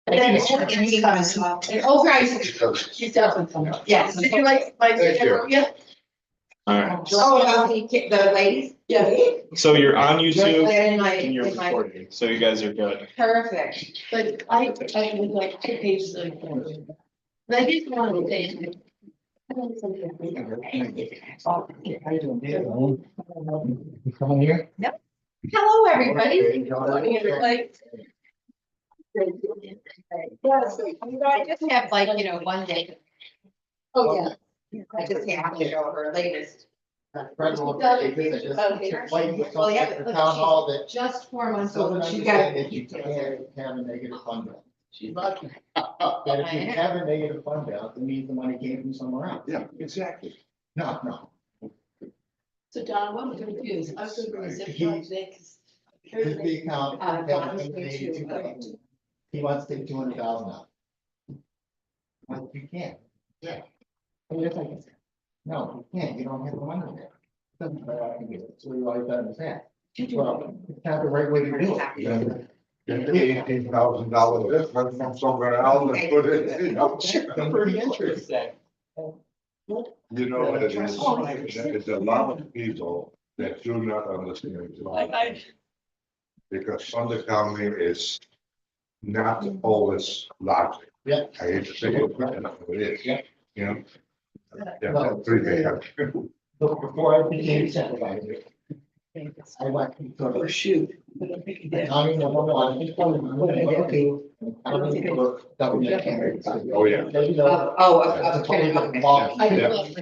Oh, right. She's definitely coming. Yes. Did you like Thank you. Yeah. Alright, Oh, the ladies? Yeah. so you're on YouTube In and you're my. recording, so you guys are good. Perfect, but I would like 2 pages of. But I just wanted to say. Come here. Hello, everybody. Yes, I just have like, 1 day. Oh, yeah. I just have to show her latest. Town hall that. Just 4 months So old, then she you got. that you can't have a negative fund balance. She's lucky. But if you have a negative fund balance, it means the money came from somewhere else. Yeah, exactly. No. So Don, what was confused? I was gonna zip He- file today, 'cause. His big account. Don was going to, He wants to take 200,000 out. Well, you can't. Yeah. No, you can't. You don't have the money there. Doesn't matter, I can get it. So you always understand. Well, it's not the right way to do it. Get the $18,000 difference from somewhere else and put it, For interest. you know what it is? It's a lot of people that do not understand. it. Because fund accounting is not always logic. Yeah. I hate to say it, but it is. Yeah. You know? Yeah, that's pretty bad. Look, before I became supervisor, I went to. oh, shoot. Accounting 101, accounting for government candidates. Oh, yeah. They know.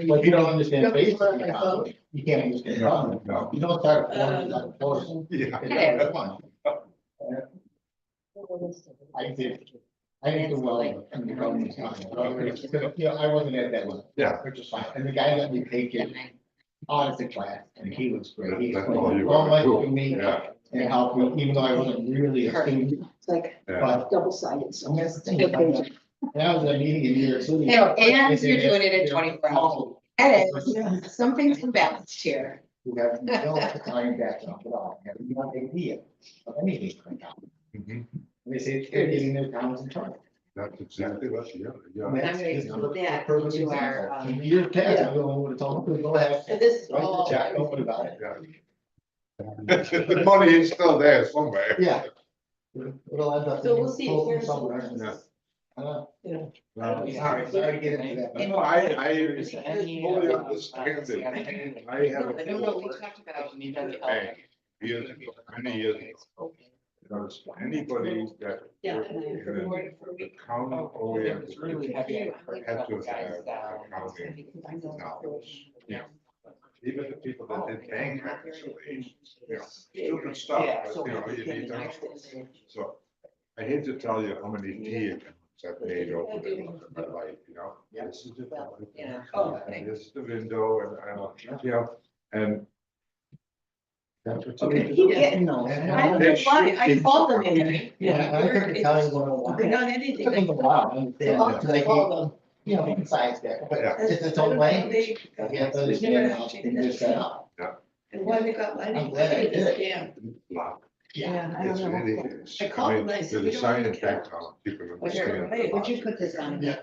But you don't understand basic accounting, you can't understand. No, accounting. no. You don't start forming like forcing. Yeah. It's fun. I did do well in the government accounting. I wasn't at that level. Yeah. Which is fine, and the guy let me take it honestly class, and he was great. He That's explained all you so wanna much do. to me Yeah. and helped me, even though I wasn't really a student. It's like Yeah. But double-sided, so. and that's the thing. And I was at a meeting in New York City. And you're doing it in 24 hours. It is, something's imbalanced here. Who have no Italian background at all, have no idea of anything. Mhm. They say they're getting their towns in trouble. That's exactly what, yeah. I'm gonna include that into our, Your tax, I don't know what it's all, go ahead. And this is Write the all. check, don't worry about it. The money is still there somewhere. Yeah. It'll end up. So we'll see. pulled from Here's somewhere. Yeah. Sorry to get into that. but- No, I fully understand it. I have. I don't know, we talked about. Hey, years ago, many years ago. Because anybody that. Yeah. worked in the county oriented had to have accounting knowledge. Yeah. Even the people that did bank actually, stupid stuff, but you need to know. So I hate to tell you how many tea accounts I've made over my life, This is the. And this is the window and. That's what. Okay. you do. I don't know why, I called them in. Yeah, I heard Italian 101. They're not anything. Took them a while, I understand, So I'll because I just call them. keep, besides that, but Yeah. it's its own language. They- You have to understand how things are set up. And why they got money. I'm glad I did it. Yeah. Lot. Yeah, I It's don't know. really is. I called them, mean, I said, the we don't science really care. background, people What's your- understand. hey, the would you logic. put this on? Yeah.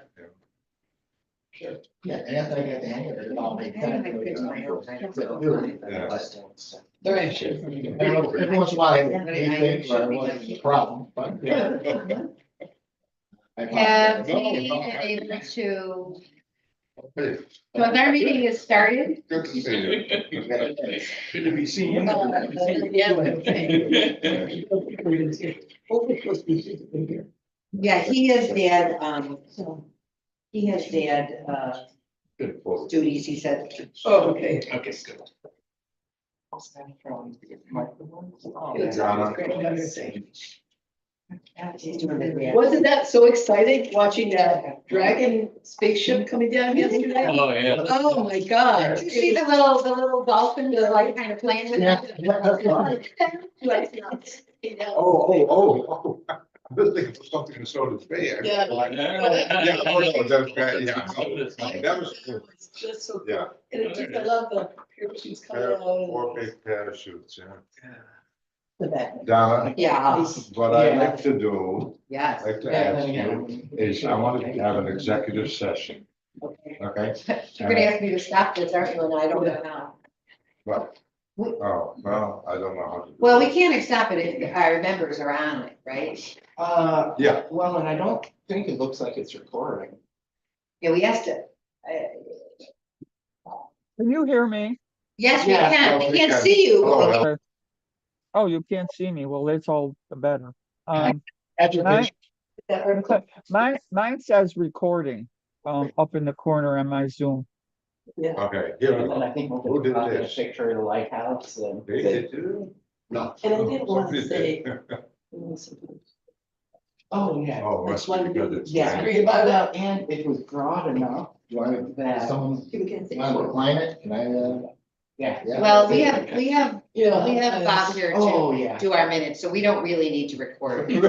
Sure. Yeah, and after I got the hang of it, it all made sense. They're anxious. Every once in a while, I think where it wasn't a problem, but. Have we been able to, Hey, so our meeting is started? good to see you. Good to be seen. Yeah, he has dad, he has dad, Good for you. duties, he said. Oh, okay. Okay, good. He's doing it, yeah. Wasn't that so exciting, watching that dragon spaceship coming down yesterday? Oh, yeah. Oh, my God. Did you see the little dolphin, the like kind of playing with Yeah. it? You know, Oh. I was thinking of something in Sodus Bay. actually. Yeah. Yeah, oh, no, that's bad, yeah. That was cool. It's just so. Yeah. And it just, I love the parachutes coming out. Four big parachutes, yeah. for that. Donna, Yeah, what I'd like to do, yes. I'd like to ask you, is I want to have an executive session, Okay. okay? You're gonna ask me to stop this, aren't you? And I don't know how. But, oh, well, I don't know how to. do Well, it. we can't stop it if our members are on it, right? Yeah. Well, and I don't think it looks like it's recording. Yeah, we asked it. Can you hear me? Yes, we Yeah, can. we We can't can. see you. but we Oh, can- Okay. Oh, you can't see me. Well, that's all the better. Mine, Education. mine says recording, up in the corner on my Zoom. Yeah. Okay, here we And then go. I think we'll Who did probably a this? picture of the lighthouse and. They did too? No. And I didn't want to Somebody say. did. Oh, yeah. Oh, That's must why be we because do- it's. Yeah, Agree about that. and it was broad enough Do you want to, that, someone, You can say. you want to decline it? Can I, yeah. yeah. Well, we have Yeah. Bob here Oh, to yeah. do our minutes, so we don't really need to record it.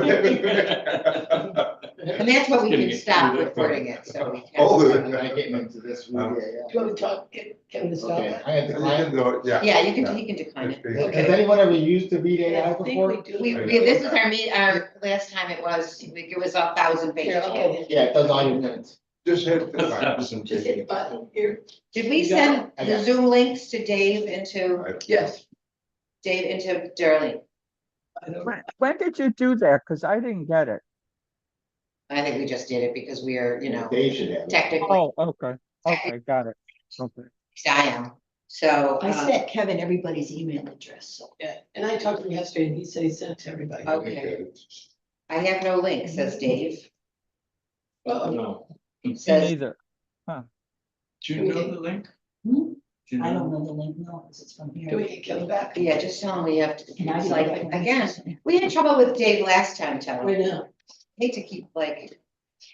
And that's what we can stop recording it, so we can. Oh, I'm not getting into this. Um, Do you want me to talk, get Kevin to stop Okay, it? I had You declined. can do it, yeah. Yeah, you can, he can decline it. It's Has anyone ever used the VDAI Yeah, I think before? we do. This is our last time it was 1,000 pages. Here, I'll get it. Yeah, it does all your minutes. Just hit the button. Just hit the button here. Did we You got send I the got it. Zoom links to Dave into Yes. Darlene? I know. When did you do that? Because I didn't get it. I think we just did it because we are, They should have. it. technically, Oh, okay. Okay, got it. Okay. I am, so. I sent Kevin everybody's email address, so. Yeah, and I talked to him yesterday and he said he sent it to everybody. Okay. I have no link, says Dave. Uh-oh. No. Me Says, neither. Do you know the link? Hmm? Do you I don't know the link, no, because it's from Can here. we get Kevin back? yeah, just tell him we have to, And I it's didn't like, know. again, we had trouble with Dave last time, tell Right him. now. Hate to keep like,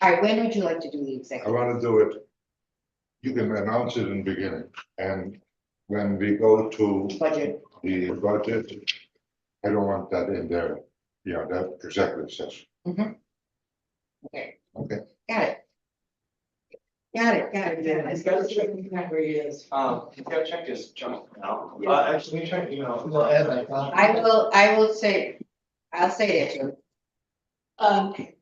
all right, when would you like to do the I executive? want to do it. You can announce it in the beginning, and when we go to Budget, the budget, I don't want that in there, that executive session. okay, Okay. got it. Got it. It's got to check where he is. He's gotta check his junk now. Yeah. Actually, check, Well, Ed, I thought- I will say, I'll say that to him.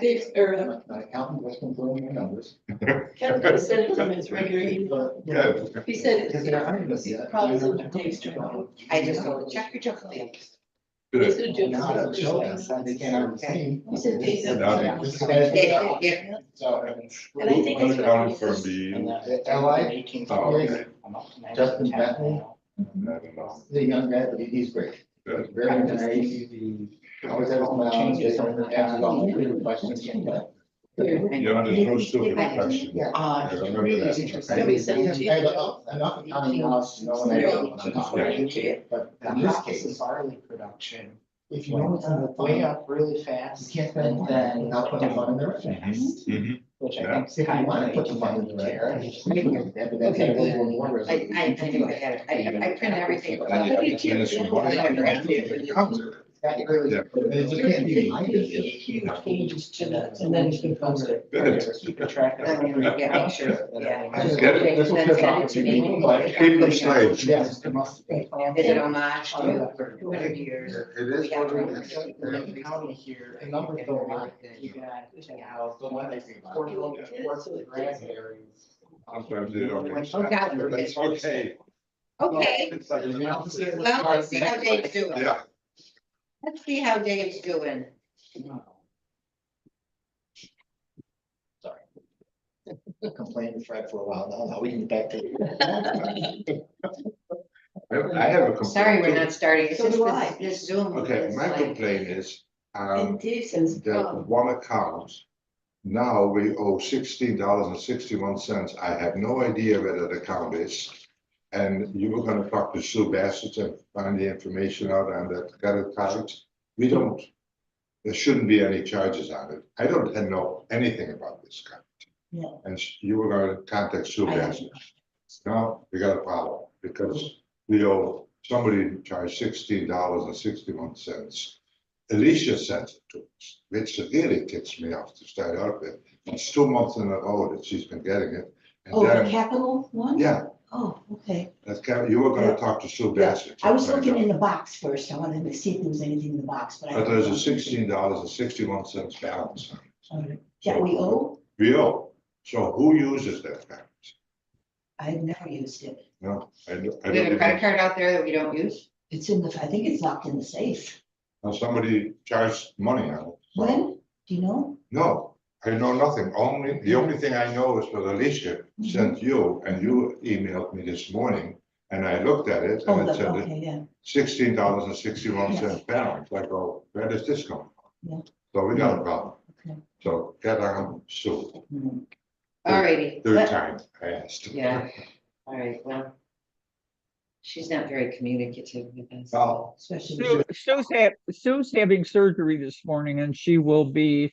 Dave, or My accountant was confirming your numbers. Kevin could send it from his regular email. Yeah. He said Because it's, they're hiring us it's yet. probably in Dave's turn. I just told him, check your junk mail. He Good. said do it. Now that show us, they can't have the same. He said Dave said. Yeah. This guy's- Yeah, yeah. So, And I think it's. Accounting for the, LI? Oh, okay. Justin Bentley? I don't know. He's a young guy, but he's great. Good. Very nice. Always has a smile, just answers all the questions. You're under no stupid question. Yeah. I remember really that. interesting. Can we send it to you? I have enough accounting knowledge to know when I'm talking. But in this case, Barley production if you know what's in the way fund, up really you fast. can't spend And then money without putting the fund in the revenue. Mhm. Which I Yeah. think. If you want to put the fund in the revenue, you just make it, but that's Okay. gotta go to a war I resolution. knew I had it. I printed everything. Then you have to finish your money. Yeah. It just can't be my business. Huge changes to that, and then it's been posted. Good. Keep a track of. I mean, yeah, make sure, yeah. Just get it. This will Then piss send off it to the people, me. but- Keep them straight. Yes, it must be. Is it homage to 200 years? It is what it is. County here. The numbers don't lie. You got, the one they say, raspberries. Sometimes they don't. make sense, Okay. but That's okay. Okay, It's like- well, let's see how Dave's doing. Yeah. Let's see how Dave's doing. Complain to Fred for a while now, we can get back to. I have a complaint. Sorry, we're not starting. It's So just do I. this Zoom. Okay, is my like- complaint is, And Dave says, that one account, now we owe $16.61. I have no idea where that account is. And you were gonna talk to Sue Bassett and find the information out on that credit card. We don't, there shouldn't be any charges on it. I don't know anything about this account. Yeah. And you were gonna contact Sue I Bassett. No, we gotta follow, because we owe, somebody charged $16.61. Alicia sent it to us, which really ticks me off to start out with. It's 2 months in a row that she's been getting it. And Oh, the then, capital one? yeah, Oh, okay. That's kind of, you were gonna talk to Sue Yeah, Bassett. I was looking in the box first. I wanted to see if there was anything in the box, but I. But there's a $16.61 balance. on it. Yeah, we owe? We owe. So who uses that balance? I've never used it. No, I don't. We have a credit card out there that we don't use. It's in the, I think it's locked in the safe. Now, somebody charged money on it. So- When? Do you know? No, I know nothing. The only thing I know is what Alicia sent you, and you emailed me this morning. And I looked at it Oh, and it said okay, yeah. $16.61 balance. I go, where does this come Yeah. from? So we got a problem. Okay. So get on Sue. Hmm. Alrighty. Third time I asked. Yeah, all right, well. She's not very communicative with us. Oh. Especially. Sue's having surgery this morning and she will be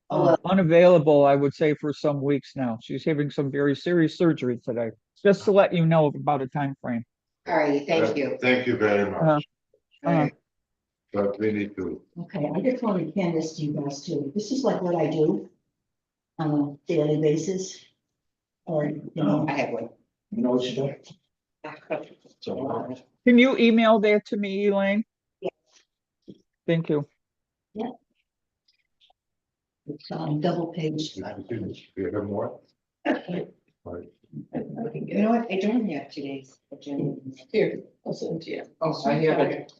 Oh, well. unavailable, I would say, for some weeks now. She's having some very serious surgery today. Just to let you know about a time frame. Alrighty, thank you. Thank you very much. Alright. But we need to, Okay, I just wanted to hand this to you guys too. This is like what I do on a daily basis. Or, you know, I have one. You know what you do? Can you email that to me, Elaine? Yeah. Thank you. it's double page. do you have more? Right. You know what, I don't have today's agenda. Here, I'll send it to you. Oh, I have it.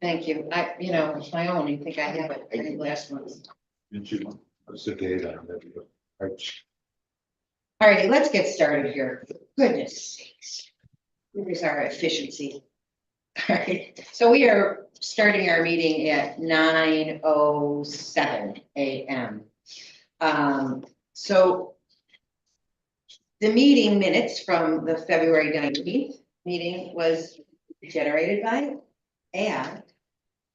Thank you, it's my own, you think I have it, I think last month. What's the date on that? Alrighty, let's get started here, goodness sakes. Where's our efficiency? Alright, so we are starting our meeting at 9:07 a.m. So the meeting minutes from the February 19th meeting was generated by Ann.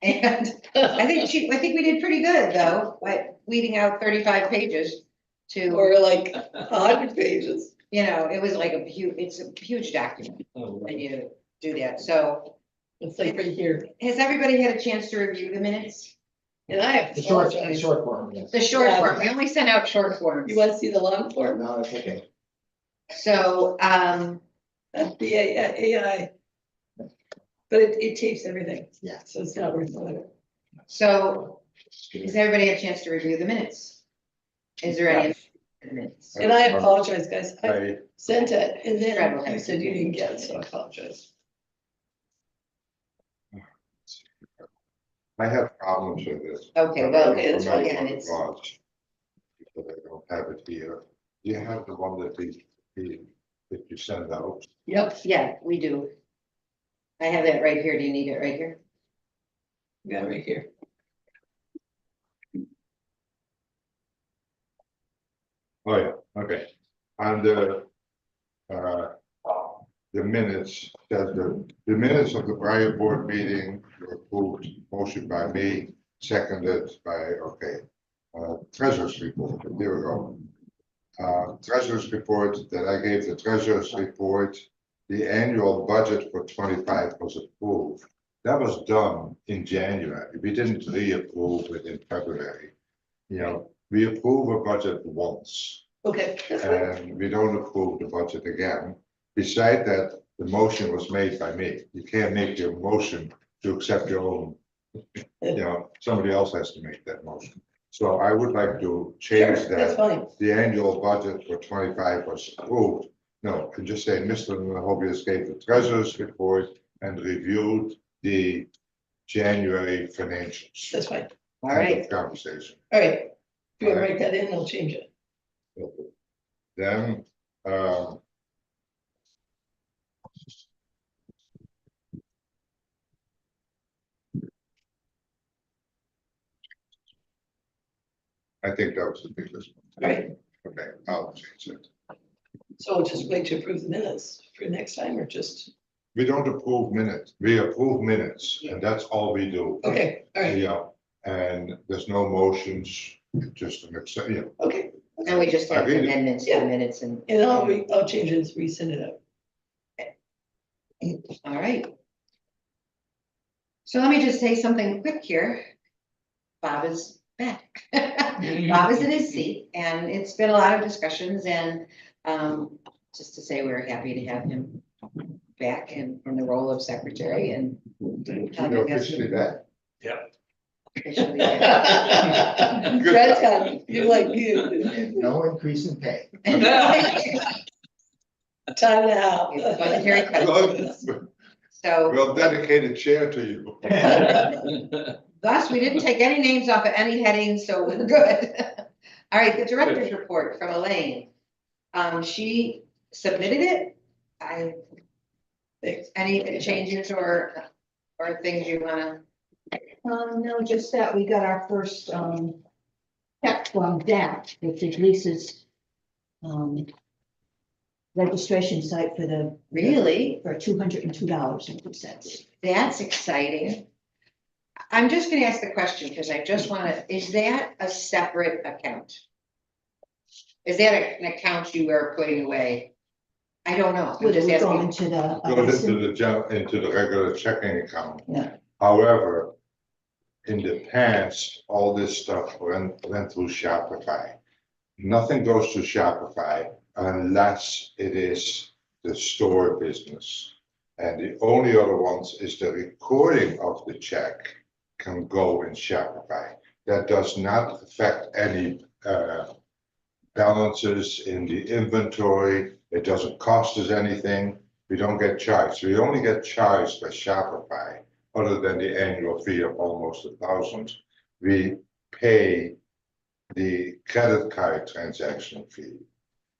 And I think we did pretty good though, by weeding out 35 pages to, Or like 100 pages. it was like it's a huge document when you do that. So It's like right here. has everybody had a chance to review the minutes? And I have. The short form, yes. The short Yeah. form, we only sent out short forms. You want to see the long form? No, it's okay. So, That's the AI. But it tapes everything. Yeah. So it's not worth it. so has everybody had a chance to review the minutes? Is there any minutes? And I apologize, guys. I I, sent it and Fred then will have you it. said you didn't get it, so I apologize. I have problems with this. Okay, but I well, don't it's know again, what it it's- was, because I don't have it here. You have the one that that you send out. Yep, Yeah, we do. I have that right here. Do you need it right here? got it right here. Oh, yeah, okay. And the minutes, the minutes of the prior board meeting were approved, motion by me, seconded by, treasurer's report, there we go. Treasurer's report, that I gave the treasurer's report, the annual budget for 25 was approved. That was done in January, we didn't reapprove it in February. We approve a budget once. Okay, that's fine. And we don't approve the budget again. Beside that, the motion was made by me. You can't make your motion to accept your own. Somebody else has to make that motion. So I would like to change Sure, that's that. fine. The annual budget for 25 was approved. No, and just say, Mr. Hobius gave the treasurer's report and reviewed the January financials. That's fine. All End right, of conversation. All right. If you want to write that in, I'll change it. Then, I think that was the biggest one. All right. Okay, I'll change it. So we'll just wait to approve the minutes for next time or just, We don't approve minutes, we approve minutes, and that's all we do. okay, all right, Yeah, and there's no motions, just an accept, okay. and we just have I read it. amendments to Yeah. the minutes and. And I'll change it, resend it out. All right. So let me just say something quick here. Bob is back. Bob is in his seat and it's been a lot of discussions and just to say we're happy to have him back in the role of secretary and. You're officially back. officially back. Fred's got, you're like, you, And no increase in pay. time and a half. It's budgetary cuts. So, We'll dedicate a chair to you. thus, we didn't take any names off of any headings, so we're good. All right, the director's report from Elaine. She submitted it. Any changes or things you wanna? No, just that we got our first, check from DAP, which is Lisa's, registration site for the, Really? for $202.02. That's exciting. I'm just gonna ask the question, because I just wanna, is that a separate account? Is that an account you are putting away? I don't know. I'm Would just it go asking. into the? Go into the regular checking account. Yeah. However, in the past, all this stuff went through Shopify. Nothing goes to Shopify unless it is the store business. And the only other ones is the recording of the check can go in Shopify. That does not affect any balances in the inventory. It doesn't cost us anything. We don't get charged. We only get charged by Shopify, other than the annual fee of almost $1,000. We pay the credit card transaction fee.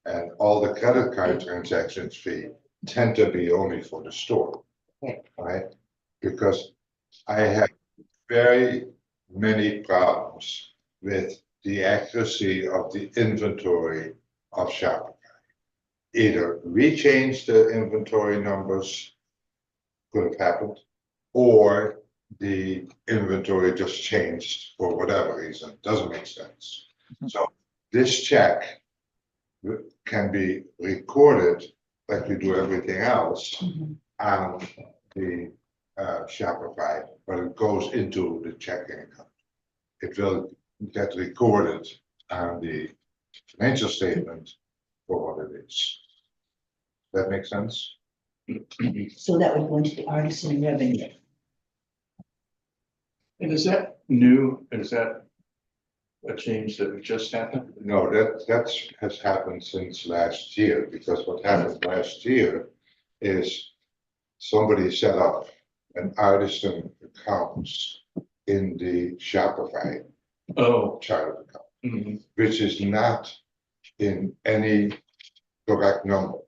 And all the credit card transactions fee tend to be only for the store. Yeah. Right? Because I have very many problems with the accuracy of the inventory of Shopify. Either we change the inventory numbers, could have happened, or the inventory just changed for whatever reason, doesn't make sense. So this check can be recorded like we do everything else on the Shopify, but it goes into the checking account. It will get recorded on the financial statement for what it is. That makes sense? So that would go into the artisan revenue. And is that new? Is that a change that just happened? No, that has happened since last year, because what happened last year is somebody set up an artisan account in the Shopify Oh. chart account, Mhm. which is not in any correct number.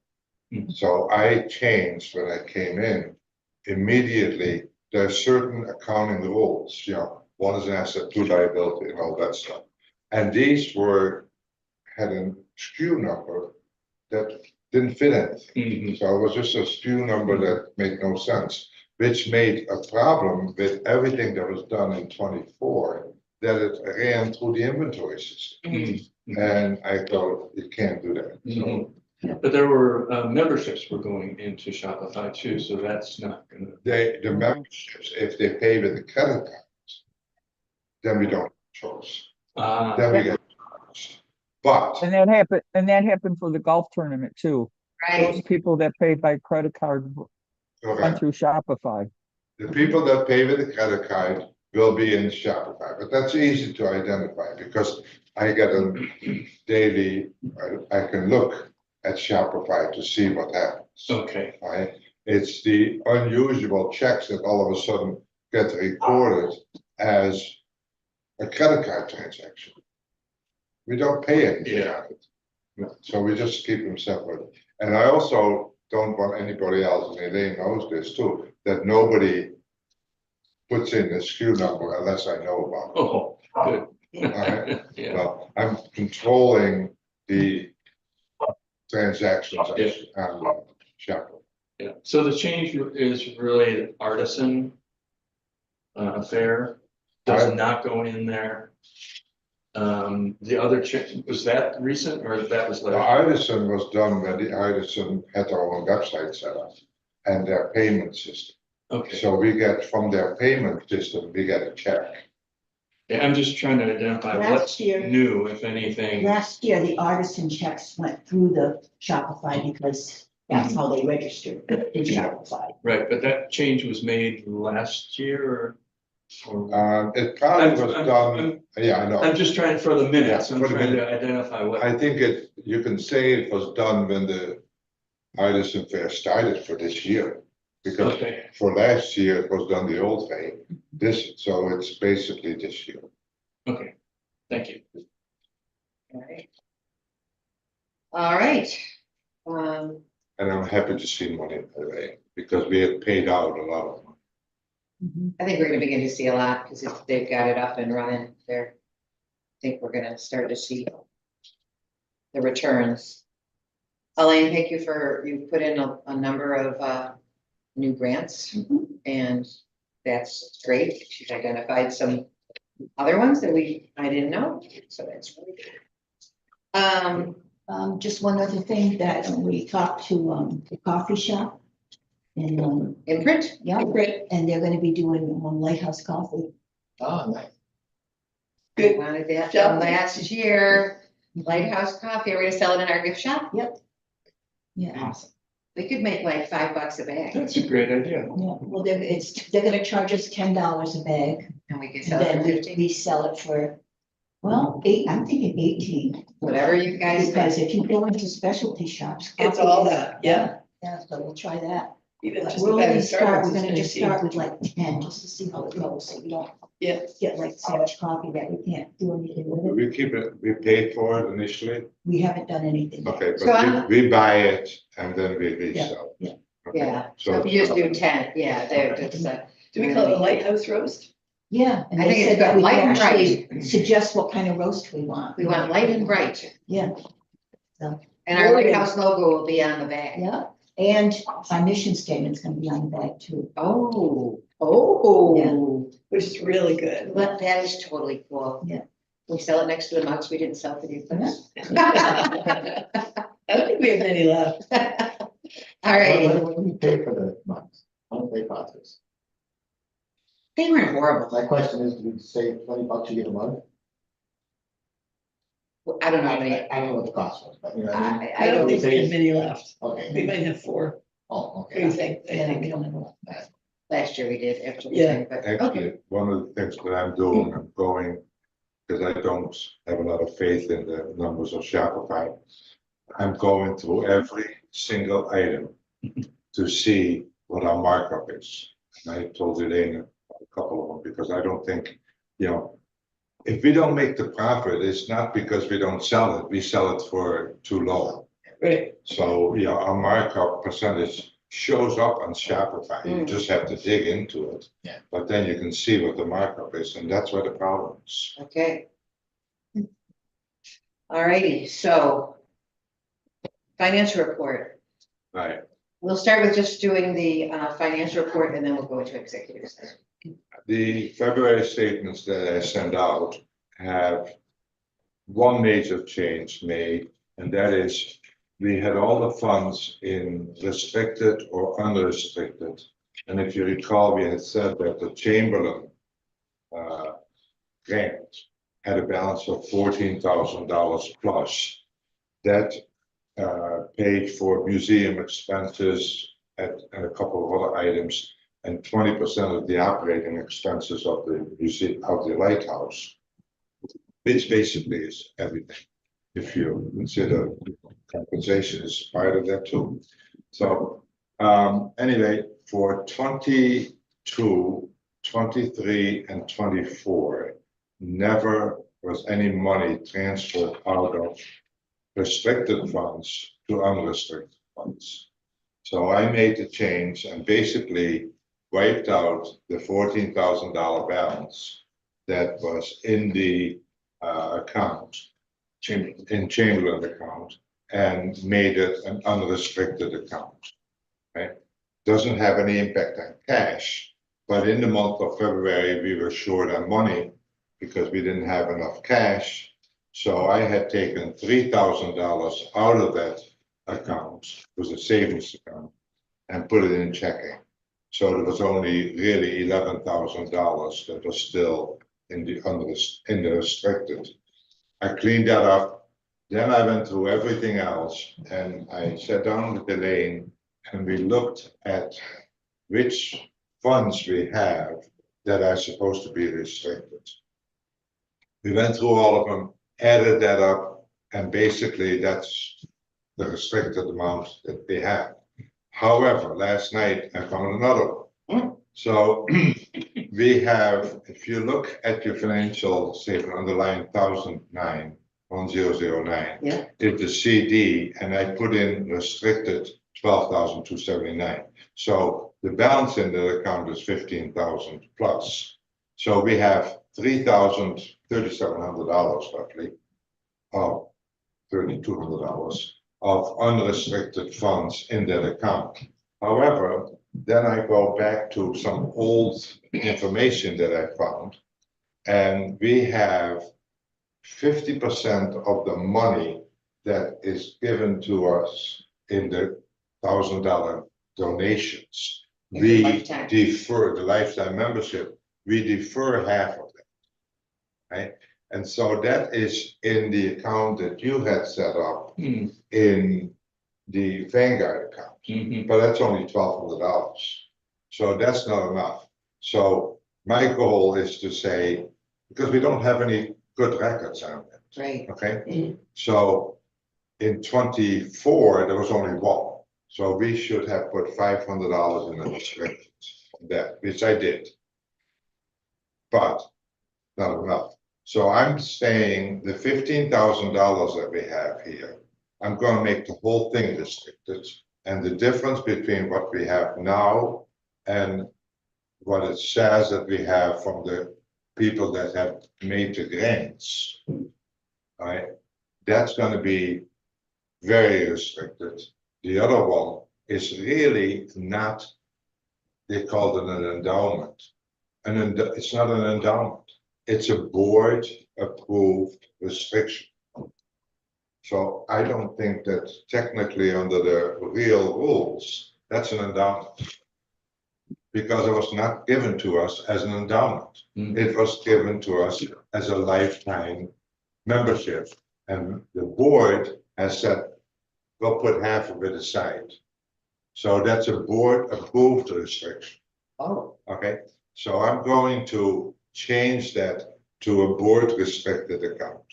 So I changed when I came in immediately. There are certain accounting rules, one is an asset, two liability, and all that stuff. And these had a SKU number that didn't fit anything. So it was just a SKU number that made no sense, which made a problem with everything that was done in 24, that it ran through the inventory system. And I thought, you can't do that. So But there were memberships were going into Shopify too, so that's not gonna. the memberships, if they pay with the credit cards, then we don't have a choice. Then we get charged. But And that happened for the golf tournament too. Those Right, people that paid by credit card went correct. through Shopify. The people that pay with the credit card will be in Shopify, but that's easy to identify because I get a daily, I can look at Shopify to see what happens. Okay. Right? It's the unusual checks that all of a sudden get recorded as a credit card transaction. We don't pay anything on it. So we just keep them separate. And I also don't want anybody else, and Elaine knows this too, that nobody puts in the SKU number unless I know about it. Oh, good. Alright, Yeah. well, I'm controlling the transactions Yeah. on Shopify. Yeah. So the change is really artisan affair, does not go in there. The other change, was that recent or that was The last? artisan was done when the artisan had their own website set up and their payment system. Okay. So we get from their payment system, we get a check. Yeah, I'm just trying to identify Last what's year- new, if anything. Last year, the artisan checks went through the Shopify because that's how they registered in Shopify. Right, but that change was made last year or? It probably I'm- was I'm- done, yeah, I know. I'm just trying for the minutes, Yeah, I'm for the trying to minute. identify what. I think you can say it was done when the artisan fair started for this year. Because Okay, for last year, it was done the old way, so it's basically this year. okay, thank you. All right. Um, And I'm happy to see money by the way, because we had paid out a lot of money. I think we're gonna begin to see a lot, because if they've got it up and running there. I think we're gonna start to see the returns. Elaine, thank you you put in a number of new grants, and that's great. She's identified some other ones that I didn't know, so that's really good. Just one other thing that we talked to, the coffee shop. And, Imprint, yeah, and they're gonna be doing Lighthouse Coffee. Oh, nice. I Good. wanted that Job. from last year. Lighthouse Coffee, are we gonna sell it in our gift shop? Yeah, Awesome. We could make like $5 a bag, That's a great idea. yeah, well, they're gonna charge us $10 a bag, and we could and sell it then for we 50, sell it for, well, I'm thinking 18. whatever you guys Because think. if you go into specialty shops. It's coffee all is- that, yeah. Yeah, so we'll try that. Even But just we're a bag only of start, Starbucks we're is gonna just 15. start with like 10, just to see how it goes, so we don't Yeah. get like so much coffee that we can't do anything with it. We keep it, we paid for it initially, We haven't done anything yet. okay, So but I'm- we buy it and then we resell. yeah. Okay, Yeah, so if you just do 10, yeah, Do we call it a lighthouse roast? Yeah, and I they think it's said that got we light can and actually suggest what kind of roast we want. we want light and bright, Yeah, and our Morning. lighthouse logo will be on the bag. yeah, and our mission statement's gonna be on the bag too. Oh. Which is really good. But that is totally cool. Yeah. We sell it next to the mugs we didn't sell for you. folks. I don't think we have many left. All right, What do we pay for the months? How much they cost us? they weren't horrible. My question is, do we save $20 you get a month? I don't know how many, I don't know what the cost was, but you know what I mean? I I don't don't, think we have many left. Okay. We might have 4. Oh, What do you okay. think? I Yeah, we think. don't know. last year we did after the Yeah. thing, but okay. Actually, one of the things that I'm doing, I'm going, because I don't have a lot of faith in the numbers of Shopify. I'm going through every single item to see what our markup is. And I told Elaine a couple of them, because I don't think, if we don't make the profit, it's not because we don't sell it, we sell it for too low. Right. So, our markup percentage shows up on Shopify, you Mm. just have to dig into it. Yeah. But then you can see what the markup is, and that's where the problem is. Okay. All righty, so. Financial report. Right. We'll start with just doing the financial report, and then we'll go into executive session. The February statements that I sent out have one major change made, and that is we had all the funds in restricted or unrestricted. And if you recall, we had said that the Chamberlain grant had a balance of $14,000 plus. That paid for museum expenses and a couple of other items, and 20% of the operating expenses of the museum, of the lighthouse. Which basically is everything, if you consider compensation is part of that too. So, anyway, for 22, 23, and 24, never was any money transferred out of restricted funds to unrestricted funds. So I made the change and basically wiped out the $14,000 balance that was in the account, in Chamberlain account, and made it an unrestricted account. Right? Doesn't have any impact on cash, but in the month of February, we were short on money because we didn't have enough cash. So I had taken $3,000 out of that account, it was a savings account, and put it in checking. So there was only really $11,000 that was still in the restricted. I cleaned that up. Then I went through everything else and I sat down with Elaine and we looked at which funds we have that are supposed to be restricted. We went through all of them, added that up, and basically that's the restricted amount that we have. However, last night I found another one. So we have, if you look at your financial statement on the line 1009. Yeah. It's the CD, and I put in restricted 12,279. So the balance in the account is 15,000 plus. So we have $3,700 roughly, of $3,200 of unrestricted funds in that account. However, then I go back to some old information that I found, and we have 50% of the money that is given to us in the $1,000 donations. Every We lifetime. defer the lifetime membership, we defer half of that. Right? And so that is in the account that you had set up in the Vanguard account. But that's only $1,200. So that's not enough. So my goal is to say, because we don't have any good records on it, Right. okay? So in 24, there was only one. So we should have put $500 in the restrictions of that, which I did. But not enough. So I'm saying the $15,000 that we have here, I'm gonna make the whole thing restricted. And the difference between what we have now and what it says that we have from the people that have made the grants, right? That's gonna be very restricted. The other one is really not, they called it an endowment. And it's not an endowment. It's a board approved restriction. So I don't think that technically under the real rules, that's an endowment. Because it was not given to us as an endowment. It was given to us as a lifetime membership. And the board has said, we'll put half of it aside. So that's a board approved restriction. Oh, Okay, so I'm going to change that to a board restricted account.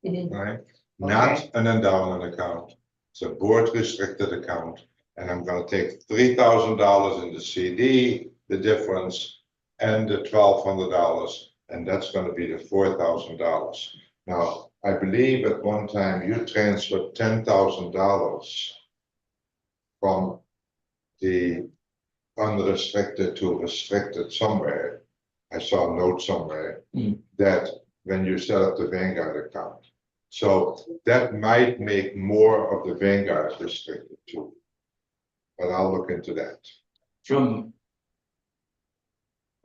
Right? Not an endowment account. It's a board restricted account. And I'm gonna take $3,000 in the CD, the difference, and the $1,200, and that's gonna be the $4,000. Now, I believe at one time you transferred $10,000 from the unrestricted to restricted somewhere. I saw a note somewhere that when you set up the Vanguard account. So that might make more of the Vanguard restricted too. But I'll look into that. From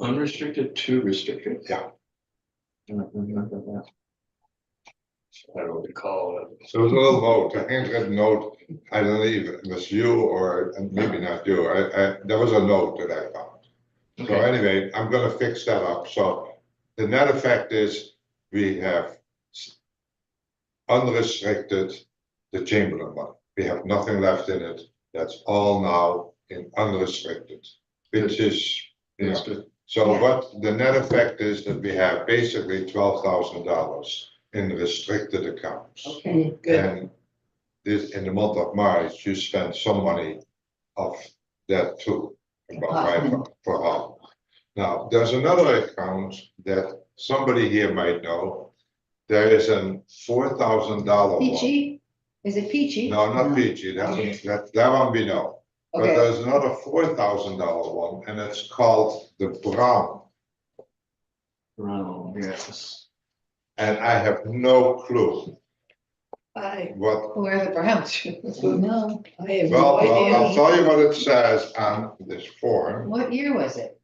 unrestricted to restricted? Yeah. I don't remember that. I don't recall it. So it was a little note, a handwritten note. I don't know if it was you or and maybe not you. There was a note that I found. So Okay, anyway, I'm gonna fix that up. So the net effect is we have unrestricted the Chamberlain money. We have nothing left in it. That's all now in unrestricted, which is, you that's know, good. so Yeah. what the net effect is that we have basically $12,000 in restricted accounts. okay. Good. And this, in the month of March, you spent some money of that too. About for Holland. Now, there's another account that somebody here might know. There is a $4,000 one. Peachy? Is it Peachy? No, not No. Peachy, that one we know. But Okay. there's another $4,000 one, and it's called the Brown. Brown, yes. And I have no clue I, what, Who are the Browns? No, I have well, no I'll idea. tell you what it says on this form. What year was it?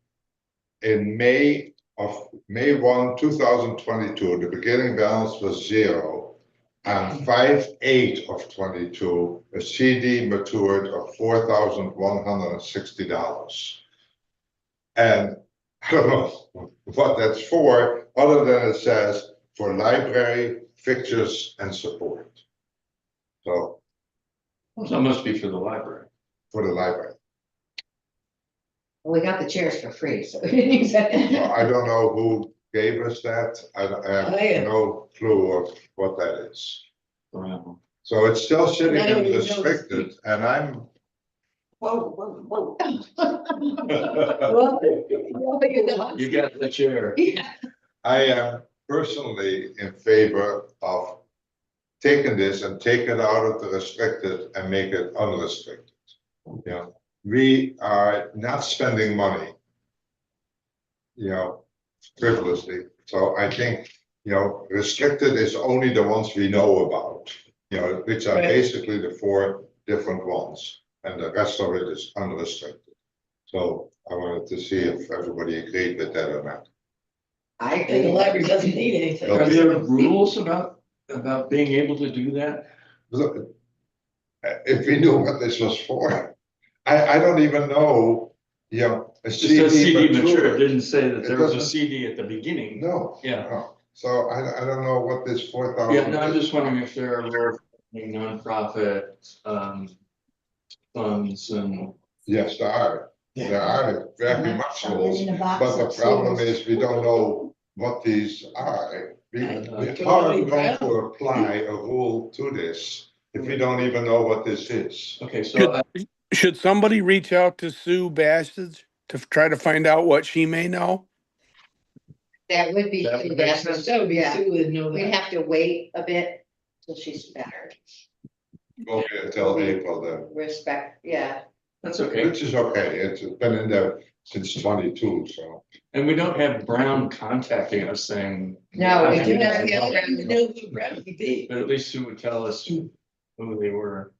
In May 1, 2022, the beginning balance was 0. On 5/8 of 22, a CD matured of $4,160. And I don't know what that's for, other than it says for library fixtures and support. So, So it must be for the library. for the library. We got the chairs for free, so we didn't use that. So I don't know who gave us that. I have no clue of what that is. Wow. So it's still sitting I don't in even know this. restricted, and I'm, Whoa, whoa, whoa. Well, you know. You got the chair. Yeah. I am personally in favor of taking this and take it out of the restricted and make it unrestricted. You know, we are not spending money, you know, frivolously. So I think, you know, restricted is only the ones we know about, you know, which are Right. basically the 4 different ones, and the rest of it is unrestricted. So I wanted to see if everybody agreed with that or not. I And the agree. library doesn't need anything. Are there rules about being able to do that? Look, if we knew what this was for, I don't even know, you know. A It says CD mature, mature. it didn't say that It there was a doesn't- CD at the beginning. No. Yeah. No. So I don't know what this 4,000. Yeah, no, I'm just wondering if there are rules, nonprofit, funds and. Yes, there are. There are very much Something rules, in a box but the upstairs. problem is we don't know what these are. It's Totally hard right. to apply a rule to this if we don't even know what this is. Okay, so Should somebody reach out to Sue Bassage to try to find out what she may know? That would be, That would make that's, sense. That would be yeah, Sue would know we'd that. have to wait a bit till she's better. Okay, until April then, Respect, yeah. that's okay. which is okay. It's been in there since 22, so. And we don't have Brown contacting us saying. No, we "I do need not some have help." I don't even know who Brad would be. But at least Sue would tell us who they were.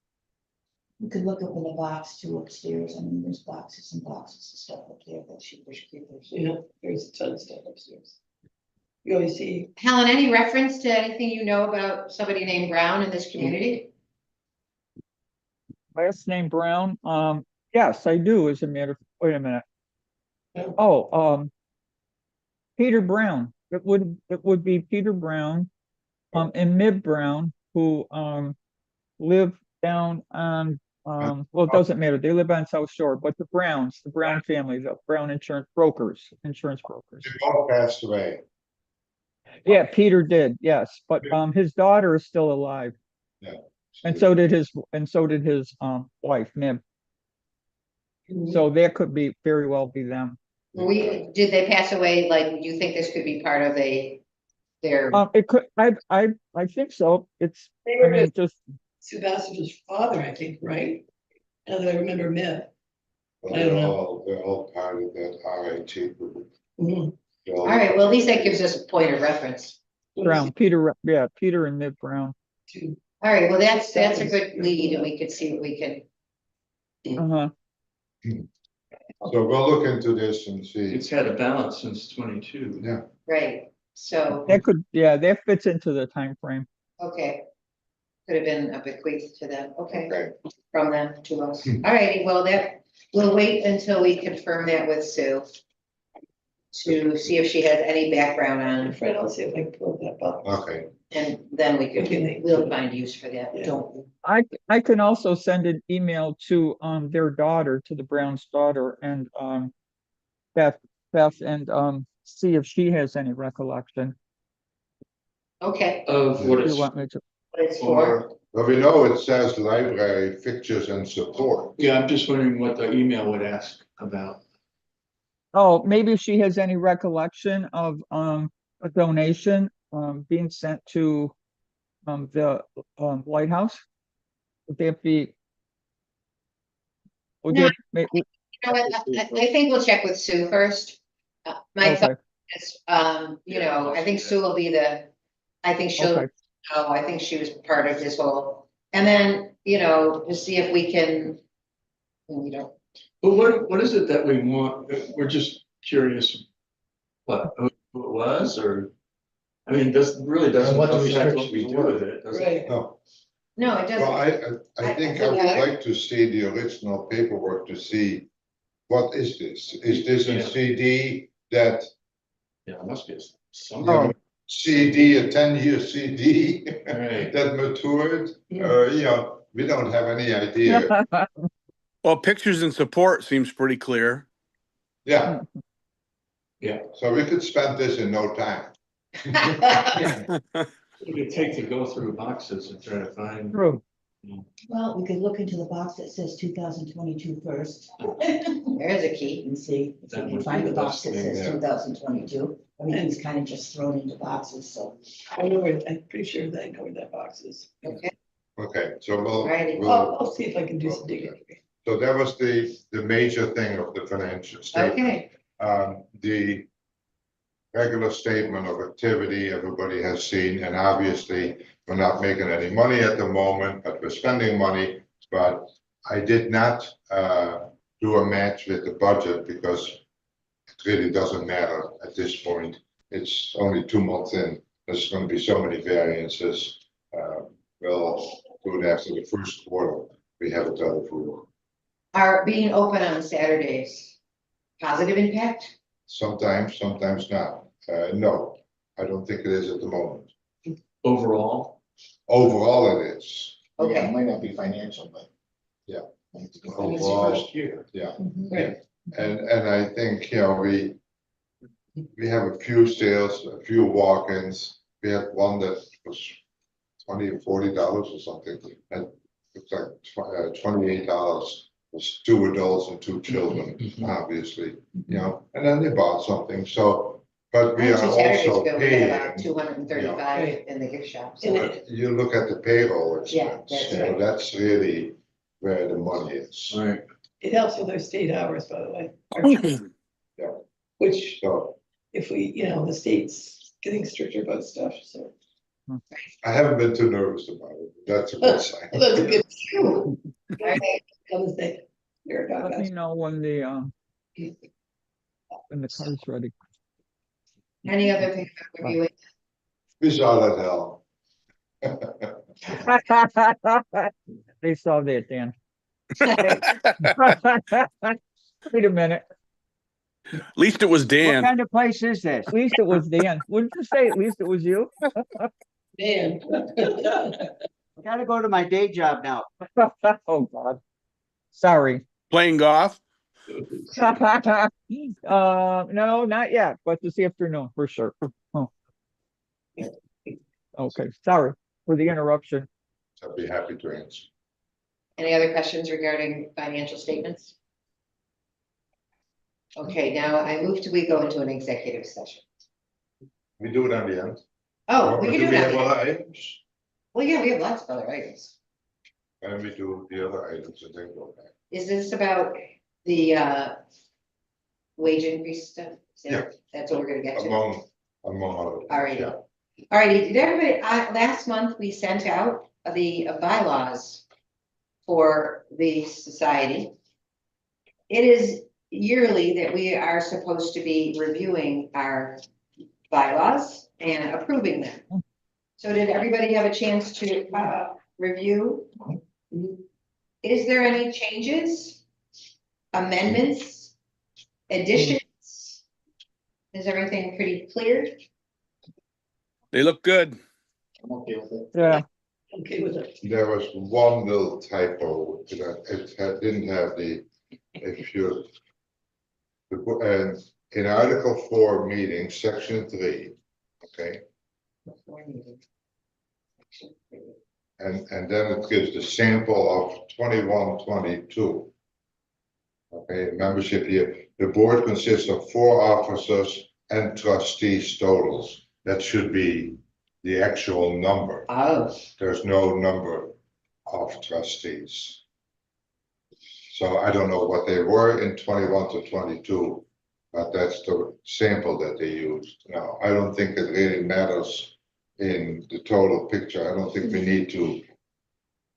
You could look up in the box too upstairs. I mean, there's boxes and boxes of stuff up there that she was keepers. You know, there's a ton of stuff upstairs. You always see, Helen, any reference to anything you know about somebody named Brown in this community? Last name Brown, yes, I do, as a matter, wait a minute. Yeah. Oh, Peter Brown, it would be Peter Brown, and Mib Brown, who, live down on, well, it doesn't matter, they live on South Shore, but the Brown family, the Brown insurance brokers. They all passed away. Yeah, Peter did, yes, but, his daughter is still alive, and so did his wife, Mib. So that could be, very well be them. Did they pass away? Like, do you think this could be part of their, It could, I think so, it's, they I were mean, with just, Sue Bassage's father, I think, right? Now that I remember Miv. But I don't they're all part of that RIT group. Mhm. all right, well, at least that gives us a point of reference. Brown, Peter, yeah, Peter and Mib Brown. Two. All right, well, that's a good lead, and we could see what we can, Uh-huh. So we'll look into this and see. It's had a balance since 22. Yeah. right, so, That could, yeah, that fits into the time frame. okay. Could have been a bequeath to them, okay, Okay. from them to us. All righty, well, we'll wait until we confirm that with Sue. To see if she has any background on I'm it, afraid I'll see if I can pull that box. Okay. and then we Okay. we'll find use for that, Yeah. don't. I can also send an email to, their daughter, to the Brown's daughter, and, Beth, and, see if she has any recollection. Okay, Of what If it's you want me to. what it's for, for. Well, we know it says library fixtures and support. Yeah, I'm just wondering what the email would ask about. Oh, maybe if she has any recollection of, a donation, being sent to, the, lighthouse. Would that be? Would No. that, you know what, I think we'll check with Sue first. My thought okay, is, you know, I think Sue will be I think she'll, okay, I think she was part of this whole, and then, you know, to see if we can. You know, But what is it that we want? We're just curious. Who it was, or, I mean, really doesn't And what the affect what we restrictions do were. with it, does it? Right. No, no, it well, doesn't, I think I I- would yeah. like to see the original paperwork to see, what is this? Is this a Yeah. CD that, Yeah, it must be some. you know, CD, a 10-year CD Right. that matured, we don't have any idea. Well, pictures and support seems pretty clear. Yeah, Yeah. so we could spend this in no time. What would it take to go through boxes and try to find? True. Well, we could look into the box that says 2022 first. There's a key. And see if That we would can find be the the box best that thing, says yeah. 2022. Everything's kind of just thrown into boxes, so. I know where, I'm pretty sure that I know where that box is. Okay, so Alrighty. I'll see if I can do some digging. so that was the major thing of the financial statement. Okay, The regular statement of activity everybody has seen, and obviously, we're not making any money at the moment, but we're spending money. But I did not do a match with the budget because it really doesn't matter at this point. It's only 2 months in. There's going to be so many variances. We'll do it after the first quarter. We have it done for are being open on Saturdays positive impact? sometimes, sometimes not. No, I don't think it is at the moment. Overall, Overall, it is. Yeah, it Okay, might not be financial, but. Yeah. It's Overall, first year. yeah. right. And I think, we have a few sales, a few walk-ins. We had one that was $20 or $40 or something. And it's like $28 was 2 adults and 2 children, obviously, and then they bought something. So, but we are Two Saturdays also ago, we had about paying. 235 Right. in the gift shop. And So it- You look at the payroll Yeah, expense, that's you know, right. that's really where the money is. Right. It helps with our state hours, by the way. Which So if we, the state's getting stricter about stuff, so. I haven't been too nervous about it. That's a good sign. That's good. All right. Other thing. You're about Let me that. know when the car's ready. Any other things that we're viewing? We saw that hell. They saw that, Dan. Wait a minute. At least it was What Dan. kind of place is this? At least it was Dan. Wouldn't you say at least it was you? Man. I gotta go to my day job now. Oh, God. Sorry. Playing golf? No, not yet, but this afternoon for sure. Oh. Okay, sorry for the interruption. I'd be happy to answer. Any other questions regarding financial statements? Okay, now I move we go into an executive session. We do it on the end. Oh, Or we can do do we have that. other items? Well, yeah, we have lots of other items. And we do the other items and then go back. Is this about the wage increase stuff? That's what we're gonna get to. Among other. things, All right. yeah. All righty, did everybody, last month, we sent out the bylaws for the society. It is yearly that we are supposed to be reviewing our bylaws and approving them. So did everybody have a chance to review? Is there any changes, amendments, additions? Is everything pretty clear? They look good. I'm okay with it. Yeah, Okay with it. There was one little typo, didn't have if you. In Article 4 meeting, Section 3, okay, and then it gives the sample of 21-22. Okay, membership here, the board consists of 4 officers and trustees totals. That should be the actual number. Oh, There's no number of trustees. So I don't know what they were in 21-22, but that's the sample that they used. Now, I don't think it really matters in the total picture. I don't think we need to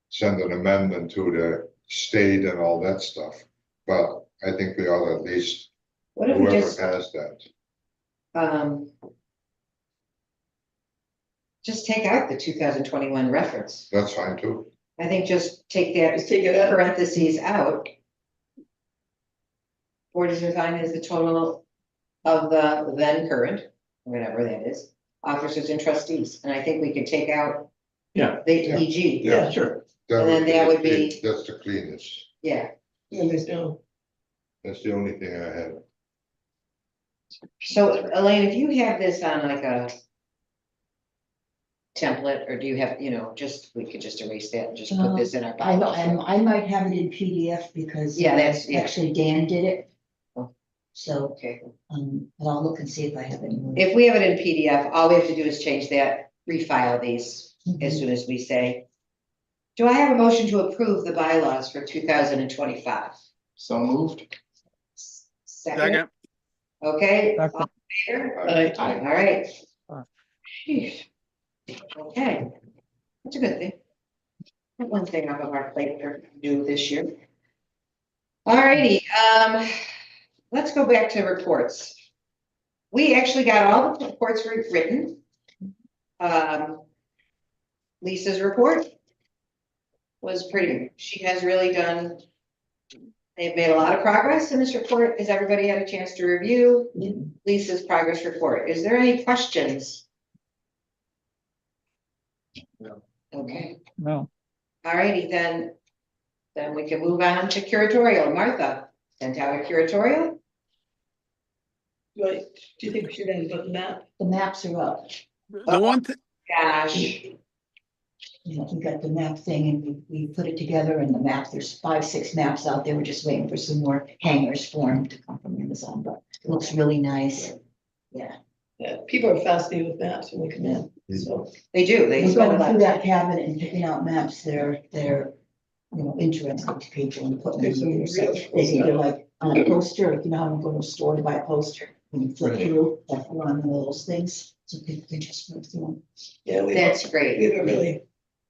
send an amendment to the state and all that stuff. But I think we ought to at least, what if we whoever just, has that. just take out the 2021 reference? That's fine too. I think just take that Just take it out. parentheses out. Board is defined as the total of the then current, whatever that is, officers and trustees, and I think we could take out Yeah. the Yeah. EG, Yeah, sure. And then that would be- That's the cleanest. yeah. And there's no, That's the only thing I have. So Elaine, if you have this on like a template, or do you have, just, we could just erase that and just put this in our bylaws. I might have it in PDF because. Yeah, that's- yeah. Actually, Dan did it. Oh. So, Okay, but I'll look and see if I have it. in- if we have it in PDF, all we have to do is change that, refile these as Mhm. soon as we say. Do I have a motion to approve the bylaws for 2025? So moved. Second, okay, all Second. in favor? I, All right. Aye. Sheesh. Okay, that's a good thing. That one thing off of our plate to do this year. All righty, let's go back to reports. We actually got all the reports written. Lisa's report was pretty, she has really done, they've made a lot of progress in this report. Has everybody had a chance to review Lisa's progress report? Is there any questions? No. Okay, No, all righty, then we can move on to curatorial. Martha sent out a curatorial. do you think we should end with that? The maps are up. The one thing, Gosh, We got the map thing and we put it together and the map, there's 5, 6 maps out there. We're just waiting for some more hangers for them to come from Amazon, but it looks really nice. Yeah. Yeah, people are fascinated with maps when we come in, so. they do, they We're spend a going lot through of that time. cabinet and picking out maps. They're interesting to people and putting them There's some in there. So real they can do stuff. like on a poster, like, how you go to a store to buy a poster. When you flip through, like one of those things, so people can just flip through them. Yeah, That's we great, have a really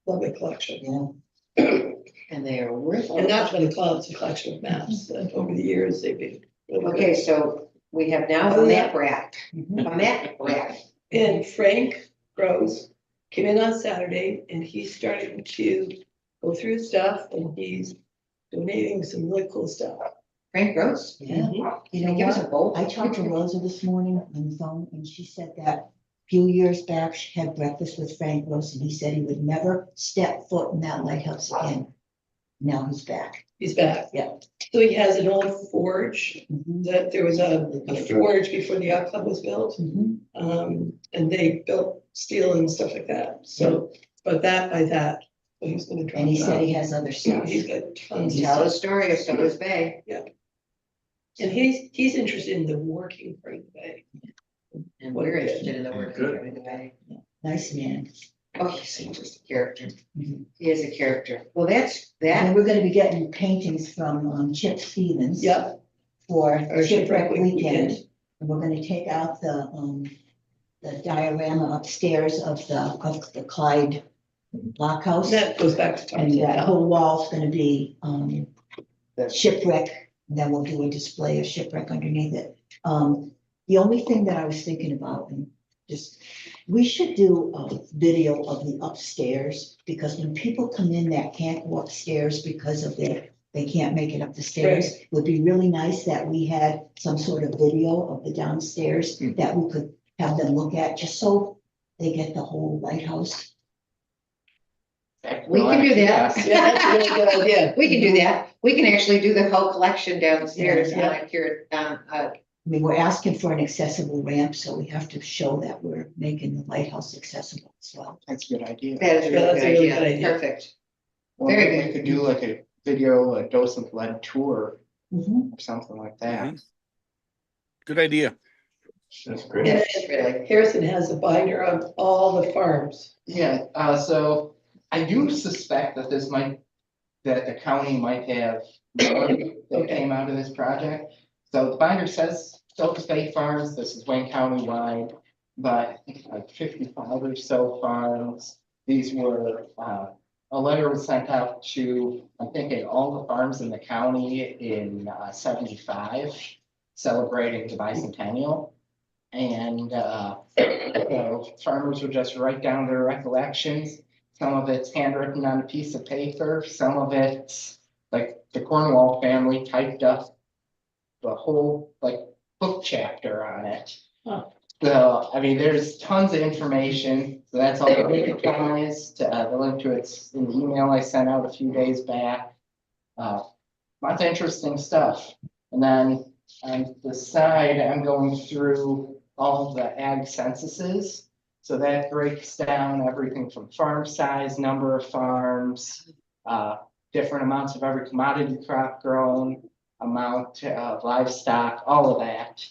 lovely collection. Yeah. and they are worth. And not for the club, it's a collection of maps that over the years they've been. really good. Okay, so we have now Oh, a yeah. map rack, Mhm. a map rack. And Frank Rose came in on Saturday and he's starting to go through his stuff and he's donating some really cool stuff. Frank Gross, Yeah. You can know you give us what? a bowl? I talked to Rosa this morning on the phone and she said that a few years back, she had breakfast with Frank Rose and he said he would never step foot in that lighthouse again. Now he's back. He's back. Yeah. So he has an old forge Mhm. that there was a forge before the yacht club was built. Mhm. And they built steel and stuff like that. So, but that by that, so he's gonna drop And he it said off. he has other stuff. He's got tons of Tell the stuff. story of Sodus Bay, And he's interested in the working part of the bay. and we're interested in the work Good. of the Bay. Nice man. Oh, he's just a character. Mhm. He is a character. Well, that's And that. we're gonna be getting paintings from Chip Stevens. Yep. For Our shipwreck shipwreck weekend. weekend. And we're gonna take out the diorama upstairs of the Clyde blockhouse. That goes back to And talking that about. whole wall's gonna be shipwreck, and then we'll do a display of shipwreck underneath it. The only thing that I was thinking about, and just, we should do a video of the upstairs, because when people come in that can't go upstairs because of they can't make it up the stairs. It would be really nice that we had some sort of video of the downstairs that we could have them look at, just so they get the whole lighthouse. We can do that. Yeah, that's a really good idea. We can do that. We can actually do the whole collection downstairs Yeah. on a I mean, we're asking for an accessible ramp, so we have to show that we're making the lighthouse accessible as well. That's a good idea. that is a Yeah, really that's good a really idea. good idea. Perfect. Well, Very maybe good. we could do like a video, a docent led tour Mhm. or something like that. good idea. That's great. And It's really, Harrison has a binder of all the farms. Yeah, so I do suspect that that the county might have money that Okay. came out of this project. So the binder says Sodus Bay Farms, this is Wayne County wide, but I think it's like 55 or so farms. These were, a letter was sent out to, I'm thinking, all the farms in the county in 75, celebrating the bicentennial. And farmers would just write down their recollections. Some of it's handwritten on a piece of paper, some of it's like the Cornwall family typed up the whole, like book chapter on it. Huh. So, I mean, there's tons of information, so that's all organized, the link to it's in the email I sent out a few days back. Lots of interesting stuff, and then on the side, I'm going through all of the ag censuses. So that breaks down everything from farm size, number of farms, different amounts of every commodity crop grown, amount of livestock, all of that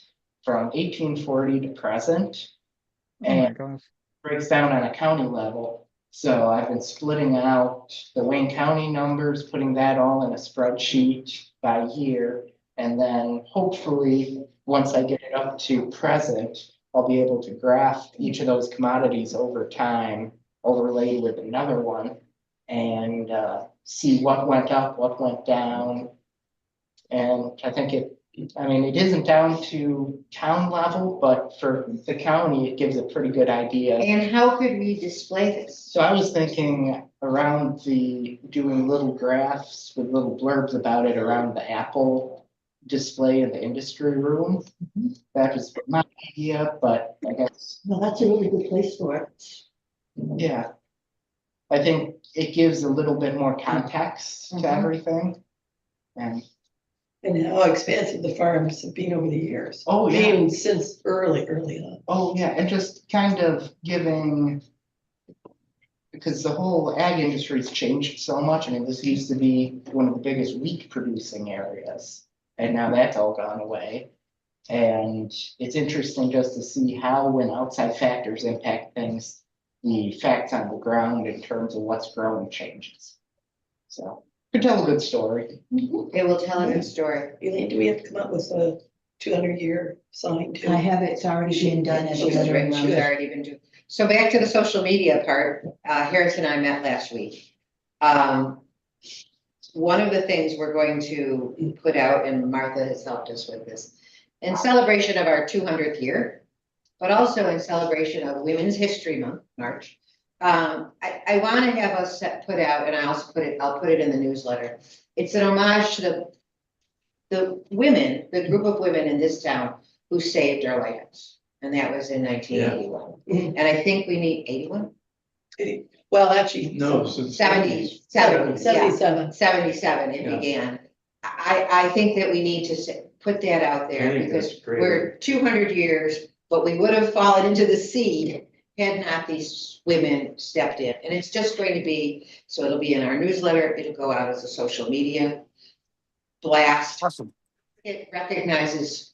from 1840 to present. Oh my And gosh. breaks down on a county level. So I've been splitting out the Wayne County numbers, putting that all in a spreadsheet by year. And then hopefully, once I get it up to present, I'll be able to graph each of those commodities over time, overlaid with another one. And see what went up, what went down. And I think it isn't down to town level, but for the county, it gives a pretty good idea. And how could we display this? So I was thinking around doing little graphs with little blurbs about it around the Apple display in the industry room. That was my idea, but I guess, No, that's a really good place for it. yeah. I think it gives a little bit more context to Mhm. everything. And how expansive the farms have been over the years. Oh, yeah. Being since early on. oh, yeah, and just kind of giving. Because the whole ag industry's changed so much. I mean, this used to be one of the biggest wheat producing areas, and now that's all gone away. And it's interesting just to see how, when outside factors impact things, the facts on the ground in terms of what's growing changes. So, could tell a good story. It will tell a good story. Elaine, do we have to come up with a 200-year sign too? I have it, it's already being done as a She's letter. written, she's already been doing. So back to the social media part, Harris and I met last week. One of the things we're going to put out, and Martha has helped us with this, in celebration of our 200th year, but also in celebration of Women's History Month, March. I want to have us put out, and I'll put it in the newsletter. It's an homage to the women, the group of women in this town who saved our lighthouse. And that was in 1981. And I think we need 81? Well, actually. No, since 70, 77. 77 it Yeah. began. I think that we need to put that out I there think because that's great. we're 200 years, but we would have fallen into the sea had not these women stepped in. And it's just going to be, so it'll be in our newsletter, it'll go out as a social media blast. Awesome. It recognizes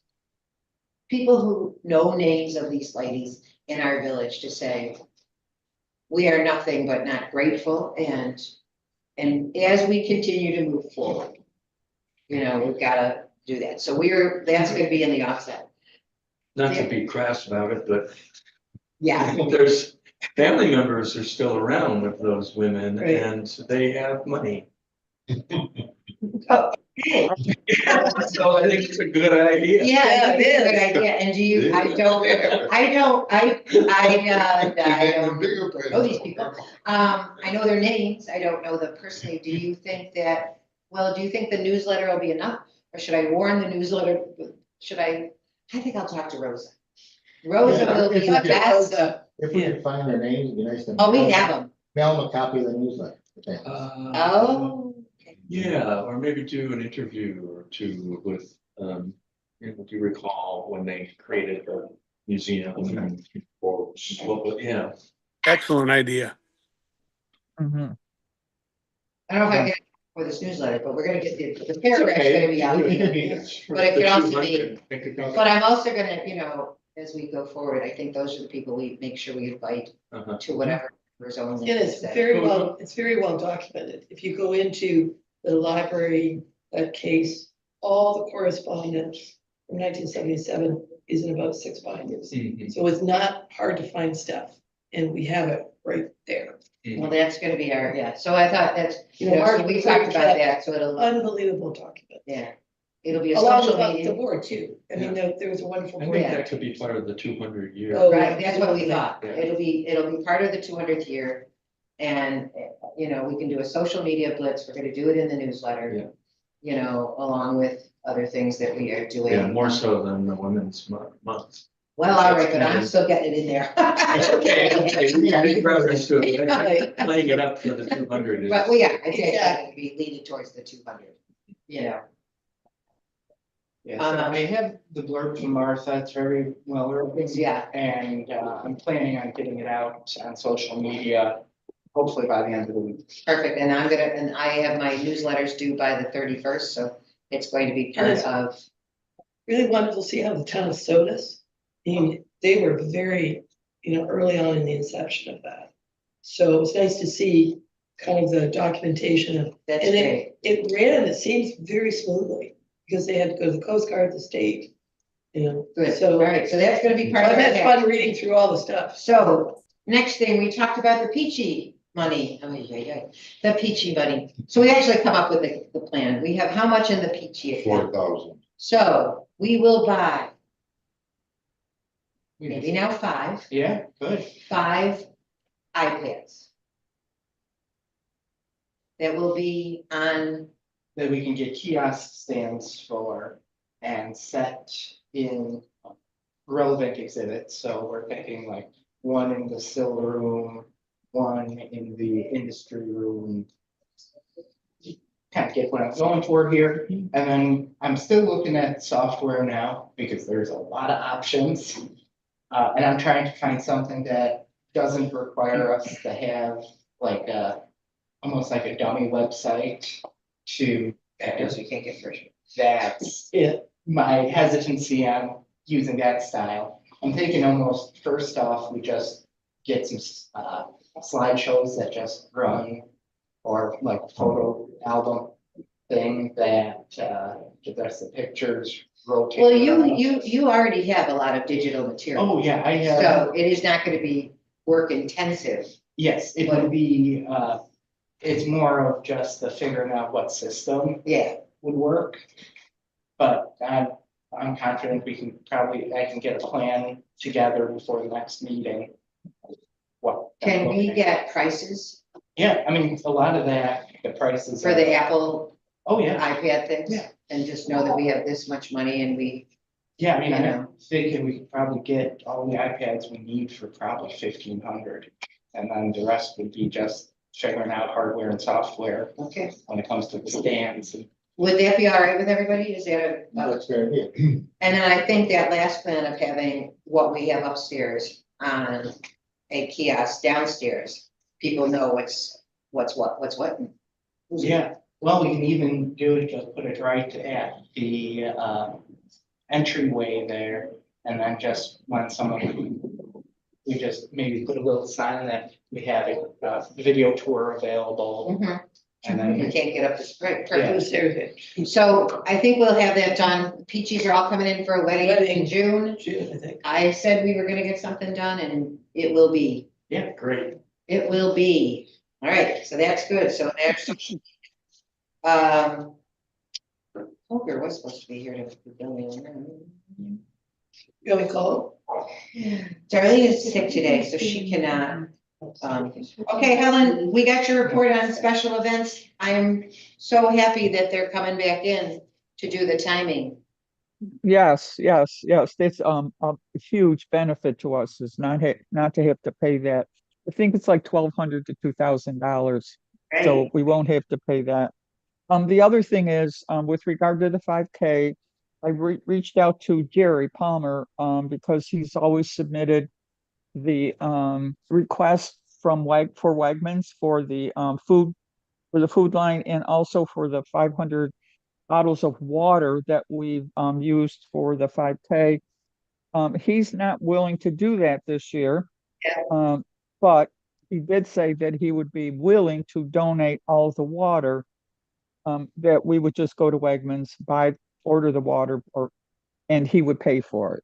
people who know names of these ladies in our village to say, we are nothing but not grateful, and as we continue to move forward, we've got to do that. So that's going to be in the offset. Not to be crass about it, but Yeah. there's family members are still around of those women Right. and they have money. Oh, So I think it's a good idea. yeah, it is a good idea. And do you, I don't know these people. I know their names. I don't know them personally. Do you think the newsletter will be enough? Or should I warn the newsletter? I think I'll talk to Rosa. Rosa Yeah, will be if the you could- best. If we could find their names, it'd be nice to. Oh, we have them. Mail them a copy of the newsletter. Oh. Okay. Yeah, or maybe do an interview or two with, do you recall when they created the museum? Or, well, yeah. Excellent idea. Mhm. I don't know if I get it for this newsletter, but we're gonna get the paragraph's gonna be out. It could there. be- But it could The also be, 200, it could be- but I'm also gonna, as we go forward, I think those are the people we make sure we invite Uh-huh. to whatever zones. And it's very well documented. If you go into the library, that case, all the correspondence from 1977 is in about 6 binders. Mhm. So it's not hard to find stuff, and we have it right there. Well, that's gonna be so I thought that's, so Mark, we talked about that, so it'll, Unbelievable document. it'll be a Along social with the media. board too. I mean, there was a wonderful I board. think that could be part of the 200 year. Oh, Right, that's what we absolutely. thought. Yeah. It'll be part of the 200th year. And, we can do a social media blitz. We're gonna do it in the newsletter. Along with, other things that we are doing. Yeah, more so than the women's month. Well, all right, but I'm still getting it in there. Playing it up for the 200 is. But we are, I think it's going to be leaning towards the 200, you know. Yeah, so I have the blurb from Martha, it's very well written. Yeah. And I'm planning on getting it out on social media, hopefully by the end of the week. Perfect, and I have my newsletters due by the 31st, so it's going to be part of. Really wonderful to see how the town of Sodus, I mean, they were very, early on in the inception of that. So it was nice to see kind of the documentation of, That's and great. it ran, it seems very smoothly, because they had to go to the Coast Guard, the state, Good, so. all right, so that's gonna be part of I've had it. fun reading through all the stuff. So, next thing, we talked about the peachy money, the peachy money. So we actually come up with the plan. We have how much in the peachy account? 4,000. So, we will buy, maybe now five Yeah, good. iPads. That will be on, That we can get kiosk stands for and set in relevant exhibits. So we're thinking like one in the silver room, one in the industry room. Kind of get what I'm going for here. And then I'm still looking at software now because there's a lot of options. And I'm trying to find something that doesn't require us to have like almost like a dummy website to. so you can't get version. That's Yeah. my hesitancy on using that style. I'm thinking almost first off, we just get some slideshows that just run, or like a photo album thing that that's the pictures rotate. Well, around. you already have a lot of digital material. Oh, yeah, I have. So it is not gonna be work intensive. Yes, it would be, it's more of just the figuring out what system Yeah, would work. But I'm confident we can I can get a plan together before the next meeting. What? can we get prices Yeah, I mean, a lot of that, the prices. for the Apple Oh, yeah, iPad things? Yeah. And just know that we have this much money and we, yeah, I mean, You I'm know. thinking we could probably get all the iPads we need for probably 1,500. And then the rest would be just figuring out hardware and software okay. when it comes to the stands. Would that be all right with everybody? Is that a? That's fair, yeah. And then I think that last plan of having what we have upstairs on a kiosk downstairs, people know what's what. Yeah, well, we can even do it, just put it right at the entryway there, and then just when someone, we just maybe put a little sign that we have a video tour available, Mhm. and You then, can't get up the spring. It was there, So I think we'll have that done. Peaches are all coming in for a wedding in Wedding. June. June, I think. I said we were gonna get something done and it will be. yeah, great. It will be. All right, so that's good. So there's. Holger was supposed to be here to. You want me to call? Darlene is sick today, so she cannot. Okay, Helen, we got your report on special events. I'm so happy that they're coming back in to do the timing. Yes, that's a huge benefit to us is not to have to pay that. I think it's like $1,200 to $2,000, so we won't have to pay that. The other thing is, with regard to the 5K, I reached out to Jerry Palmer, because he's always submitted the request from for Wegmans for the food line, and also for the 500 bottles of water that we've used for the 5K. He's not willing to do that this year. Yeah. But he did say that he would be willing to donate all the water, that we would just go to Wegmans, order the water, and he would pay for it,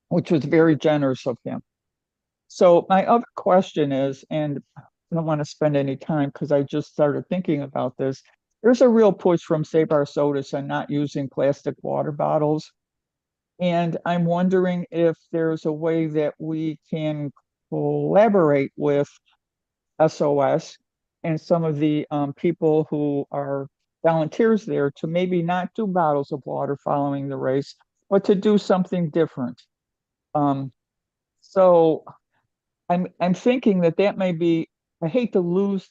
which was very generous of him. So my other question is, and I don't want to spend any time because I just started thinking about this. There's a real push from Save Our Sodus on not using plastic water bottles. And I'm wondering if there's a way that we can collaborate with SOS and some of the people who are volunteers there to maybe not do bottles of water following the race, but to do something different. Um, so I'm thinking that that may be, I hate to lose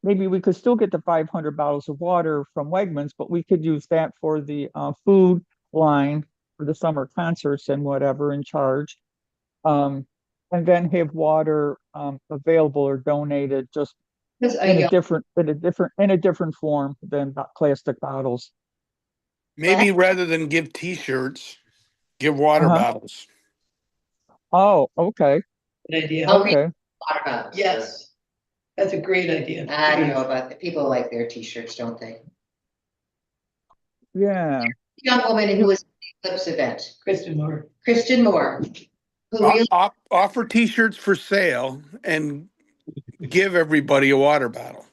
maybe we could still get the 500 bottles of water from Wegmans, but we could use that for the food line for the summer concerts and whatever in charge. And then have water available or donated just Because in a different form than plastic bottles. Maybe rather than give t-shirts, give water Uh-huh. bottles. Oh, okay, Good idea. I'll read okay. water bottles. Yes, that's a great idea. I don't know about the people like their t-shirts, don't they? Yeah. Young woman who was at the Eclipse event, Kristen Moore. Kristen Moore, who really, Offer t-shirts for sale and give everybody a water bottle.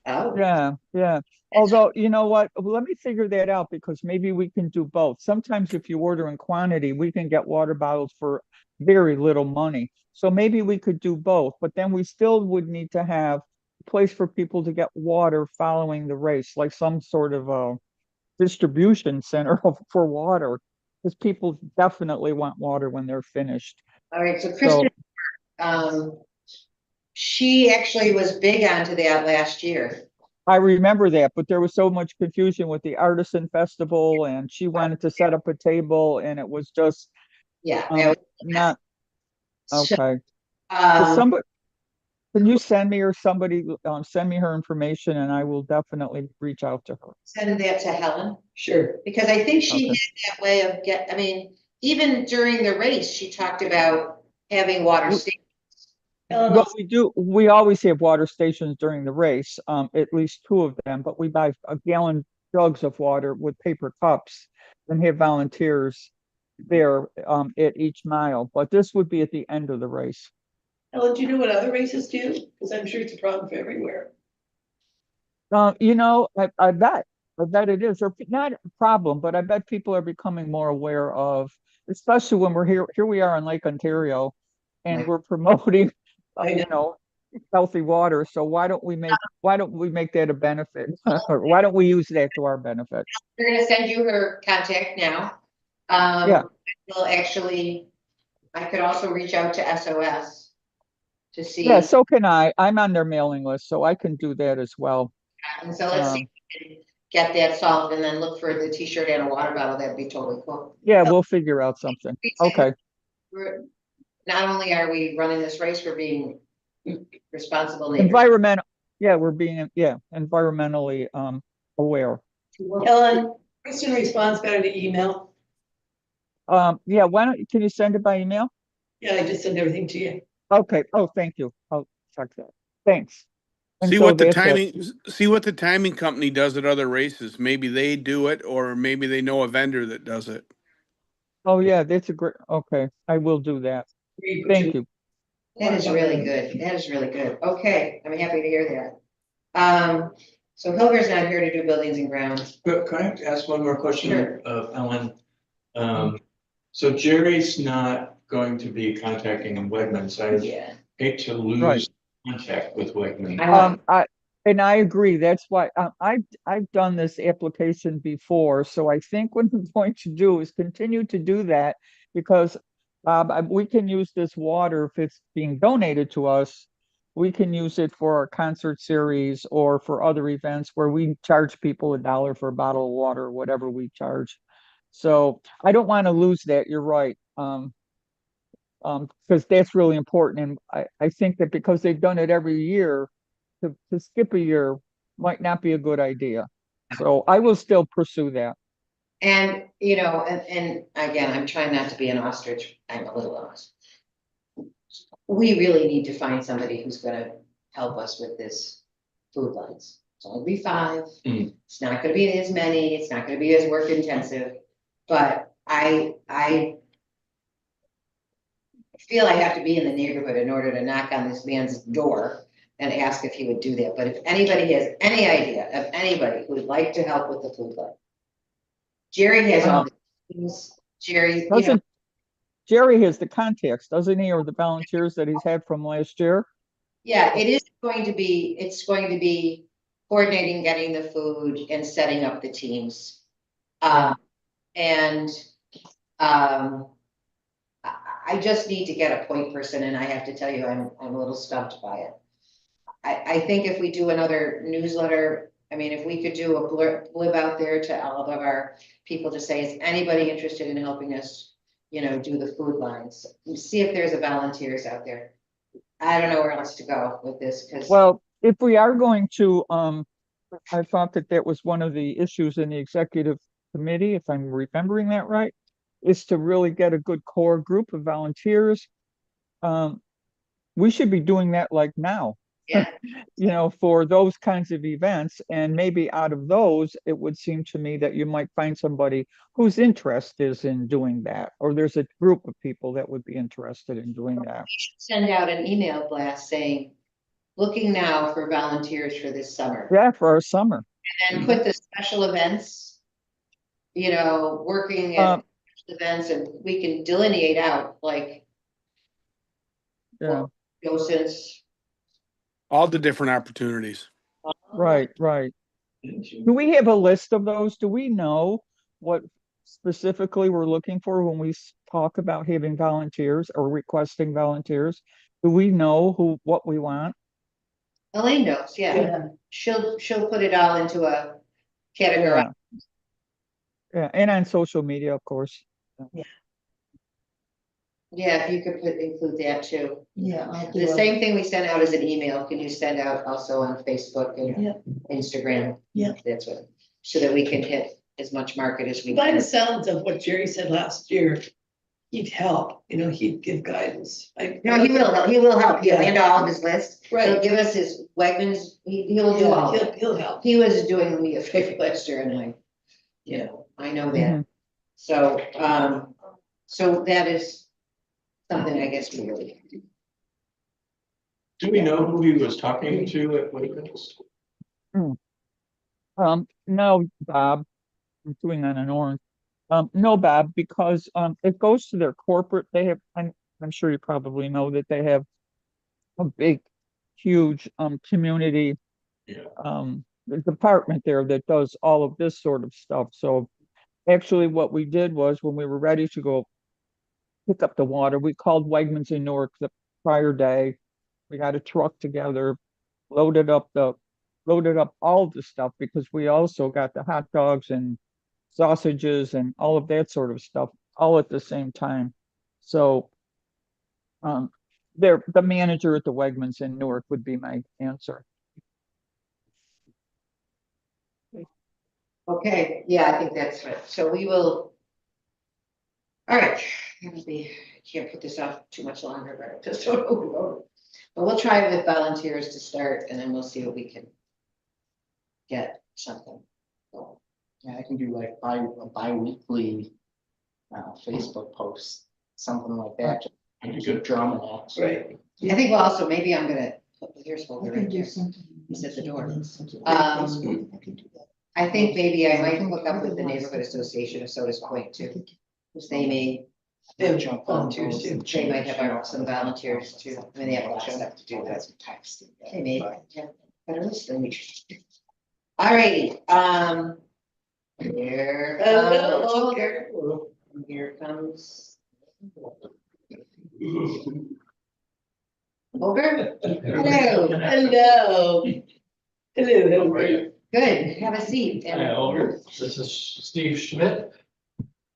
oh, Yeah, yeah. Although, you know what? Let me figure that out because maybe we can do both. Sometimes if you order in quantity, we can get water bottles for very little money. So maybe we could do both, but then we still would need to have a place for people to get water following the race, like some sort of a distribution center for water, because people definitely want water when they're finished. all right, so So Kristen, um, she actually was big onto that last year. I remember that, but there was so much confusion with the artisan festival and she wanted to set up a table and it was just Yeah, that was, not so, okay. So um, somebody, can you send me or somebody send me her information and I will definitely reach out to her. send that to Helen, Sure. because I think she Okay. had that way of I mean, even during the race, she talked about having water W- stations. Well, we always have water stations during the race, at least two of them, but we buy a gallon jugs of water with paper cups and have volunteers there at each mile, but this would be at the end of the race. Ellen, do you know what other races do? Because I'm sure it's a problem for everywhere. You know, I bet it is, or not a problem, but I bet people are becoming more aware of, especially when we're here we are in Lake Ontario, and we're promoting, I know. you know, healthy water. So why don't we make that a benefit? Or why don't we use that to our benefit? We're gonna send you her contact now. Yeah. We'll actually, I could also reach out to SOS to Yeah, see, so can I. I'm on their mailing list, so I can do that as well. and so let's see Um, if we can get that solved and then look for the t-shirt and a water bottle. That'd be totally cool. yeah, we'll figure out something. Okay. Not only are we running this race, we're being responsible neighbors. Environmental, yeah, we're being, environmentally aware. Ellen, Kristen responds better to email. Yeah, can you send it by email? Yeah, I just send everything to you. Okay. Oh, thank you. I'll check that. Thanks. And See so what the that's it. timing, see what the timing company does at other races. Maybe they do it, or maybe they know a vendor that does it. Oh, yeah, that's a great, okay, I will do that. Thank you. That is really good. That is really good. Okay, I'm happy to hear that. So Hilger's not here to do buildings and grounds. Could I ask one more question Sure. of Ellen? So Jerry's not going to be contacting Wegmans. I Yeah. hate to Right. lose contact with Wegmans. I agree. That's why I've done this application before. So I think what we're going to do is continue to do that because we can use this water if it's being donated to us. We can use it for our concert series or for other events where we charge people $1 for a bottle of water, or whatever we charge. So I don't want to lose that. You're right. Because that's really important. And I think that because they've done it every year, to skip a year might not be a good idea. So I will still pursue that. And, you know, and again, I'm trying not to be an ostrich. I'm a little lost. We really need to find somebody who's gonna help us with this food lines. It's only be 5. It's not gonna be as many, it's not gonna be as work intensive, but I feel I have to be in the neighborhood in order to knock on this man's door and ask if he would do that. But if anybody has any idea of anybody who would like to help with the food line, Jerry has all the things. Jerry, you know, Jerry has the contacts, doesn't he, or the volunteers that he's had from last year? yeah, it is going to be, it's going to be coordinating, getting the food and setting up the teams. And, I just need to get a point person and I have to tell you, I'm a little stumped by it. I think if we do another newsletter, I mean, if we could do a blip out there to all of our people to say, is anybody interested in helping us, do the food lines? See if there's a volunteers out there. I don't know where else to go with this, because. Well, if we are going to, I thought that was one of the issues in the executive committee, if I'm remembering that right, is to really get a good core group of volunteers. We should be doing that like now. Yeah. For those kinds of events, and maybe out of those, it would seem to me that you might find somebody whose interest is in doing that, or there's a group of people that would be interested in doing that. Send out an email blast saying, looking now for volunteers for this summer. Yeah, for our summer. And put the special events, working at events, and we can delineate out like. Yeah. Docents. All the different opportunities. Right. Do we have a list of those? Do we know what specifically we're looking for when we talk about having volunteers or requesting volunteers? Do we know what we want? Elaine knows, yeah. She'll put it all into a category. Yeah, and on social media, of course. Yeah, if you could include that too. Yeah. The same thing we sent out as an email, can you send out also on Facebook and Instagram? Yeah. That's what, so that we can hit as much market as we By can. the sounds of what Jerry said last year, he'd help, he'd give guidance. No, he will help, he'll hand all of his list. He'll Right. give us his Wegmans, he'll do all of it. He'll help. He was doing me a favor last year and I know that. So, so that is something I guess we really. Do we know who he was talking to at Wegmans? No, Bob, I'm doing on an orange. No, Bob, because it goes to their corporate. They have, I'm sure you probably know that they have a big, huge community department there that does all of this sort of stuff. So actually what we did was when we were ready to go pick up the water, we called Wegmans in Newark the prior day. We got a truck together, loaded up all the stuff, because we also got the hot dogs and sausages and all of that sort of stuff all at the same time. So the manager at the Wegmans in Newark would be my answer. Okay, yeah, I think that's right. So we will. All right, I can't put this off too much longer, but I just don't know. But we'll try with volunteers to start, and then we'll see what we can get something. Yeah, I can do like a bi-weekly Facebook post, something like that. Just keep drumming it. Right. I think also maybe I'm gonna here's I folder can right do there. something. He's at the door. I can do that. I think maybe I might hook up with the neighborhood association of Sodus Point too. They may, They have Jump volunteers too. they might have some volunteers too. I mean, they have a lot of stuff to do. That's Texting. they may, yeah, better listen. All righty, here Hello, comes, here comes. Over, hello, Hello. Hello. good, have a seat. Hi, Oliver. This is Steve Schmidt.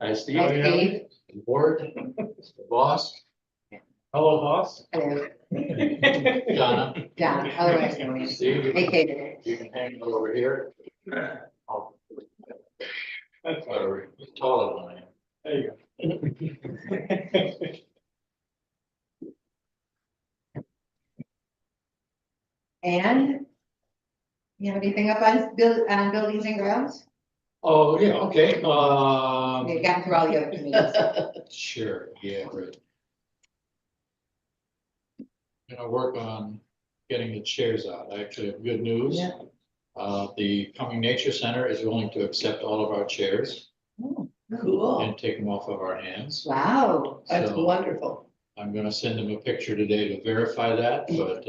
Hi, Steve. Hi, Steve. The board, the boss. Hello, boss. Hello, Donna. John, otherwise known as, Steve. hey, Kate. You can hang it over here. Oh. That's better. He's taller than I am. There you go. And you have anything up on buildings and grounds? Oh, yeah, okay, You got through all the other committees. sure, yeah, right. Gonna work on getting the chairs out. I actually have good news. Yeah. The Coming Nature Center is willing to accept all of our chairs Cool. and take them off of our hands. Wow, That's So wonderful. I'm gonna send them a picture today to verify that, but,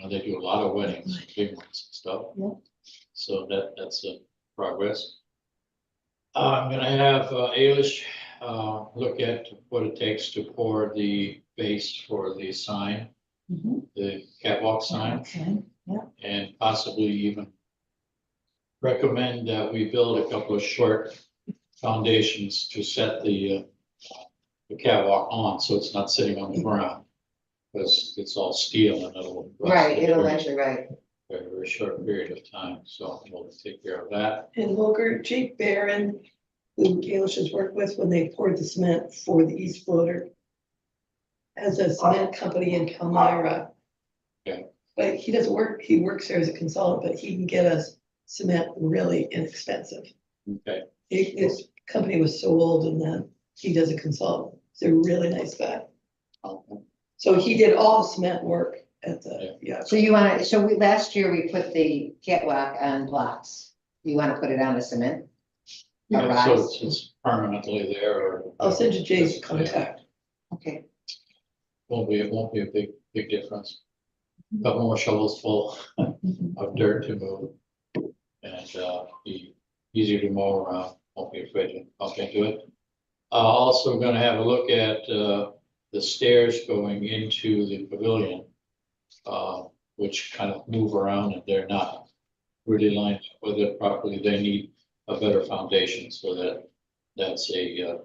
they do a lot of weddings, big ones and stuff. Yeah. So that's a progress. I'm gonna have Ailish look at what it takes to pour the base for the sign, Mhm. the catwalk sign, Okay, and possibly even recommend that we build a couple of short foundations to set the catwalk on, so it's not sitting on the ground. Because it's all steel and it'll. rust Right, in it'll very- actually, right. Very short period of time, so we'll take care of that. And Volker, Jake Barron, who Kalish has worked with when they poured the cement for the East Floater, has a cement company in Palmyra. Okay. But he doesn't work, he works there as a consultant, but he can get us cement really inexpensive. Okay, His company was sold and then he does a consultant. He's a really nice guy. okay. So he did all the cement work at the, yeah. So you wanna, so last year we put the catwalk on blocks. You wanna put it on a cement? A Yeah, so rise? it's permanently there or. I'll send you Jay's contact. Okay, It won't be a big difference. Couple more shovels full of dirt to move. And be easier to mow around, won't be afraid to bump into it. Also gonna have a look at the stairs going into the pavilion. Which kind of move around and they're not really lined up with it properly. They need a better foundation so that that's a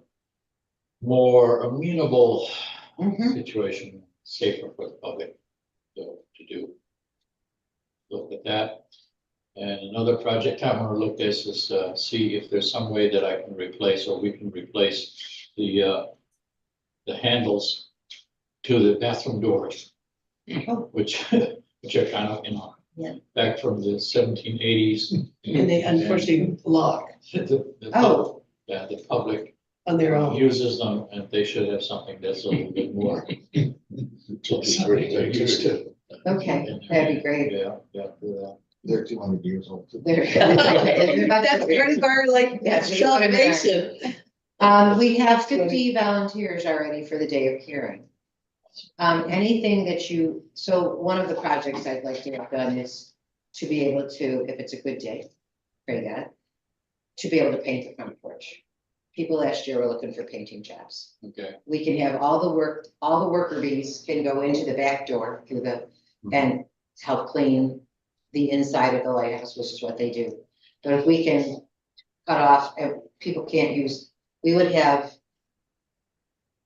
more amenable Mhm. situation, safer for the public to do. Look at that. And another project I want to look at is see if there's some way that I can replace or we can replace the handles to the bathroom doors. Oh. Which are kind of, Yeah. back from the 1780s. And they unfortunately lock Oh. Yeah, the public on their own. uses them and they should have something that's a little bit more. Something they're used to. okay, that'd be great. Yeah. They're 200 years old. There- That's pretty far like Yes, we put 'em in our- salvation. We have 50 volunteers already for the day of hearing. Anything that so one of the projects I'd like to have done is to be able to, if it's a good day, pray God, to be able to paint the front porch. People last year were looking for painting jobs. Okay, We can have all the worker bees can go into the back door through and help clean the inside of the lighthouse, which is what they do. But if we can cut off, and people can't use, you would have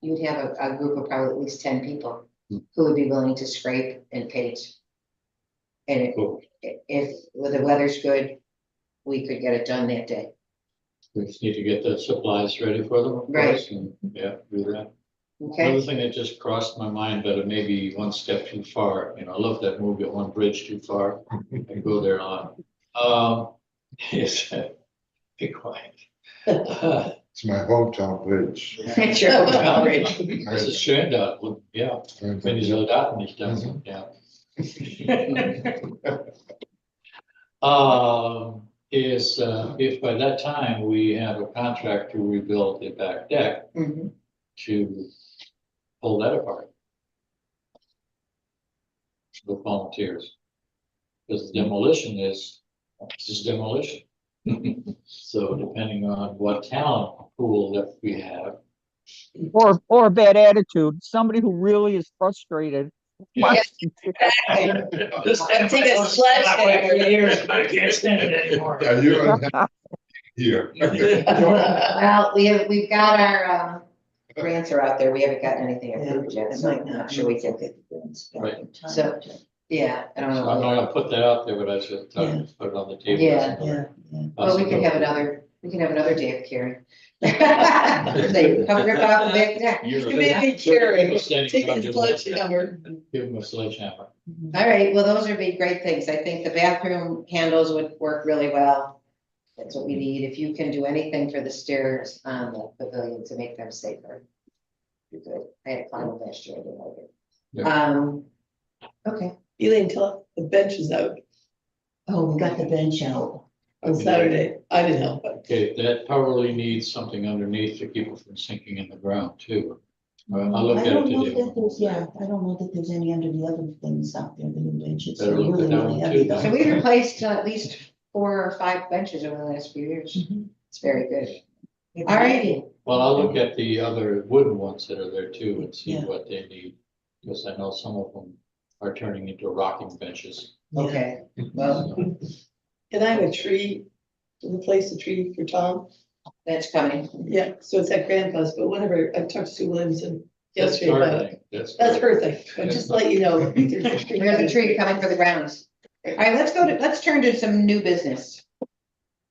a group of probably at least 10 people who would be willing to scrape and paint. And cool. if the weather's good, we could get it done that day. We just need to get the supplies ready for them, of Right. course, and yeah, do that. Okay, Another thing that just crossed my mind, but it may be one step too far, I love that movie, One Bridge Too Far, I go there a lot. Is, be quiet. It's my hometown bridge. it's your hotel rate. Das ist schön da, und ja, wenn die Soldaten nicht da sind, ja. If by that time we have a contract to rebuild the back deck, Mhm. to pull that apart. With volunteers. Because demolition is demolition. So depending on what talent pool that we have. Or a bad attitude, somebody who really is frustrated. Yeah. Just take a sledgehammer here. I can't stand it anymore. Are you unhappy here? Well, we've got our grants are out there. We haven't gotten anything approved yet, It so might I'm not not sure we can. get the grants back Right. in time. So- Yeah, I don't So I'm know. not gonna put that out there, but I should Yeah. put it on the table. Yeah. Yeah. Well, we can have another day of hearing. They cover your cough and back there. You may be carrying, Standing take front his of the- sledgehammer. Give them a sledgehammer. All right, well, those would be great things. I think the bathroom handles would work really well. That's what we need. If you can do anything for the stairs on the pavilion to make them safer. You're good. I had climbed last year, I didn't like it. Yeah. Okay, Elaine, tell the bench is out Oh, we got the bench out. on Saturday. I didn't help, but Okay, that probably needs something underneath to keep it from sinking in the ground too. I'll look I at it don't know today. that there's, I don't know that there's any under the other things out there, the new benches. Better They're look at really, that really one heavy too. though. so we replaced at least 4 or 5 benches over the last few years. Mhm. It's very good. All righty. Well, I'll look at the other wooden ones that are there too and see Yeah. what they need, because I know some of them are turning into rocking benches. Okay, well, And I have a tree, to replace the tree for Tom. that's coming. Yeah, so it's at grandpa's, but whenever, I've talked to Sue Williamson That's yesterday about it. gardening. That's her thing, but just to let you know. there's a tree There's a coming. tree coming for the grounds. All right, let's turn to some new business.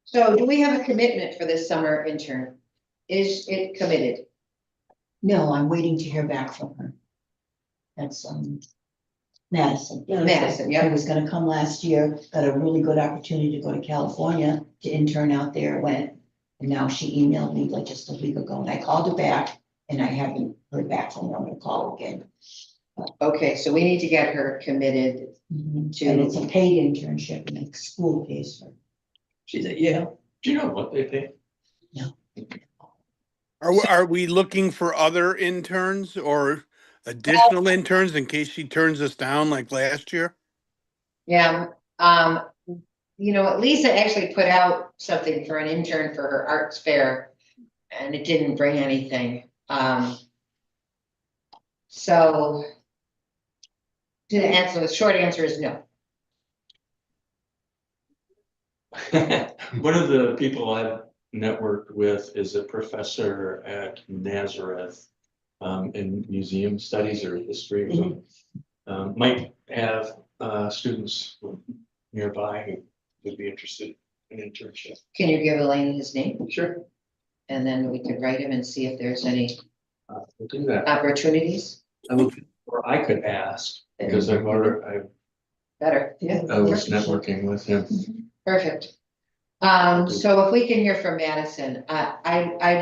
So do we have a commitment for this summer intern? Is it committed? No, I'm waiting to hear back from her. That's, Madison. Madison, She yeah. was gonna come last year, got a really good opportunity to go to California to intern out there, went. And now she emailed me like just a week ago, and I called her back, and I haven't heard back from her. I'm gonna call again. Okay, so we need to get her committed. And it's a paid internship, and the school pays for it. She's at Yale. Do you know what they think? Are we looking for other interns or additional interns in case she turns us down like last year? Yeah, Lisa actually put out something for an intern for her arts fair, and it didn't bring anything. So to answer, the short answer is no. One of the people I've networked with is a professor at Nazareth in museum studies or history or something. Might have students nearby who would be interested in internship. Can you give Elaine his name? Sure. And then we could write him and see if there's any We'll do that. opportunities. Or I could ask, because I Better, yeah. was networking with him. Perfect. So if we can hear from Madison,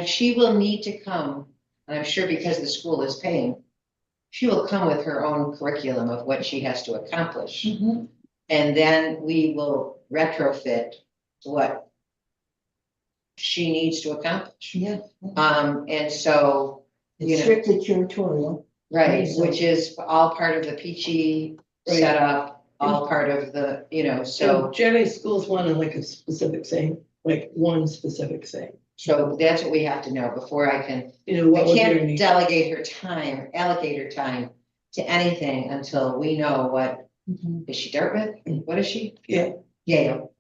she will need to come, and I'm sure because the school is paying, she will come with her own curriculum of what she has to accomplish. And then we will retrofit what she needs to accomplish. Yeah. And so, It's strictly curatorial. right, which is all part of the peachy Right. setup, all part of the, So generally schools want like a specific thing, like one specific thing. so that's what we have to know before I can, What I would their can't need- delegate her time, allocate her time to anything until we know what, is she Dartmouth? What is she? Yeah. Yale.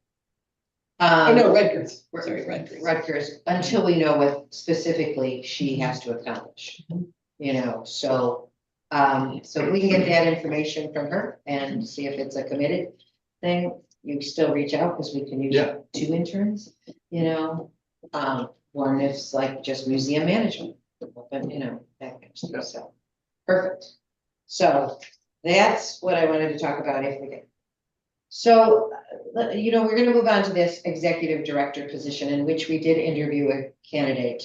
Oh, no, Rutgers, sorry, Rutgers. Rutgers, until we know what specifically she has to accomplish. So if we can get that information from her and see if it's a committed thing, you still reach out because we can use Yeah. 2 interns, one is like just museum management, but that kind of stuff, so. Perfect. So that's what I wanted to talk about if we can. So, we're gonna move on to this executive director position in which we did interview a candidate.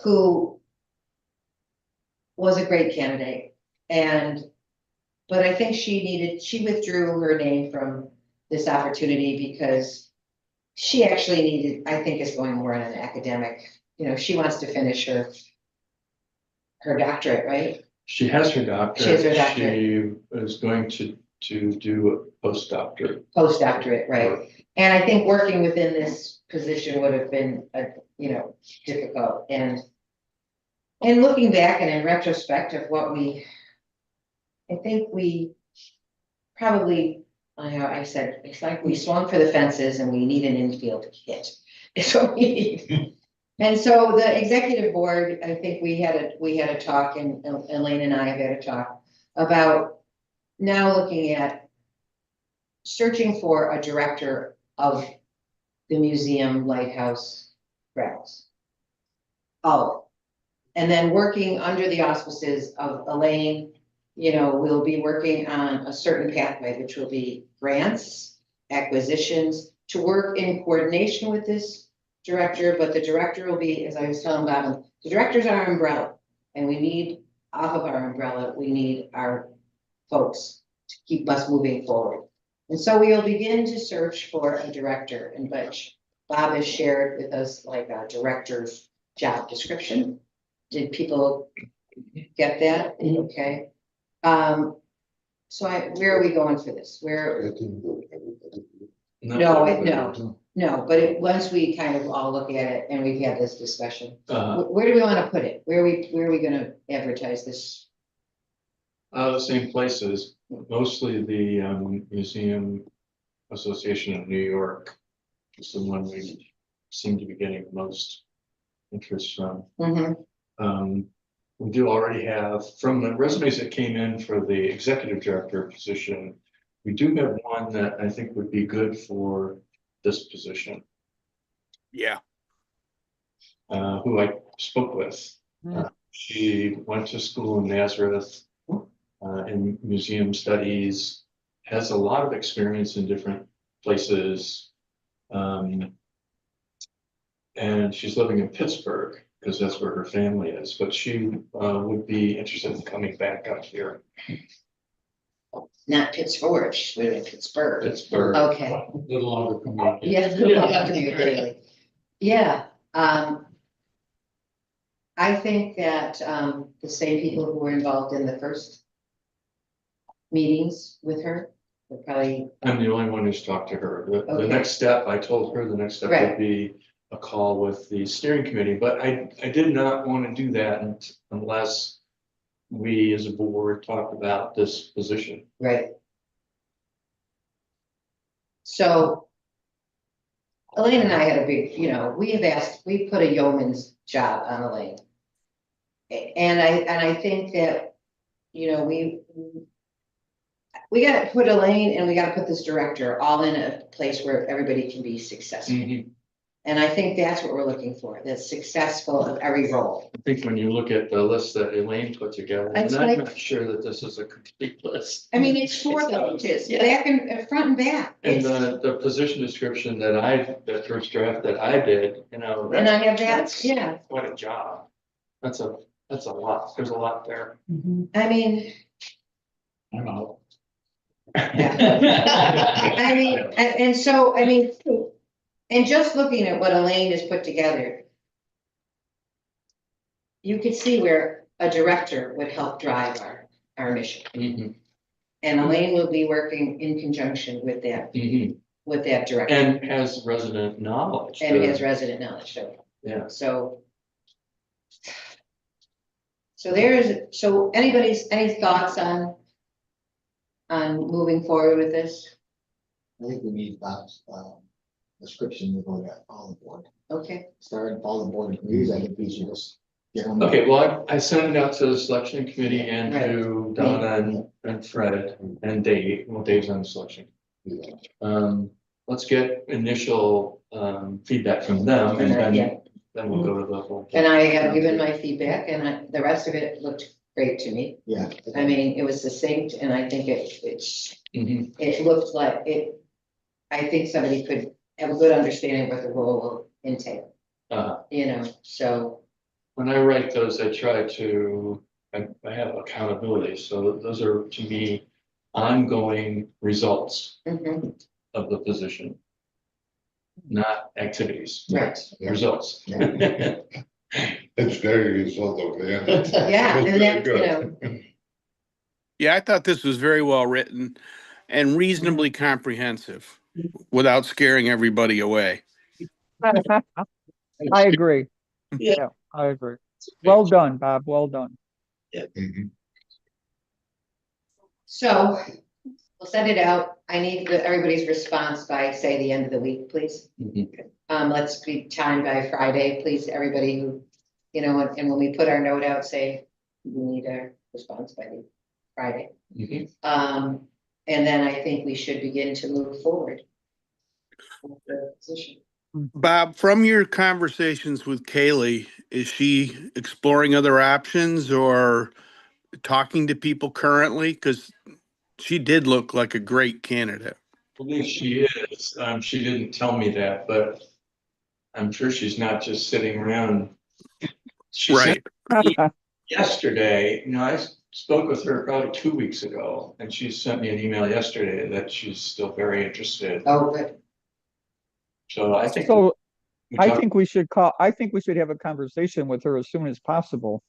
Who was a great candidate but I think she withdrew her name from this opportunity because she actually needed, I think is going more on an academic, she wants to finish her doctorate, right? She has her doctorate. She has her doctorate. She is going to do a postdoctorate. Postdoctorate, right? And I think working within this position would have been, difficult. And looking back and in retrospect of what I think we probably, I said, it's like we swung for the fences and we need an infield hit. It's what we need. And so the executive board, I think we had a talk, and Elaine and I have had a talk about now looking at searching for a director of the museum lighthouse grounds. And then working under the auspices of Elaine, we'll be working on a certain pathway, which will be grants, acquisitions, to work in coordination with this director, but the director will be, as I was telling Bob, the director's our umbrella, and we need, off of our umbrella, we need our folks to keep us moving forward. And so we'll begin to search for a director, in which Bob has shared with us like a director's job description. Did people get that? Okay. So where are we going for this? No, no, but once we kind of all look at it and we've had this discussion, where do we want to put it? Where are we gonna advertise this? The same places, mostly the Museum Association of New York is the one we seem to be getting the most interest from. We do already have, from the resumes that came in for the executive director position, we do have one that I think would be good for this position, Yeah, who I spoke with. She went to school in Nazareth, in museum studies, has a lot of experience in different places. And she's living in Pittsburgh because that's where her family is, but she would be interested in coming back up here. Not Pittsburgh, she's living in Pittsburgh. Pittsburgh. Okay. A little longer commute. Yes, yeah, I think that, the same people who were involved in the first meetings with her would probably, I'm the only one who's talked to her. The Okay. next step, I told her the next step Right. would be a call with the steering committee, but I did not want to do that unless we as a board talked about this position. right? So Elaine and I had a big, we put a yeoman's job on Elaine. And I think that, we gotta put Elaine and we gotta put this director all in a place where everybody can be successful. And I think that's what we're looking for, that's successful of every role. I think when you look at the list that Elaine put together, It's and I'm like- not sure that this is a complete list. I mean, it's 4 pages, back and front and back. And It's- the position description that first draft that I did, And I have that, that's yeah, quite a job. That's a lot. There's a lot there. I mean, I'm out. I mean, and so, I mean, and just looking at what Elaine has put together, you could see where a director would help drive our mission. And Elaine will be working in conjunction with that director. And has resident knowledge. And has resident knowledge, so. Yeah. So any thoughts on moving forward with this? I think we need Bob's, description to go to all the board. Okay, Start at all the board agrees, I think we should just get on. Okay, well, I sent it out to the selection committee and to Donna and Fred and Dave. Well, Dave's on the selection. Let's get initial feedback from them and then we'll go to the whole. and I have given my feedback and the rest of it looked great to me. Yeah. I mean, it was succinct and I think Mhm. it looked like it, I think somebody could have a good understanding of what the role will entail, so. When I write those, I try to, I have accountability, so those are to me ongoing results of the position. Not activities, Right, results. It's very result of the end. yeah, and that, Good. yeah, I thought this was very well written and reasonably comprehensive without scaring everybody away. I agree. Yeah, I agree. Well done, Bob, well done. Mhm. so we'll send it out. I need everybody's response by, say, the end of the week, please. Let's be timed by Friday, please, everybody who, and when we put our note out, say, we need a response by the Friday. And then I think we should begin to move forward with the position. Bob, from your conversations with Kaylee, is she exploring other options or talking to people currently? Because she did look like a great candidate. I believe she is. She didn't tell me that, but I'm sure she's not just sitting around. She said Right. yesterday, I spoke with her probably 2 weeks ago, and she sent me an email yesterday that she's still very interested. Oh, good. So I think. So we I talked- think we should have a conversation with her as soon as possible.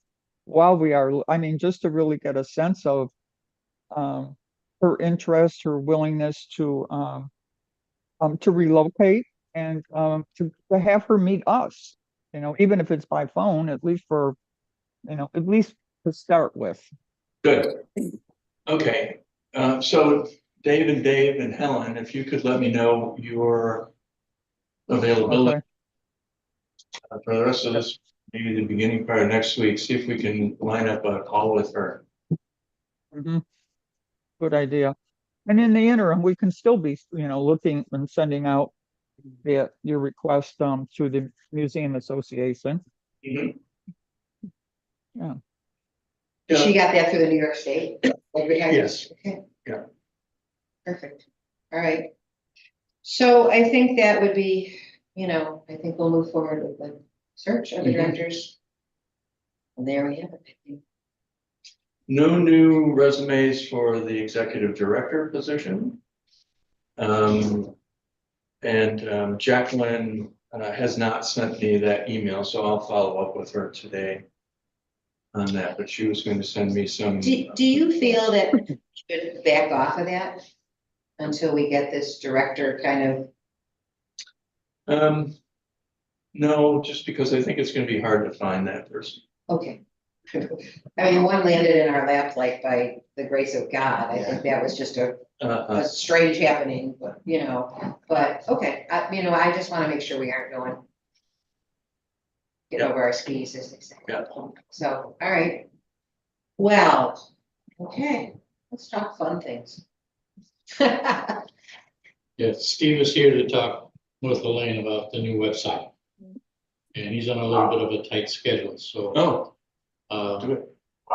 While we are, just to really get a sense of her interest, her willingness to to relocate and, to have her meet us. You know, even if it's by phone, at least for, at least to start with. Good. Okay, so Dave and Helen, if you could let me know your availability Okay, for the rest of this, maybe the beginning part of next week, see if we can line up a call with her. mhm, good idea. And in the interim, we can still be, looking and sending out your request, to the Museum Association. Mhm. Yeah. She got that through the New York State? Yes. Okay. Yeah. Perfect. All right. So I think that would be, I think we'll move forward with the search of the Mhm. directors. And there we have it. I think. No new resumes for the executive director position. And Jacqueline has not sent me that email, so I'll follow up with her today on that, but she was going to send me some. Do you feel that you should back off of that until we get this director kind of, No, just because I think it's going to be hard to find that person. okay. I mean, one landed in our lap like by the grace of God. I think that was just a strange happening, but okay, I just want to make sure we aren't going. Get Yeah. over our skis, as they say. Yeah. So, all right. Well, okay, let's talk fun things. Yeah, Steve is here to talk with Elaine about the new website. And he's on a little bit of a tight schedule, so. Oh, Uh,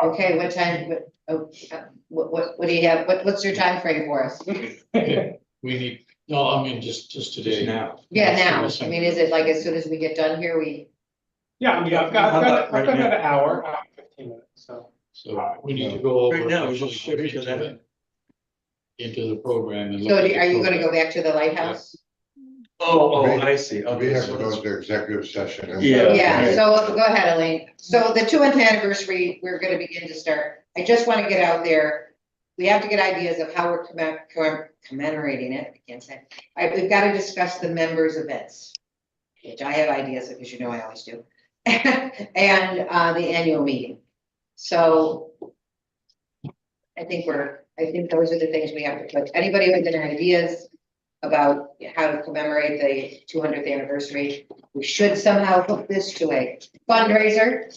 Okay, what time, what do you have, what's your time frame for us? we need, no, I mean, just today. now. Yeah, now, I mean, is it like as soon as we get done here, Yeah, I've got Right about now? an hour, 15 minutes, so. So we need to go over. Right now, we just shift to that. Into the program and. so look at the are you gonna program. go back to the lighthouse? Oh, I see. We Okay, have so to go it's- to executive session. and- Yeah. Yeah, so go ahead, Elaine. So the 200th anniversary, we're gonna begin to start. I just wanna get out there. We have to get ideas of how we're commemorating it, I can't say. We've gotta discuss the members' events, which I have ideas, because I always do. And the annual meeting. So I think those are the things we have to put. Anybody with any ideas about how to commemorate the 200th anniversary? We should somehow hook this to a fundraiser.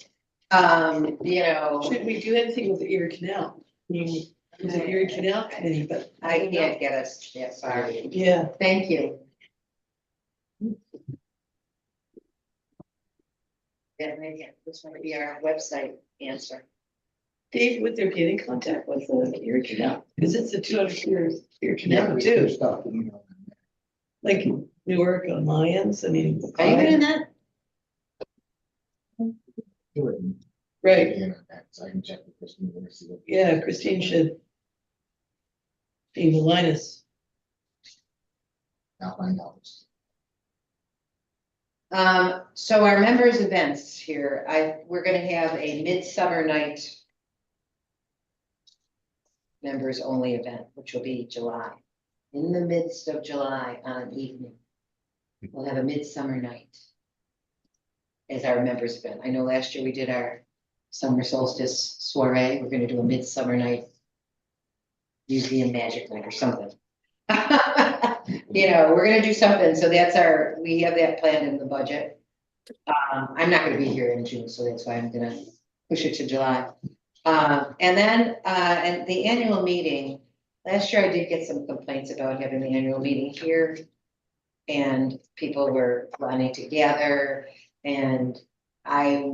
Should we do anything with the Erie Canal? I mean, there's an Erie Canal committee, but. I can't get us, yeah, sorry. Yeah, Thank you. That maybe this might be our website answer. Dave, would there get in contact with the Erie Canal? Because it's a 200-year Erie Yeah, Canal we too, do stuff, like Newark on Lions, I mean. Are you doing that? Do it. Right, The internet, so I can check with Christine and see what. yeah, Christine should be the Linus. I'll find out. So our members' events here, we're gonna have a midsummer night members only event, which will be July. In the midst of July on an evening. We'll have a midsummer night as our members' event. I know last year we did our summer solstice soiree. We're gonna do a midsummer night museum magic night or something. We're gonna do something. So we have that planned in the budget. I'm not gonna be here in June, so that's why I'm gonna push it to July. And then, and the annual meeting, last year I did get some complaints about having the annual meeting here. And people were wanting to gather, and I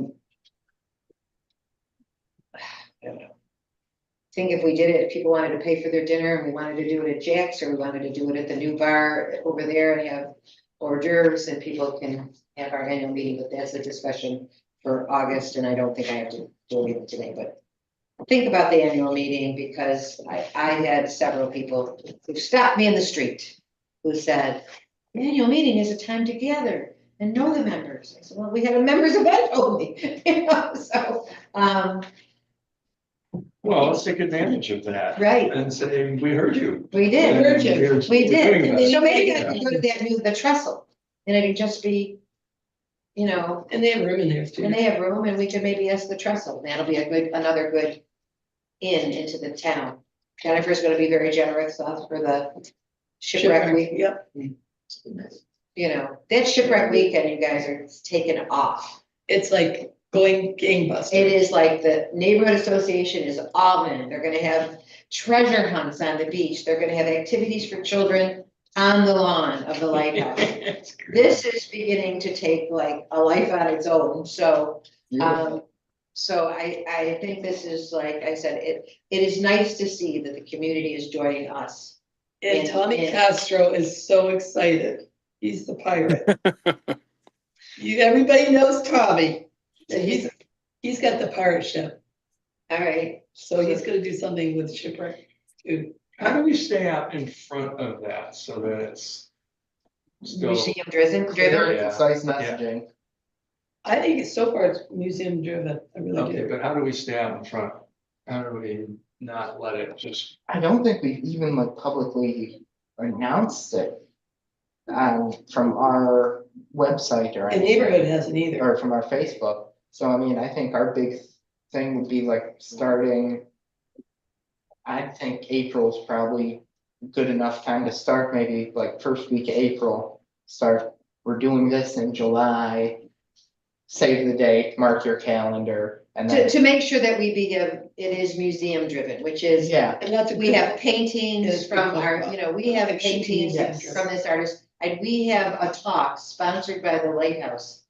don't know. I think if we did it, if people wanted to pay for their dinner and we wanted to do it at Jack's, or we wanted to do it at the new bar over there and have hors d'oeuvres, and people can have our annual meeting, but that's a discussion for August, and I don't think I have to do anything today, but think about the annual meeting, because I had several people who stopped me in the street who said, the annual meeting is a time to gather and know the members. I said, well, we had a members event only, so, Well, let's take advantage of that. Right. And say, we heard you. We did. And Heard you. here's We what we're doing did, about it. so maybe I could go to that new, the trestle, and it'd just be, you know, And they have room in there too. and they have room, and we could maybe ask the trestle, that'll be a good, another good in into the town. Jennifer's gonna be very generous with us for the shipwreck week, Yep. you know, that shipwreck weekend, you guys are taking off. It's like going gangbusters. It is like the neighborhood association is all in, they're gonna have treasure hunts on the beach, they're gonna have activities for children on the lawn of the lighthouse. This is beginning to take like a life on its own, so, so I think this is, like I said, it is nice to see that the community is joining us. And Tommy Castro is so excited. He's the pirate. Everybody knows Tommy. And he's got the pirate ship, All right, so he's gonna do something with shipwreck too. How do we stay out in front of that so that it's still, museum driven, Very Yeah. concise messaging. I think so far it's museum driven. I really okay, do. but how do we stay out in front? How do we not let it just, I don't think we've even like publicly announced it. From our website or The anything, neighborhood hasn't either. or from our Facebook. So I mean, I think our big thing would be like starting. I think April's probably good enough time to start, maybe like first week of April, start, we're doing this in July. Save the date, mark your calendar, and then, to make sure that we it is museum driven, which is, yeah, And that's a we good- have paintings Yes, from good our, point. you know, we have It should be paintings museum from this artist, and we have a talk sponsored by the Lighthouse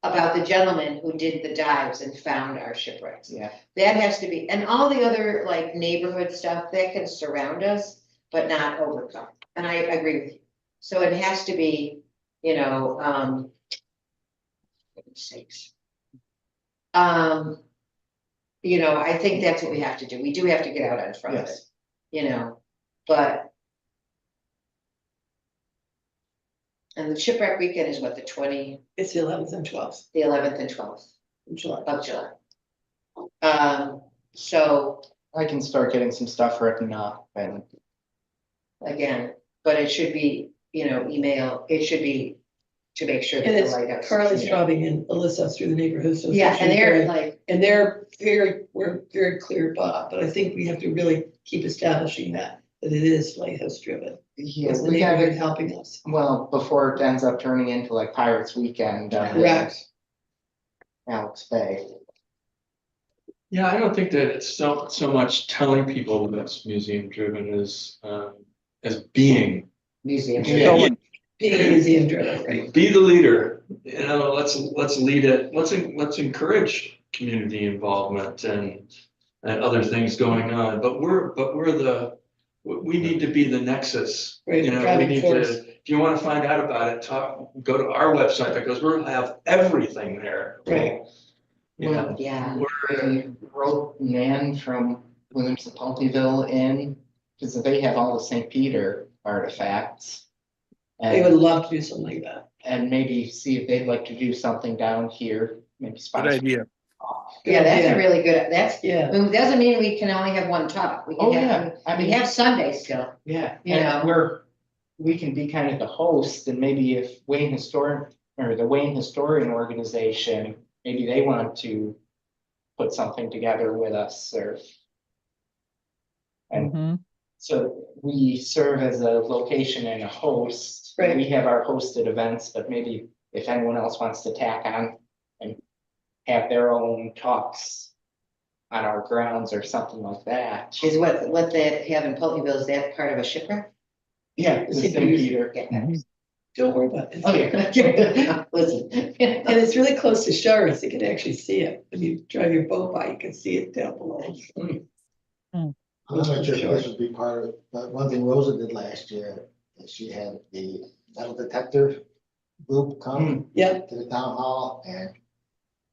about the gentleman who did the dives and found our shipwrecks. yeah. That has to be, and all the other like neighborhood stuff that can surround us, but not overcome. And I agree with you. So it has to be, you know, for goodness sakes. You know, I think that's what we have to do. We do have to get out in front of it, Yes. you know, but. And the shipwreck weekend is what, the It's the 11th and 12th the 11th and 12th of July. of July. So I can start getting some stuff written up and again, but it should be, you know, email, it should be to make sure that And the it's lighthouse. Carly Yeah. Straubing and Alyssa through the neighborhood association. Yeah, and they're like, And we're very clear about, but I think we have to really keep establishing that it is lighthouse driven. yeah, It's the we neighborhood gotta, helping us. well, before it ends up turning into like Pirates Weekend. Correct. Alex Bay. yeah, I don't think that it's so much telling people that it's museum driven as being. museum. Showing. Being museum driven, right? Be the leader, you know, let's lead it, let's encourage community involvement and other things going on, but we need to be the nexus. Right, You know, we driving need force. to, if you wanna find out about it, go to our website, because we'll have everything there. Right. You know, Yeah, We wrote Nan from Williams-Pontyville in, because they have all the St. Peter artifacts. They would And, love to do something like that. and maybe see if they'd like to do something down here, maybe Good sponsor. idea. yeah, that's Yeah. a really good, that's, Yeah, it doesn't mean we can only have one talk. We Oh, can yeah, have, I we mean, have Sunday still. yeah, you and know. we can be kind of the host, and maybe if Wayne Historic, or the Wayne Historian Organization, maybe they want to put something together with us, or. And Mhm. so we serve as a location and a host. Right. We have our hosted events, but maybe if anyone else wants to tack on and have their own talks on our grounds or something like that. Is what they have in Pulteneyville, is that part of a shipwreck? Yeah, the St. St. Peter's. Peter. Yeah. don't worry about it. Oh, yeah. Listen. And it's really close to shores. You can actually see it. When you drive your boat by, you can see it down below. I'm not sure if this would be part of, but one thing Rosa did last year, is she had the metal detector group come Yep, to the town hall, and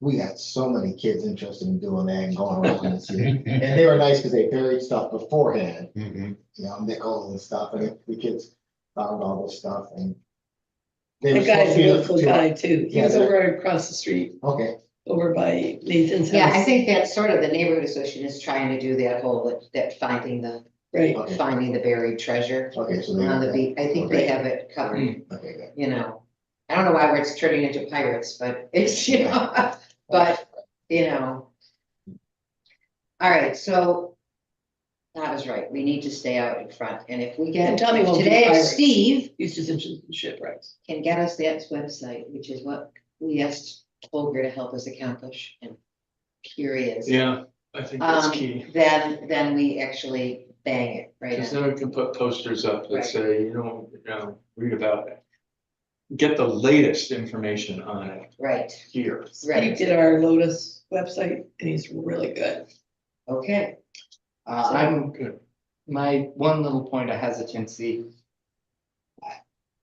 we got so many kids interested in doing that and going around and seeing. And they were nice because they buried stuff beforehand, Mhm. you know, nickels and stuff, and the kids found all this stuff and. they were that guy's supposed a to be real cool the- guy too. He was Yeah, over across the street. Okay, over by Nathan's house. Yeah, I think that's sort of the neighborhood association is trying to do that whole, that finding the buried treasure Okay, so on the they, beach. I think they have it covered, okay, good. you know. I don't know why it's turning into pirates, but it's, you know, but, you know. All right, so that was right. We need to stay out in front. And if we get, And Tommy won't do today, if pirates. Steve He's just interested in shipwrecks. can get us that website, which is what we asked Holger to help us accomplish, and curious. Yeah, I think that's key. Then we actually bang it, right? Because then we can put posters up that Right. say, read about it. Get the latest information on it Right, here. Steve did our Lotus website and he's really good. okay. I'm, Good. my one little point of hesitancy.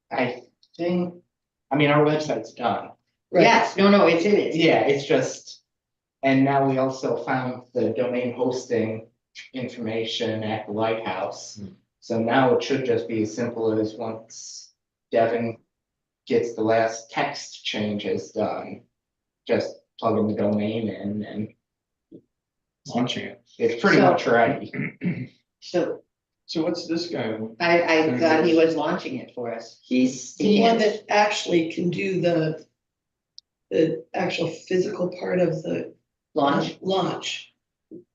I think, I mean, our website's done. Right. Yes, no, it's in it. Yeah, it's just, and now we also found the domain hosting information at the lighthouse. So now it should just be as simple as once Devin gets the last text changes done, just plug in the domain in and Launching it. it's pretty So- much ready. So So what's this guy? I thought he was launching it for us. He's the one that actually can do the actual physical part of the launch.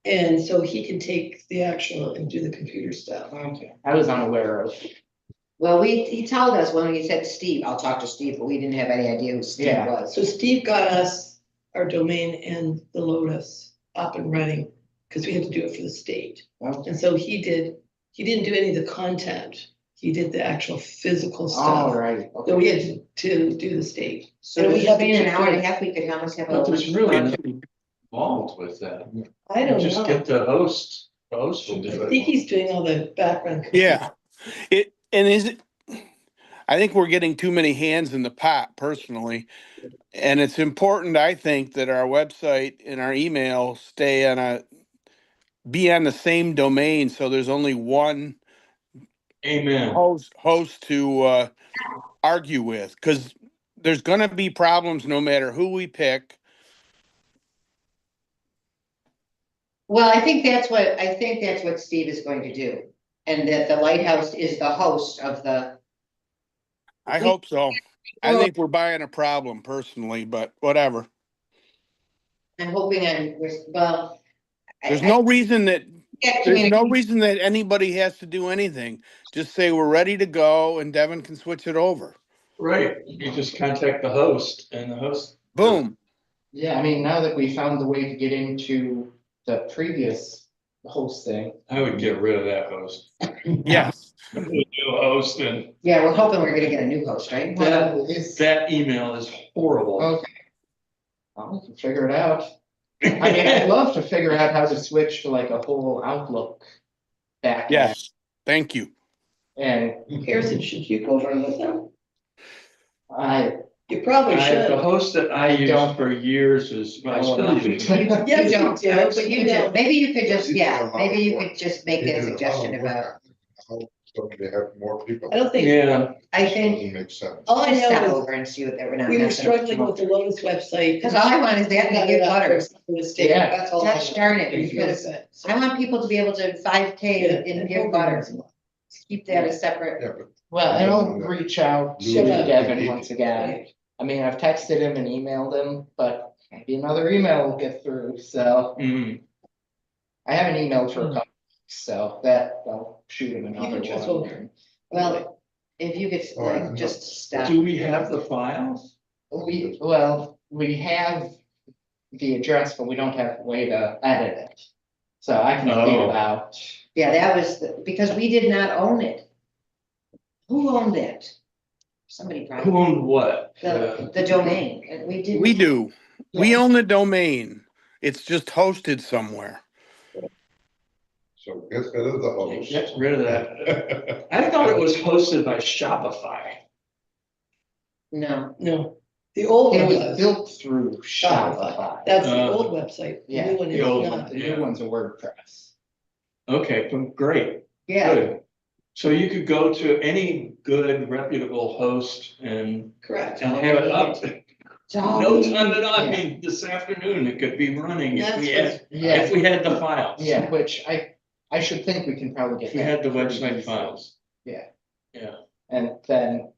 And so he can take the actual and do the computer stuff. Okay, I was unaware of. Well, he told us when he said Steve, I'll talk to Steve, but we didn't have any idea who Steve Yeah. was. So Steve got us our domain and the Lotus up and running because we had to do it for the state. Okay. And so he didn't do any of the content. He did the actual physical All stuff right. that we had to do the state. So And we we have have in an to hour and a keep half, we could almost have But a. there's really nothing involved with that. I don't Just know. get the host will do I think it. he's doing all the background. Yeah, I think we're getting too many hands in the pot personally. And it's important, I think, that our website and our email be on the same domain, so there's only one Amen. host to argue with, because there's gonna be problems no matter who we pick. Well, I think that's what Steve is going to do. And that the lighthouse is the host of the. I hope so. I think we're buying a problem personally, but whatever. I'm hoping well. There's no reason that There's There's no reason that anybody has to do anything. Just say we're ready to go and Devin can switch it over. Right, you just contact the host and the host. Boom. Yeah, I mean, now that we found the way to get into the previous hosting. I would get rid of that host. Yes. New host and Yeah, we're hoping we're gonna get a new host, right? that email is horrible. Okay. Well, we can figure it out. I mean, I'd love to figure out how to switch to like a whole Outlook back. Yes. Thank you. And Harrison, should you go over with them? You The probably should. host that I used for years is, I still use. Yes, you do, but you know. Maybe you could just make that suggestion about. So they have more people. I don't think, Yeah, I Doesn't think, make sense. all I stop know is over and see what they were not. we were messing struggling up. with the Lotus website. Because all I want is that and give butters. Yeah. That's all. I Gosh want. darn it, It's really because good. I want people to be able to 5K Yeah, and give butters. Keep that a separate. Yeah, but Well, and I'll reach out to Shut up. Devin once again. I mean, I've texted him and emailed him, but maybe another email will get through, so. I haven't emailed for a couple weeks, so that, I'll shoot him another can just one. open. Well, if you could like, just stop. do we have the files? We have the address, but we don't have a way to edit it. So I can figure it out. Yeah, that was, because we did not own it. Who owned that? Somebody Who probably, owned what? the domain, and we didn't. We do. We own the domain. It's just hosted somewhere. so get rid of the host. Get rid of that. I thought it was hosted by Shopify. No, No, the old It one was was. built through Shopify. That's the Uh, old website. The Yeah, new one the is old not. one. The new one's a WordPress. Okay, great. yeah, Good. So you could go to any good reputable host and Correct. have it up. No time at all. I mean, this afternoon, it could be running if we had, Yeah, if we had the files. yeah, which I should think we can probably get. If we had the that pretty website easily. files. Yeah. Yeah. And then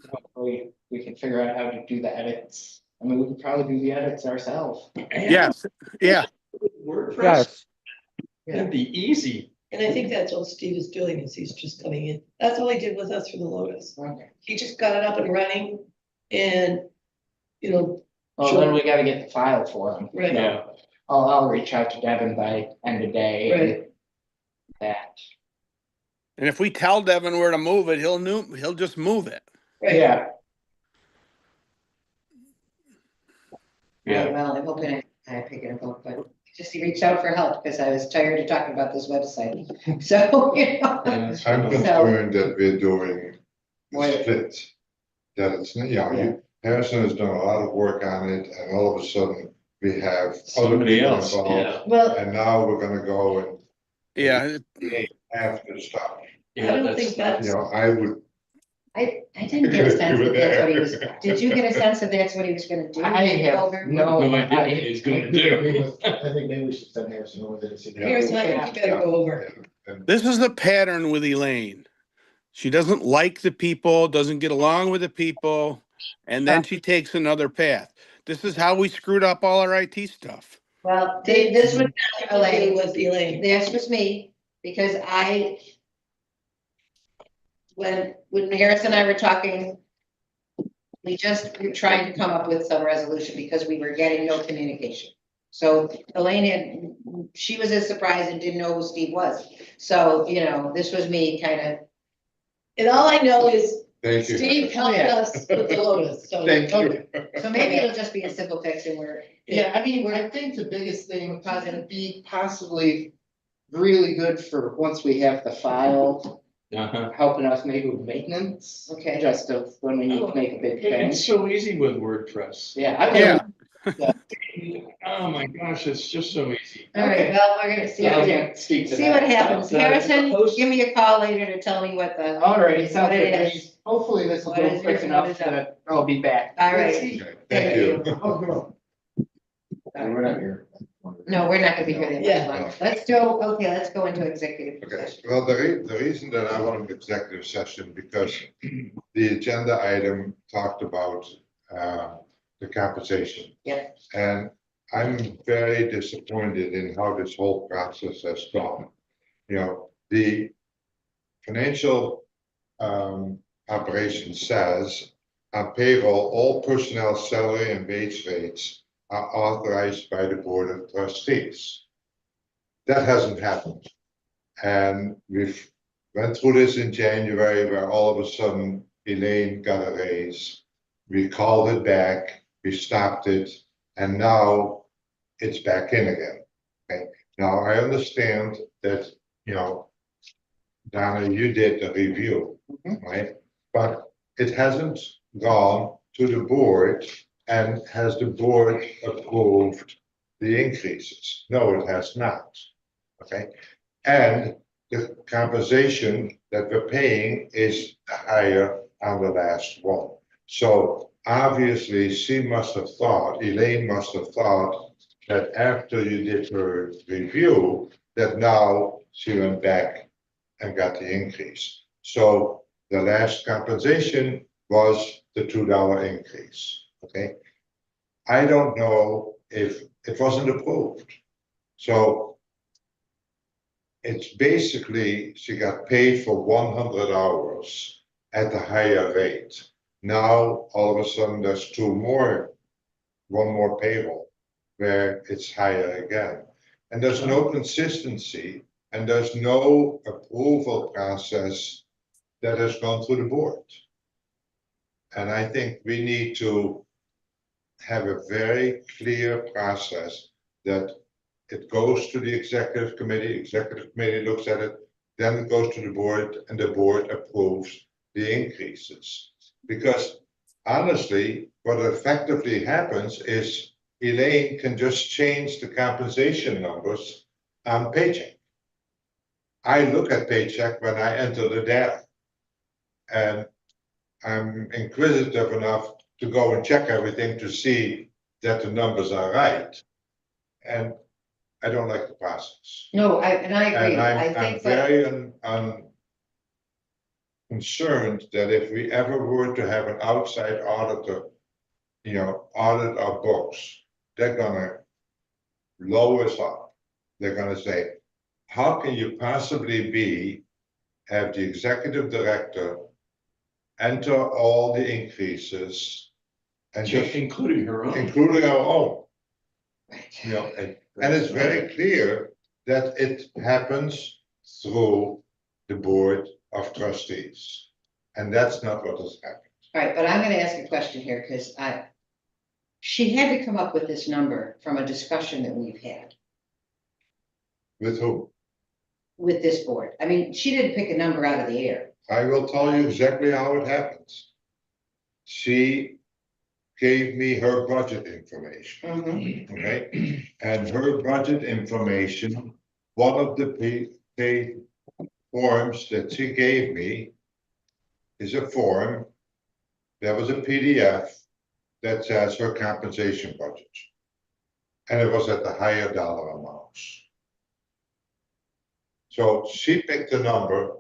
hopefully we can figure out how to do the edits. I mean, we could probably do the edits ourselves. Yes, yeah, WordPress, Yes, that'd be easy. And I think that's what Steve is doing, is he's just coming in. That's all he did with us for the Lotus. Okay. He just got it up and running and, you know, Well, then we gotta get the file for them. Right. Yeah. I'll reach out to Devin by end of day. and Right. That, and if we tell Devin where to move it, he'll just move it. right. yeah, Yeah. Well, I'm hoping I pick it up, but just reached out for help because I was tired of talking about this website. So, you know. Yeah, that's I'm fine. concerned that we're doing What? a split. That it's, Harrison has done a lot of work on it, and all of a sudden, we have other Somebody people else, involved. yeah. Well, And now we're gonna go and Yeah, have to stop. I Yeah, don't think that's, You know, I would, I didn't get a sense that that's what he was, did you get a sense that that's what he was gonna do? I have Over? no. No idea what he's gonna do. I think maybe we should send Harrison over there to see. here's, I think you better go over. and this is a pattern with Elaine. She doesn't like the people, doesn't get along with the people, and then she takes another path. This is how we screwed up all our IT stuff. Well, Dave, this was It Elaine. was Elaine. This was me, because when Harris and I were talking, we were trying to come up with some resolution because we were getting no communication. So Elaine she was as surprised and didn't know who Steve was. So, you know, this was me kind of. And all I know is thank you. Steve helped Yeah. us with the Lotus, so. Thank you. So maybe it'll just be a simple fix and we're. Yeah, I mean, I think the biggest thing would be possibly really good for once we have the file, Uh-huh. helping us maybe with maintenance. Okay. Just of when we need to make a big It's change. so easy with WordPress. Yeah, I Yeah. Oh my gosh, it's just so easy. All right, well, we're gonna see. Yeah, I can't speak to See what that. happens. So, Harrison, post- give me a call later to tell me what the. Alright, sounds What it good. is. Hopefully this will What go is quick it? enough What is that? that I'll be back. All right. Okay, Thank you. Oh, girl. We're not here. No, we're not gonna be here that Yeah. long. Let's go into executive Okay, session. well, the reason that I want an executive session, because the agenda item talked about the compensation. Yeah. And I'm very disappointed in how this whole process has gone. You know, the financial operation says on payroll, all personnel salary and wage rates are authorized by the Board of Trustees. That hasn't happened. And we've went through this in January where all of a sudden Elaine got a raise. We called it back, we stopped it, and now it's back in again. Okay, now I understand that, you know, Donna, you did the review, right? But it hasn't gone to the board, and has the board approved the increases? No, it has not. Okay, and the compensation that we're paying is higher on the last one. So obviously, Elaine must have thought that after you did her review, that now she went back and got the increase. So the last compensation was the $2 increase, okay? I don't know if it wasn't approved. So it's basically, she got paid for 100 hours at the higher rate. Now, all of a sudden, there's one more payroll where it's higher again. And there's no consistency, and there's no approval process that has gone through the board. And I think we need to have a very clear process that it goes to the executive committee looks at it, then it goes to the board, and the board approves the increases. Because honestly, what effectively happens is Elaine can just change the compensation numbers on paycheck. I look at paycheck when I enter the data. And I'm inquisitive enough to go and check everything to see that the numbers are right. And I don't like the process. No, and I agree. And I I'm think that, very concerned that if we ever were to have an outside auditor, audit our books, they're gonna lower us up. They're gonna say, how can you possibly have the executive director enter all the increases and just Including her own. including our own, right. and it's very clear that it happens through the board of trustees. And that's not what has happened. All right, but I'm gonna ask a question here, because she had to come up with this number from a discussion that we've had With whom? with this board. I mean, she didn't pick a number out of the air. I will tell you exactly how it happens. She gave me her budget information, Mhm. okay? And her budget information, one of the pay forms that she gave me is a form that was a PDF that says her compensation budget. And it was at the higher dollar amounts. So she picked a number,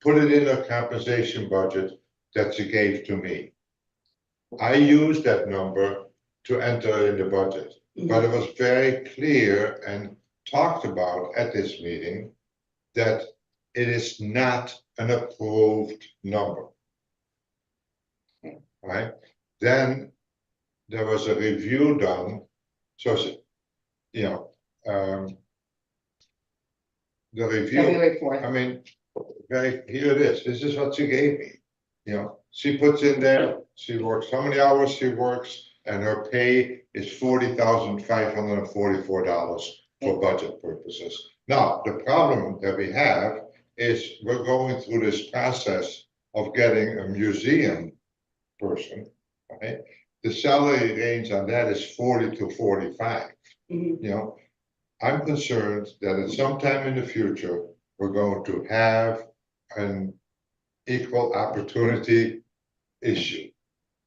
put it in her compensation budget that she gave to me. I used that number to enter in the budget, but it was very clear and talked about at this meeting that it is not an approved number. Right? Then there was a review done, so, the review, February 4th. I mean, here it is, this is what she gave me. She puts in there, she works how many hours she works, and her pay is $40,544 for budget purposes. Now, the problem that we have is we're going through this process of getting a museum person, right? The salary range on that is 40 to 45. I'm concerned that at some time in the future, we're going to have an equal opportunity issue.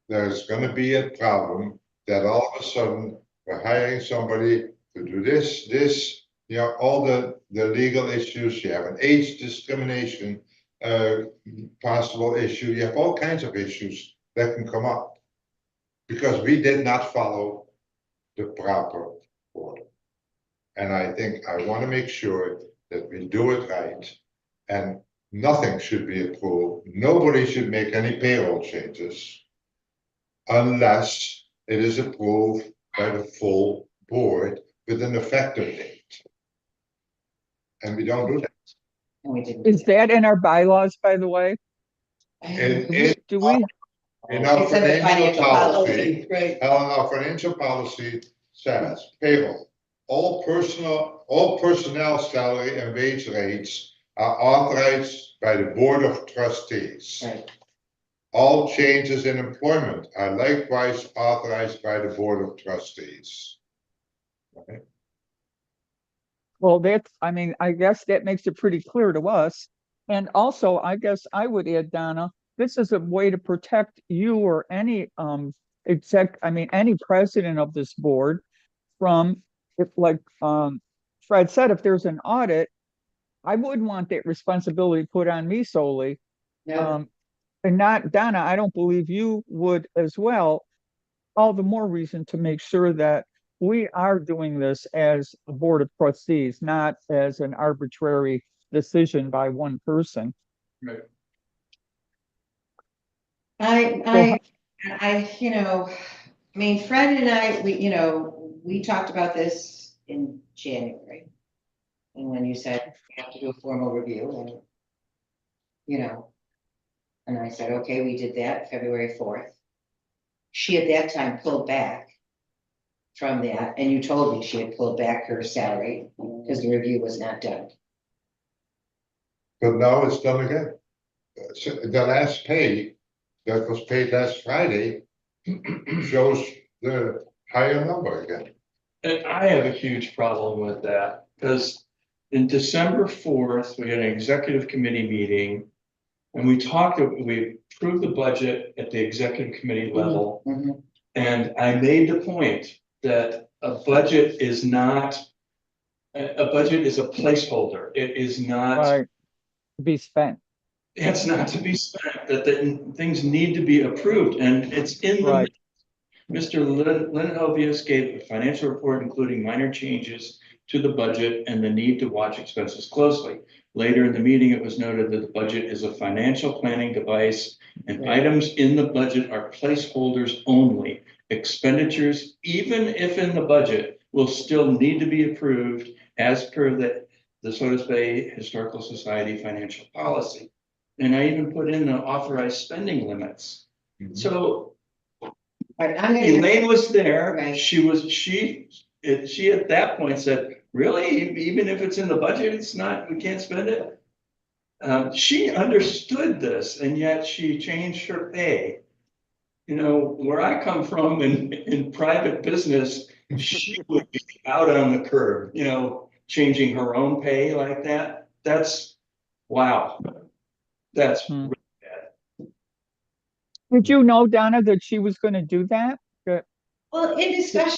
There's going to be a problem that all of a sudden we're hiring somebody to do this, all the legal issues. You have an age discrimination possible issue. You have all kinds of issues that can come up because we did not follow the proper order. And I think I want to make sure that we do it right, and nothing should be approved. Nobody should make any payroll changes unless it is approved by the full board with an effective date. And we don't do that. And we didn't. do Is that in our bylaws, by the way? Do we? In our It's in the financial policy, Right. Helen, our financial policy says payroll. All personnel salary and wage rates are authorized by the Board of Trustees. Right. All changes in employment are likewise authorized by the Board of Trustees. Okay. Well, I guess that makes it pretty clear to us. And also, I guess I would add, Donna, this is a way to protect you or any any president of this board from, if Fred said, if there's an audit, I wouldn't want that responsibility put on me solely. No, And not, Donna, I don't believe you would as well. All the more reason to make sure that we are doing this as a board of trustees, not as an arbitrary decision by one person. Right. I, Fred and I, we talked about this in January. And when you said we have to do a formal review and I said, okay, we did that February 4th. She at that time pulled back from that, and you told me she had pulled back her salary because the review was not done. But now it's done again. So the last pay that was paid last Friday shows the higher number again. And I have a huge problem with that, because in December 4th, we had an executive committee meeting And we approved the budget at the executive committee level. Mhm. And I made the point that a budget is not, a budget is a placeholder. It is not, Right, to be spent, it's not to be spent, that things need to be approved, and it's in the. right. Mr. Lynn gave a financial report including minor changes to the budget and the need to watch expenses closely. Later in the meeting, it was noted that the budget is a financial planning device and items in the budget are placeholders only. Expenditures, even if in the budget, will still need to be approved as per the Sodus Bay Historical Society financial policy. And I even put in the authorized spending limits. So All right, I'm gonna, Elaine was there, Right. she at that point said, really, even if it's in the budget, it's not, we can't spend it? She understood this and yet she changed her pay. You know, where I come from in private business, she would be out on the curb, you know, changing her own pay like that. That's, wow. That's Hmm. really bad. Did you know, Donna, that she was gonna do that? well, in discussion,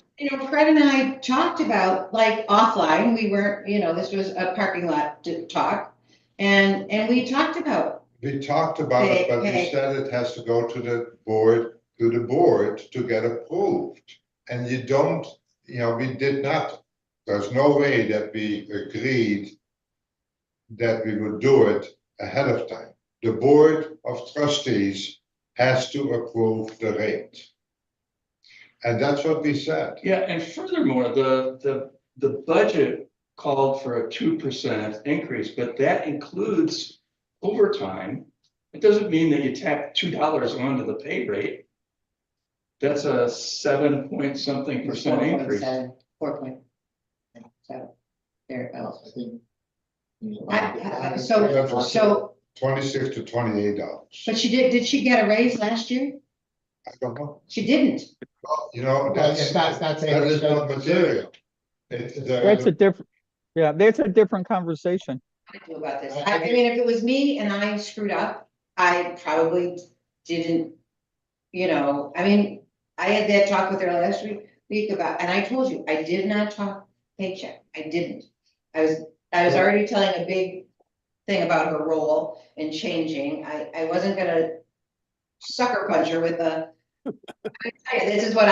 Fred and I talked about, like, offline, we weren't, this was a parking lot talk. And we talked about, We talked about it, but we Hey. said it has to go to the board to get approved. And you don't, we did not, there's no way that we agreed that we would do it ahead of time. The board of trustees has to approve the rate. And that's what we said. Yeah, and furthermore, the budget called for a 2% increase, but that includes overtime. It doesn't mean that you tack $2 onto the pay rate. That's a 7 point something percent increase. 4.7. There, I think. so, 26 to $28. but did she get a raise last year? I don't know. She didn't. That's, that is not material. That's a different, yeah, that's a different conversation. I do about this. I mean, if it was me and I screwed up, I probably didn't, I mean, I had that talk with her last week about, and I told you, I did not talk paycheck. I didn't. I was already telling a big thing about her role and changing. I wasn't gonna sucker punch her with this is what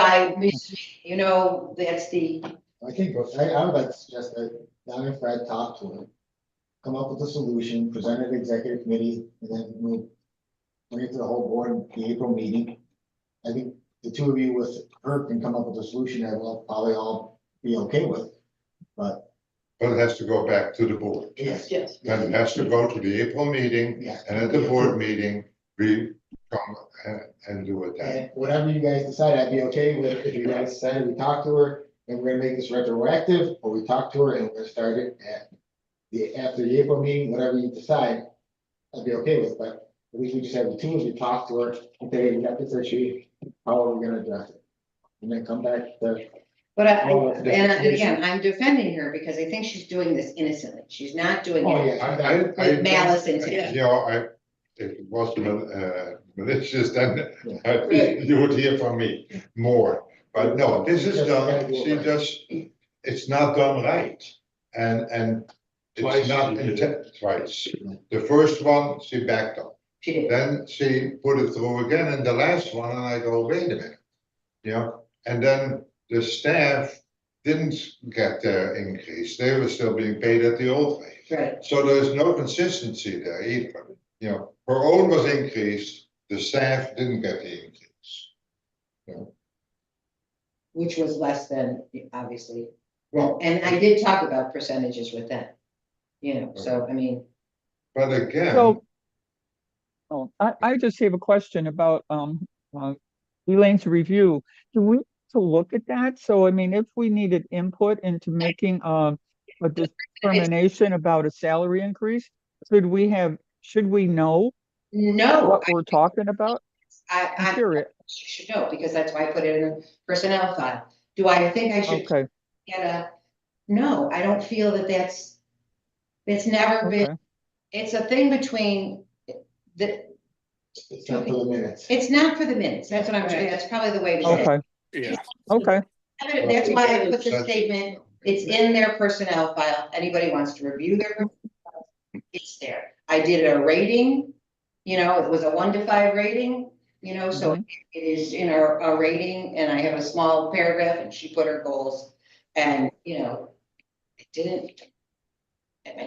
that's the. I think, I would like to suggest that Don and Fred talk to her, come up with a solution, present it to the executive committee, and then we'll bring it to the whole board in the April meeting. I think the two of you with her can come up with a solution that we'll probably all be okay with, but. But it has to go back to the board. Yes. Then it has to go to the April meeting, Yes. and at the board meeting, we come and do it then. And whatever you guys decide, I'd be okay with, if you guys decide we talk to her and we're gonna make this retroactive, or we talk to her and we're gonna start it after the April meeting, whatever you decide, I'd be okay with, but at least we just have the two of you talk to her, and say, we got this issue, how are we gonna address it? And then come back to. But and again, I'm defending her because I think she's doing this innocently. She's not doing Oh, it yeah. with malice intent. If it was malicious, then you would hear from me more. But no, this is done, it's not done right. And Twice it's not she did it. twice. The first one, she backed up. She did. Then she put it through again, and the last one, and I go, wait a minute. And then the staff didn't get their increase. They were still being paid at the old rate. Right. So there's no consistency there either. Her own was increased, the staff didn't get the increase. Which was less than, obviously. Well, And I did talk about percentages with them. So I mean. but again, So, I just have a question about, Elaine's review. Do we need to look at that? So, I mean, if we needed input into making, a determination about a salary increase, should we know No, what we're talking about? I'm I'm curious. you should know, because that's why I put it in the personnel file. Do I think I should Okay, no, I don't feel that it's never been, okay, it's a thing between It's not for the minutes. it's not for the minutes, that's what I'm trying, that's probably the way to say it. Okay, Yeah. okay, That's why I put the statement, it's in their personnel file, anybody wants to review their, personnel file, it's there. I did a rating, it was a 1 to 5 rating, so it is in our rating, and I have a small paragraph, and she put her goals, and, it didn't.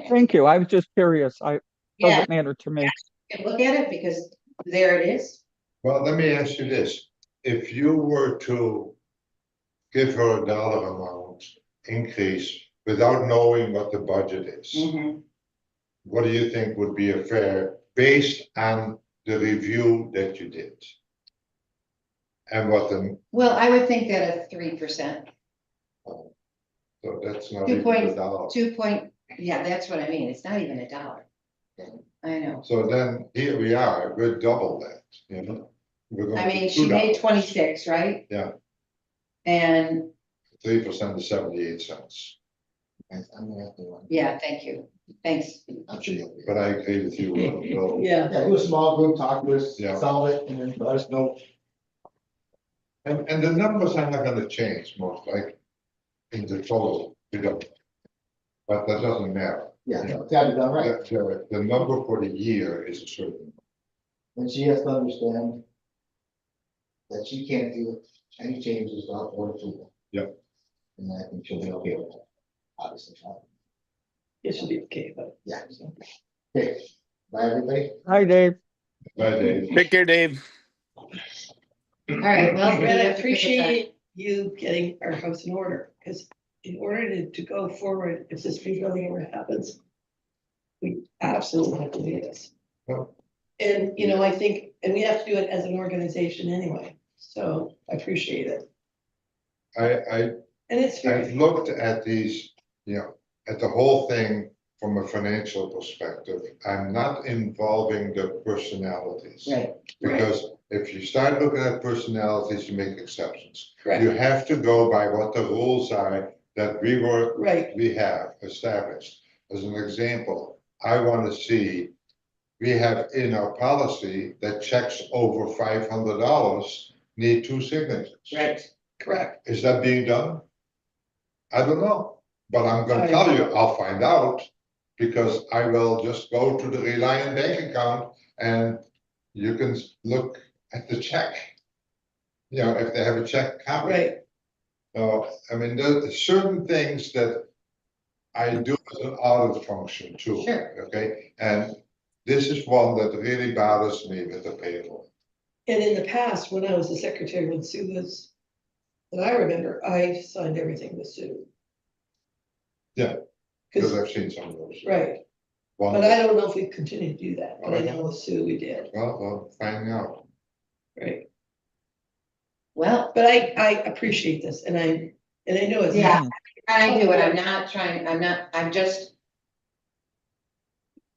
thank you. I was just curious. Yeah, Doesn't matter to me. you can look at it, because there it is. Well, let me ask you this, if you were to give her a dollar amount increase without knowing what the budget is, what do you think would be a fair, based on the review that you did? And what the, Well, I would think that a 3%, so that's not 2 even a dollar. 2 point, yeah, that's what I mean, it's not even a dollar. I know. So then here we are, we're double that, We're going I to mean, she made $2. 26, right? Yeah. And, 3% is 78 cents, I'm gonna have to. yeah, thank you, thanks. I'm sure you'll be. but I agree with you. Bill. Yeah, Yeah, do a small group, talk to us, Yeah. solve it, and then let us know. And the numbers are not gonna change most likely in the total, but that doesn't matter. Yeah, got it done right. The number for the year is a certain. And she has to understand that she can't do any changes without board approval. Yep. And I think she'll be okay with that, obviously. it should be okay, but. Yeah. Okay, bye, everybody. Hi, Dave. By Dave. Take care, Dave. All right, well, we Fred, I have to pick a time. appreciate you getting our house in order, because in order to go forward, if this rebuilding ever happens, we absolutely have to do this. Well. And, I think, and we have to do it as an organization anyway, so I appreciate it. I And it's I've very, looked at these, at the whole thing from a financial perspective. I'm not involving the personalities. Right, Because if you start looking at personalities, you make exceptions. You correct, have to go by what the rules are that right, we have established. As an example, I want to see, we have in our policy that checks over $500 need 2 signatures. right. correct. Is that being done? I don't know, but I'm gonna I- tell you, I'll find out, because I will just go to the Reliant bank account and you can look at the check. If they have a check copy. Right, I mean, there's certain things that I do as an audit function too. Sure. Okay, and this is one that really bothers me with the payroll. and in the past, when I was the secretary, when Sue was, that I remember, I signed everything with Sue. Yeah, because Cause, I've seen some of those. right, One, but I don't know if we continue to do that, but I know with Sue we did, well, finding out. right? Well, But I appreciate this, and I know it's. Yeah. I do, and I'm not trying, I'm just.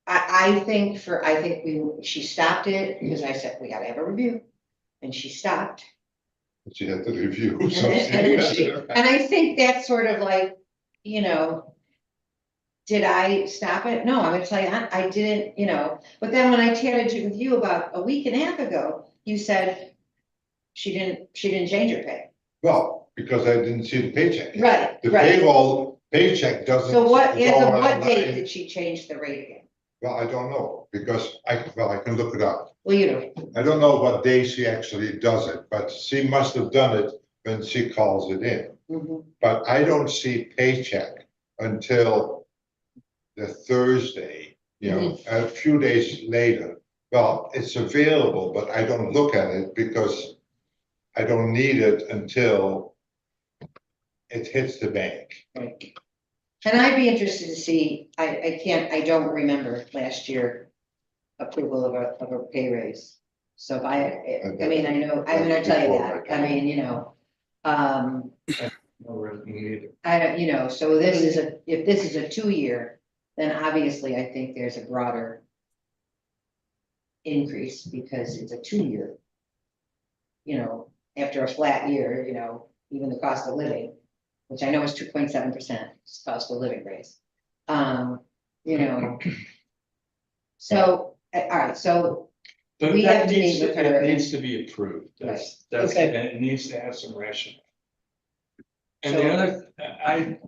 I think she stopped it, because I said, we gotta have a review, and she stopped. She had the review. And So I think that's sort of like, did I stop it? No, I'm gonna tell you, I didn't, but then when I chatted with you about a week and a half ago, you said she didn't change her pay. Well, because I didn't see the paycheck. Right, The right. payroll paycheck doesn't. So as go of what online. date did she change the rate again? Well, I don't know, because I can look it up. Well, you know, I don't know what day she actually does it, but she must have done it when she calls it in. mhm. But I don't see paycheck until the Thursday, a few days later. Well, it's available, but I don't look at it because I don't need it until it hits the bank. Right. And I'd be interested to see, I don't remember last year approval of a pay raise. So if I mean, I know, I'm gonna tell you that, I mean, I don't, so if this is a 2-year, then obviously I think there's a broader increase because it's a 2-year. After a flat year, even the cost of living, which I know is 2.7%, cost of living raise. So, all right, so But We have that to needs meet with to, her it needs and- to be approved. That's, Okay. and it needs to have some rationale. And So- the other,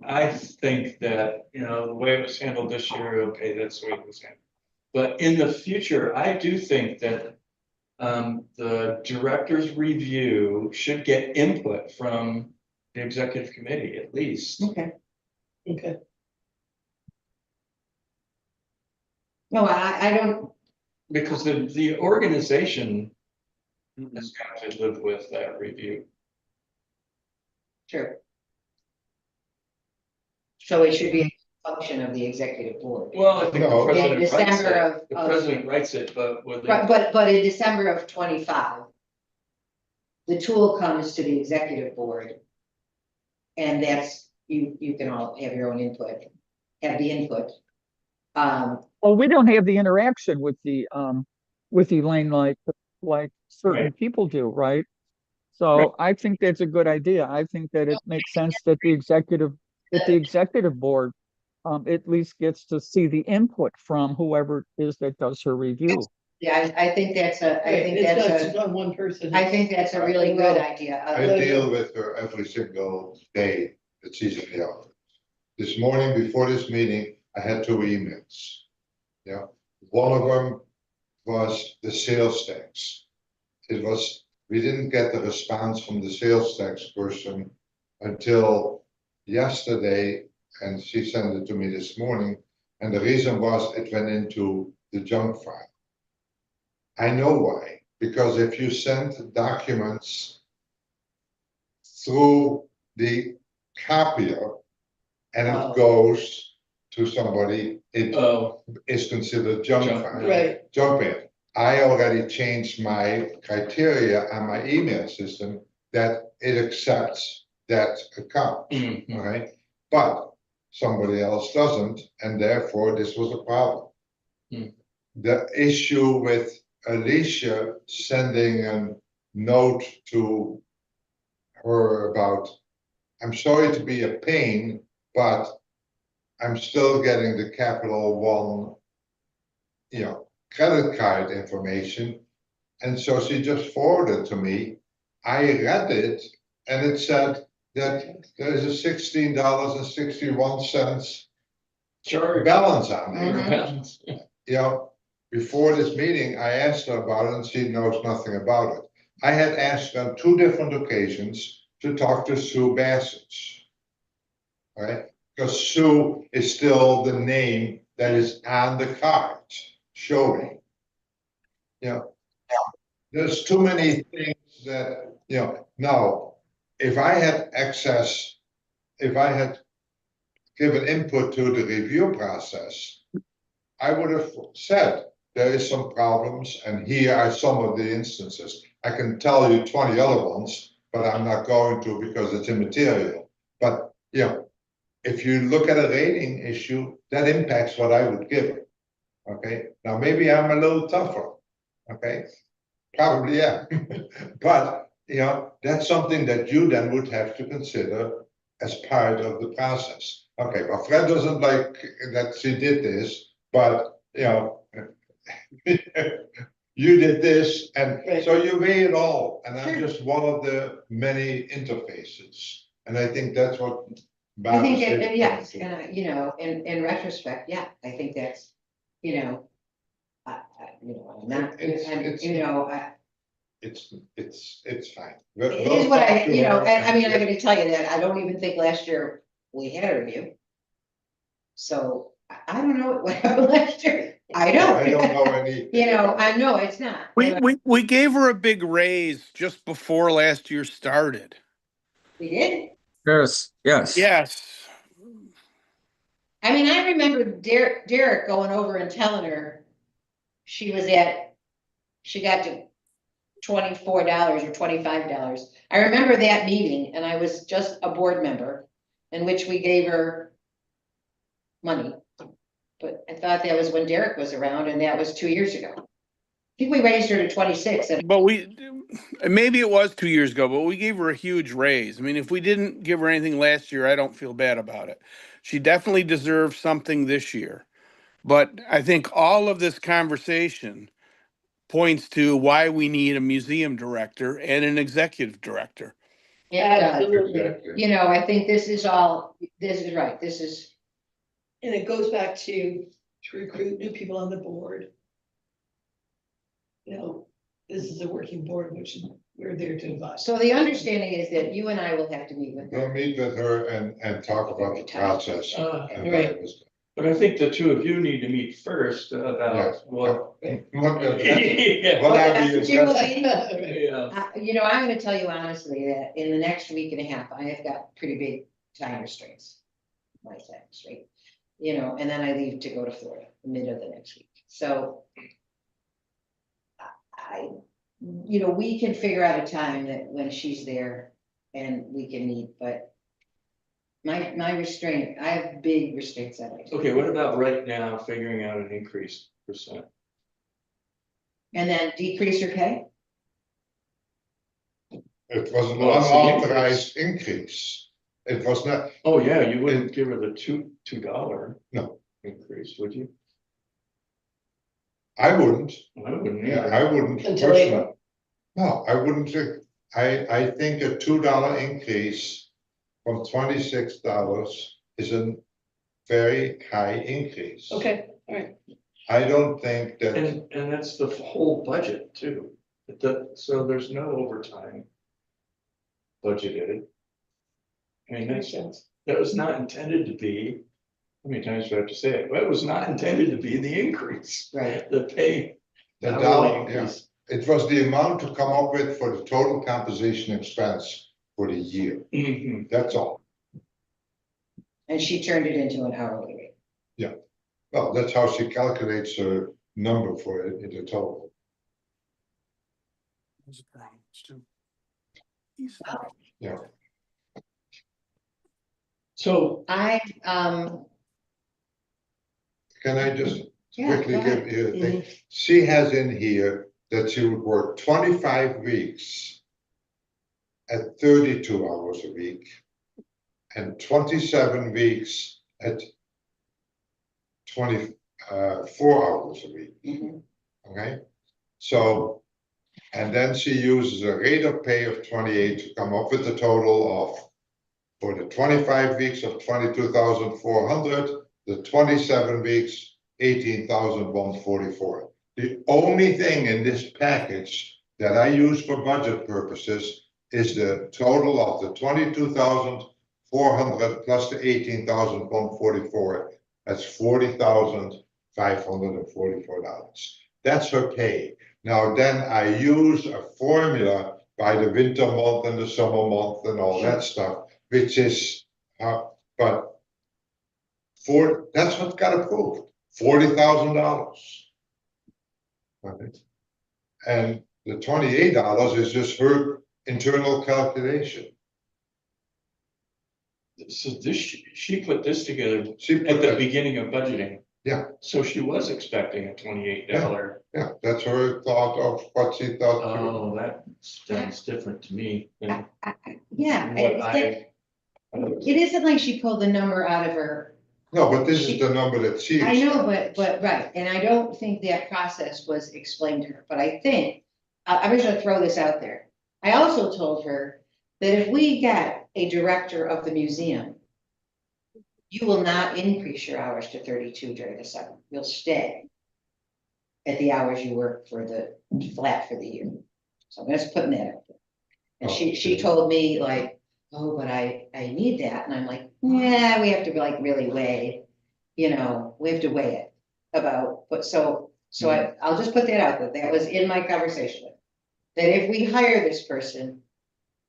I think that, you know, the way it was handled this year, okay, that's the way it was handled. But in the future, I do think that the director's review should get input from the executive committee at least. Okay. Okay, No, I don't, Because the organization has got to live with that review. sure. So it should be a function of the executive board. Well, I think the No. president In writes December it. of- The of- president writes it, but with. But in December of 25, the tool comes to the executive board. And that's, you can all have your own input, have the input. Well, we don't have the interaction with Elaine like certain Right. people do, right? Right. So I think that's a good idea. I think that it makes sense that the executive board at least gets to see the input from whoever it is that does her review. Yeah, I think that's right, it's not just on one person. I think that's a really good idea. I deal with her every single day that she's in the office. This morning, before this meeting, I had 2 emails. Yeah, one of them was the sales tax. We didn't get the response from the sales tax person until yesterday, and she sent it to me this morning. And the reason was it went into the junk file. I know why, because if you send documents through the copier and Oh. it goes to somebody, it Oh, is considered junk Junk, file. Right, Junk mail. I already changed my criteria on my email system that it accepts that account, mhm. all right? But somebody else doesn't, and therefore this was a problem. Hmm. The issue with Alicia sending a note to her about, I'm sorry to be a pain, but I'm still getting the Capital One, credit card information. And so she just forwarded to me. I read it and it said that there's a $16.61 Sure. balance on there. Mhm. Before this meeting, I asked her about it and she knows nothing about it. I had asked her on 2 different occasions to talk to Sue Bassett. All right, because Sue is still the name that is on the card showing. There's too many things that, now, if I had given input to the review process, I would have said, there is some problems, and here are some of the instances. I can tell you 20 other ones, but I'm not going to because it's immaterial. But, if you look at a rating issue, that impacts what I would give it. Okay, now maybe I'm a little tougher, okay? Probably, yeah. But, that's something that you then would have to consider as part of the process. Okay, well, Fred doesn't like that she did this, but, you did this, and Right. so you weigh it all, and I'm Sure. just one of the many interfaces. And I think that's what. I Bob think, is saying. yes, and in retrospect, yeah, I think that's, I'm not, It's- It's fine. it is what I, I mean, I'm gonna tell you that, I don't even think last year we had a review. So, I don't know what happened last year, I don't. I don't know any. I know it's not. We gave her a big raise just before last year started. We did, Yes, yes. Yes. I mean, I remember Derek going over and telling her she got to $24 or $25. I remember that meeting, and I was just a board member in which we gave her money. But I thought that was when Derek was around, and that was 2 years ago. I think we raised her to 26, and But maybe it was 2 years ago, but we gave her a huge raise. I mean, if we didn't give her anything last year, I don't feel bad about it. She definitely deserves something this year. But I think all of this conversation points to why we need a museum director and an executive director. Absolutely. Exactly. You know, I think this is right, this is, And it goes back to recruit new people on the board. You know, this is a working board, which we're there to advise. so the understanding is that you and I will have to meet with We'll her. meet with her and talk about the process. and why right. it was- But I think the two of you need to meet first about what. What the- Yeah. Whatever you You will discuss. be- Yeah. You know, I'm gonna tell you honestly that in the next week and a half, I have got pretty big time restraints. My time restraint, you know, and then I leave to go to Florida, the mid of the next week, so. I, you know, we can figure out a time that when she's there and we can meet, but. My restraint, I have big restraints on it. Okay, what about right now, figuring out an increased percent? And then decrease her pay? It was an Well, it's an unauthorized increase. It was not, Oh, yeah, you wouldn't give her the $2 No. increase, would you? I wouldn't, I wouldn't yeah, either. I wouldn't Until personally. April? No, I wouldn't think, I think a $2 increase from $26 is a very high increase. Okay, all right. I don't think that, And that's the whole budget too. So there's no overtime budgeted. I mean, that was not intended to be, how many times do I have to say it? That was not intended to be the increase, Right. the pay. the hourly dollar, yeah, increase. it was the amount to come up with for the total composition expense for the year, Mhm. that's all. And she turned it into an hourly rate. Well, that's how she calculates her number for it in the total. Yeah, So, I, can I just yeah, quickly go ahead. give you a thing? She has in here that she would work 25 weeks at 32 hours a week and 27 weeks at 24 hours a week. Mhm. Okay, so, and then she uses a rate of pay of 28 to come up with the total of, for the 25 weeks of 22,400, the 27 weeks, 18,144. The only thing in this package that I use for budget purposes is the total of the 22,400 plus the 18,144. That's $40,544. That's her pay. Now, then I use a formula by the winter month and the summer month and all that stuff, which is, but that's what got approved, $40,000. Right? And the $28 is just her internal calculation. so this, she put this together She at put the that, beginning of budgeting. Yeah. So she was expecting a $28. yeah, that's her thought of what she thought. Oh, that sounds different to me than Yeah, what it isn't like she pulled the number out of her. No, but this is the number that she. I know, but, right, and I don't think that process was explained to her, but I think, I'm just gonna throw this out there. I also told her that if we got a director of the museum, you will not increase your hours to 32 during the summer, you'll stay at the hours you work for the flat for the year. So I'm just putting that out there. And she told me like, oh, but I need that, and I'm like, yeah, we have to like really weigh, you know, we have to weigh it about, but so I'll just put that out, that was in my conversation with her. That if we hire this person,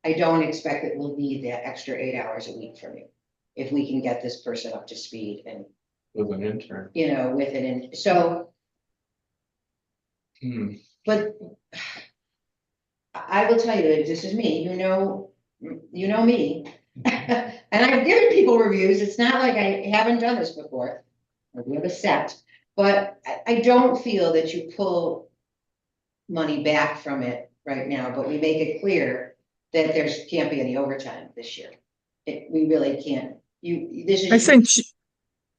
I don't expect that we'll need that extra 8 hours a week from you. If we can get this person up to speed and, with an intern. you know, with it, and so, but. I will tell you, this is me, you know me. And I've given people reviews, it's not like I haven't done this before. We have a set, but I don't feel that you pull money back from it right now, but we make it clear that can't be any overtime this year. We really can't, this is. I think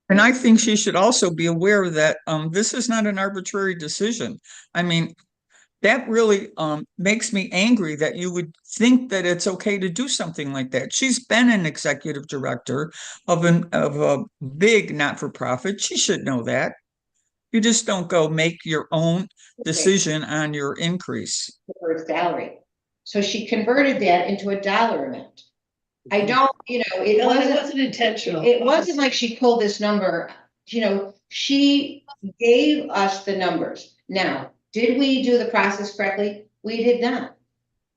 I think she should also be aware that this is not an arbitrary decision. I mean, that really makes me angry that you would think that it's okay to do something like that. She's been an executive director of a big not-for-profit. She should know that. You just don't go make your own decision on your increase. her salary. So she converted that into a dollar amount. I don't, it It wasn't, wasn't intentional. it wasn't like she pulled this number, she gave us the numbers. Now, did we do the process correctly? We did not.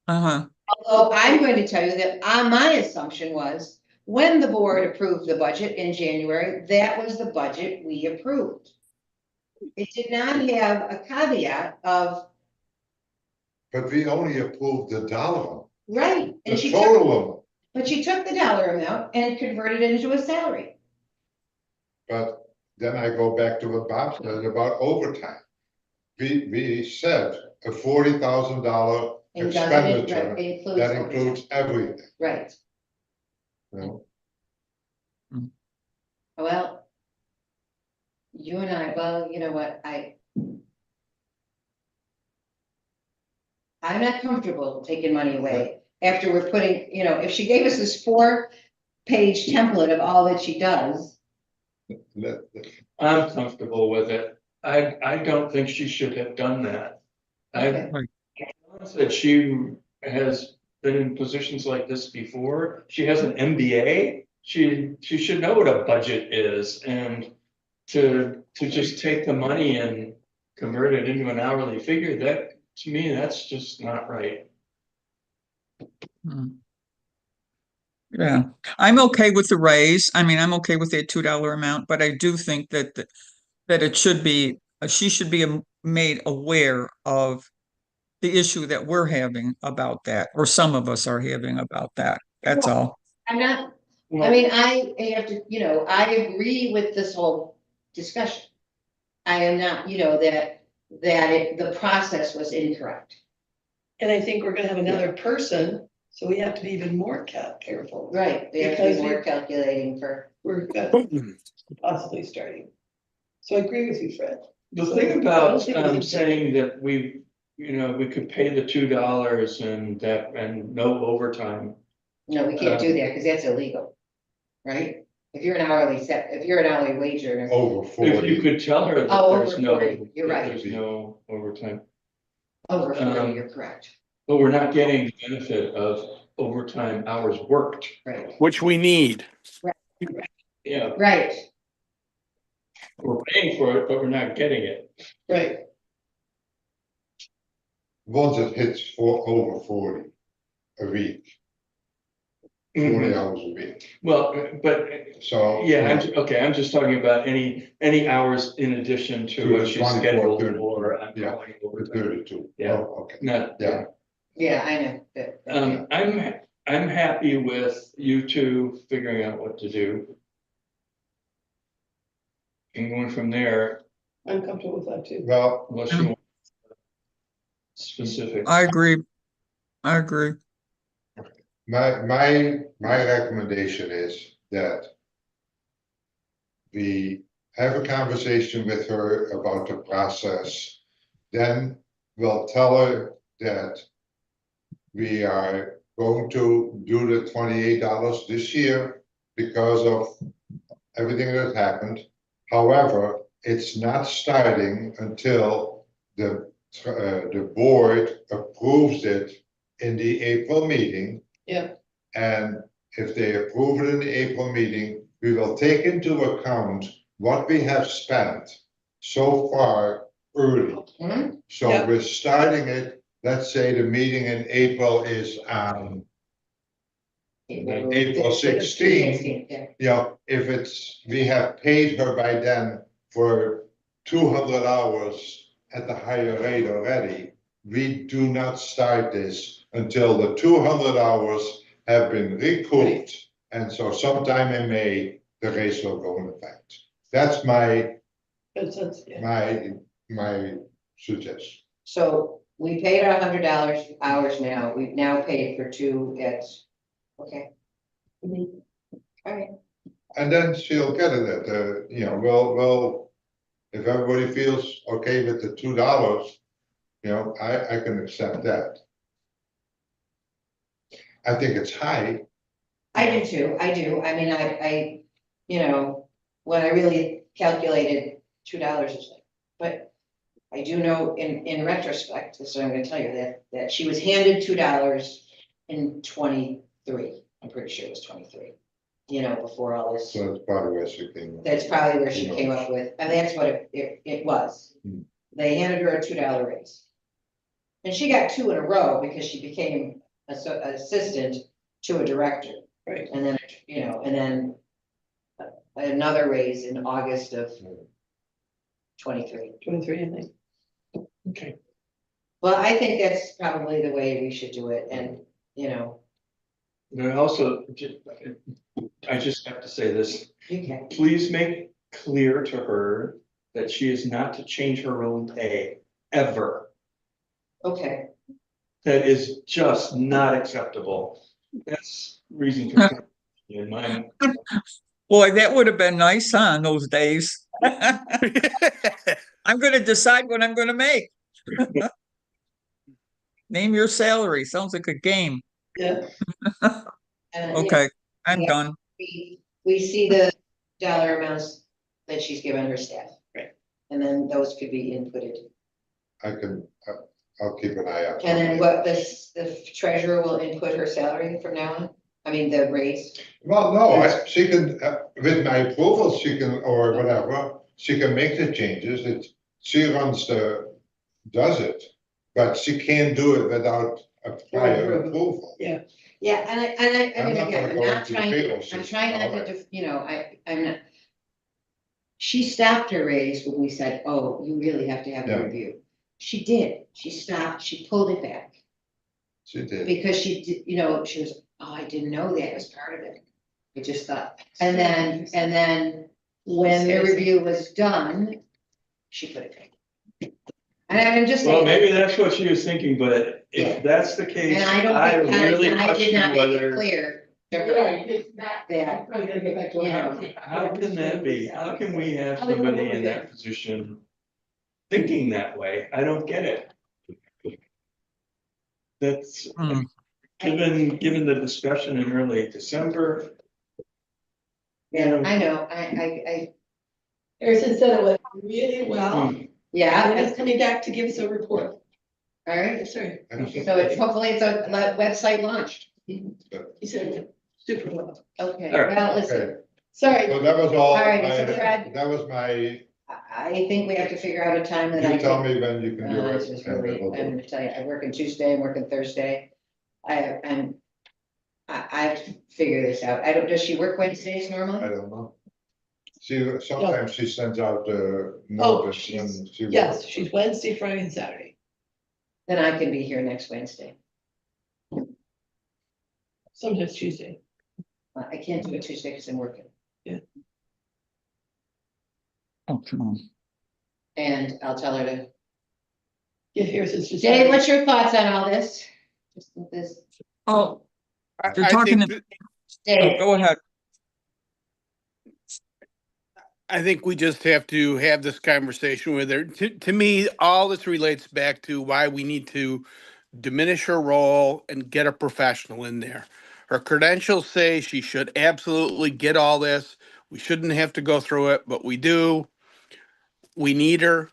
Uh-huh. Although I'm going to tell you that my assumption was, when the board approved the budget in January, that was the budget we approved. It did not have a caveat of, But we only approved the dollar, right, the and she took, total but she took the dollar amount and converted it into a salary. But then I go back to what Bob said about overtime. We said a $40,000 And doesn't it, expenditure, right, it includes that overtime. includes everything, Right, you know? well, you and I, well, you know what, I'm not comfortable taking money away after we're putting, if she gave us this 4-page template of all that she does. Let- I'm comfortable with it. I don't think she should have done that. Okay. That she has been in positions like this before. She has an MBA. She should know what a budget is, and to just take the money and convert it into an hourly figure, that, to me, that's just not right. Hmm. Yeah, I'm okay with the raise. I mean, I'm okay with the $2 amount, but I do think that it should be, she should be made aware of the issue that we're having about that, or some of us are having about that. That's all. I'm not, I mean, I have to, I agree with this whole discussion. I am not, the process was incorrect. And I think we're gonna have another person, so we have to be even more careful. Right, we have to Because be more calculating for. We're possibly starting. So I agree with you, Fred. The So thing I don't about think we can- saying that we could pay the $2 and no overtime. No, we can't do that because that's illegal, right? If you're an hourly wage earner. Over If you 40, could tell her that Oh, there's over no, 40, you're that right. there's no overtime, Over 40, Um, you're correct, but we're not getting the benefit of overtime hours worked. right, Which we need. Yeah, right, we're paying for it, but we're not getting it. Right, once it hits over 40 a week, 40 hours a week, Well, but so. yeah, I'm just talking about any hours in addition to To what the she's 24, scheduled 30, for. I'm yeah, calling the overtime. 32. Yeah. Oh, okay, Not, yeah, yeah, I know that. I'm happy with you two figuring out what to do. And going from there, I'm comfortable with that too. well, unless you want specifics. I agree. I agree. my recommendation is that we have a conversation with her about the process. Then we'll tell her that we are going to do the $28 this year because of everything that happened. However, it's not starting until the board approves it in the April meeting. Yeah. And if they approve it in the April meeting, we will take into account what we have spent so far early. Mhm. So Yeah. we're starting it, let's say the meeting in April is on April 16. Yeah. If we have paid her by then for 200 hours at the higher rate already, we do not start this until the 200 hours have been recouped. And so sometime in May, the raise will go into effect. That's my suggestion. So we paid her $100 hours now, we've now paid for 2 at, okay. Mhm. All right, And then she'll get it at we'll, if everybody feels okay with the $2, You know, I can accept that. I think it's high. I do too, I do, I mean, you know, when I really calculated $2 is like, but. I do know in retrospect, this is what I'm gonna tell you, that she was handed $2 in 23, I'm pretty sure it was 23. You know, before all this, So that's probably where she came. that's probably where she came up with, and that's what it was. Hmm. They handed her a $2 raise. And she got 2 in a row because she became an assistant to a director. Right. And then, you know, and then another raise in August of 23. 23, I think. Okay. Well, I think that's probably the way we should do it, and, you know, And I also, I just have to say this, you can. please make clear to her that she is not to change her own pay, ever. Okay, That is just not acceptable. That's reason for in my, Boy, that would have been nice, huh, in those days. I'm gonna decide what I'm gonna make. Name your salary. Sounds like a game. Yeah, and, Okay, I'm yeah. done. we see the dollar amounts that she's given her staff. Right. And then those could be inputted, I'll keep an eye out. and then what the treasurer will input her salary from now on, I mean, the raise. Well, no, she can, with my approval, she can, or whatever, she can make the changes, she does it. But she can't do it without a prior approval. Yeah, and I I'm mean, not again, gonna I'm go not into the trying, payroll I'm system, trying not all to, you know, I'm not. She stopped her raise when we said, oh, you really have to have a Yeah. review. She did, she stopped, she pulled it back, She did. because she did, you know, she was, oh, I didn't know that was part of it. I just thought, and then when the review was done, she put it back. And I'm just well, saying. maybe that's what she was thinking, but Yeah. if that's the case, And I don't I think, really and I did question not make it whether, clear to her that, probably gotta get back to. you know, how can that be? How can we have somebody in that position thinking that way? I don't get it. That's, Hmm. given the discussion in early December. yeah, I know, I, Harrison said it went really well, and yeah, he's coming back to give us a report. all right. Sorry, So hopefully it's a website launched. he said it went super well. Okay, All right. well, listen, Okay, Sorry, so that was all, All right, Mr. Fred. that was my, I think we have to figure out a time that I you tell can. me when you can do This it. is and really, then we'll I'm do gonna it. tell you, I work on Tuesday, I'm working Thursday. I have to figure this out. Does she work Wednesdays I normally? don't know. Sometimes she sends out a oh, notice when she. yes, works. she's Wednesday, Friday, and Saturday. Then I can be here next Wednesday. Sometimes Tuesday. I can't do it Tuesday because I'm working. Oh, come on. And I'll tell her to. Yeah, Harrison's just. Dave, what's your thoughts on all this? Just with this, Oh, you're I talking think to, that- oh, Dave, go ahead. I think we just have to have this conversation with her. To me, all this relates back to why we need to diminish her role and get a professional in there. Her credentials say she should absolutely get all this. We shouldn't have to go through it, but we do. We need her.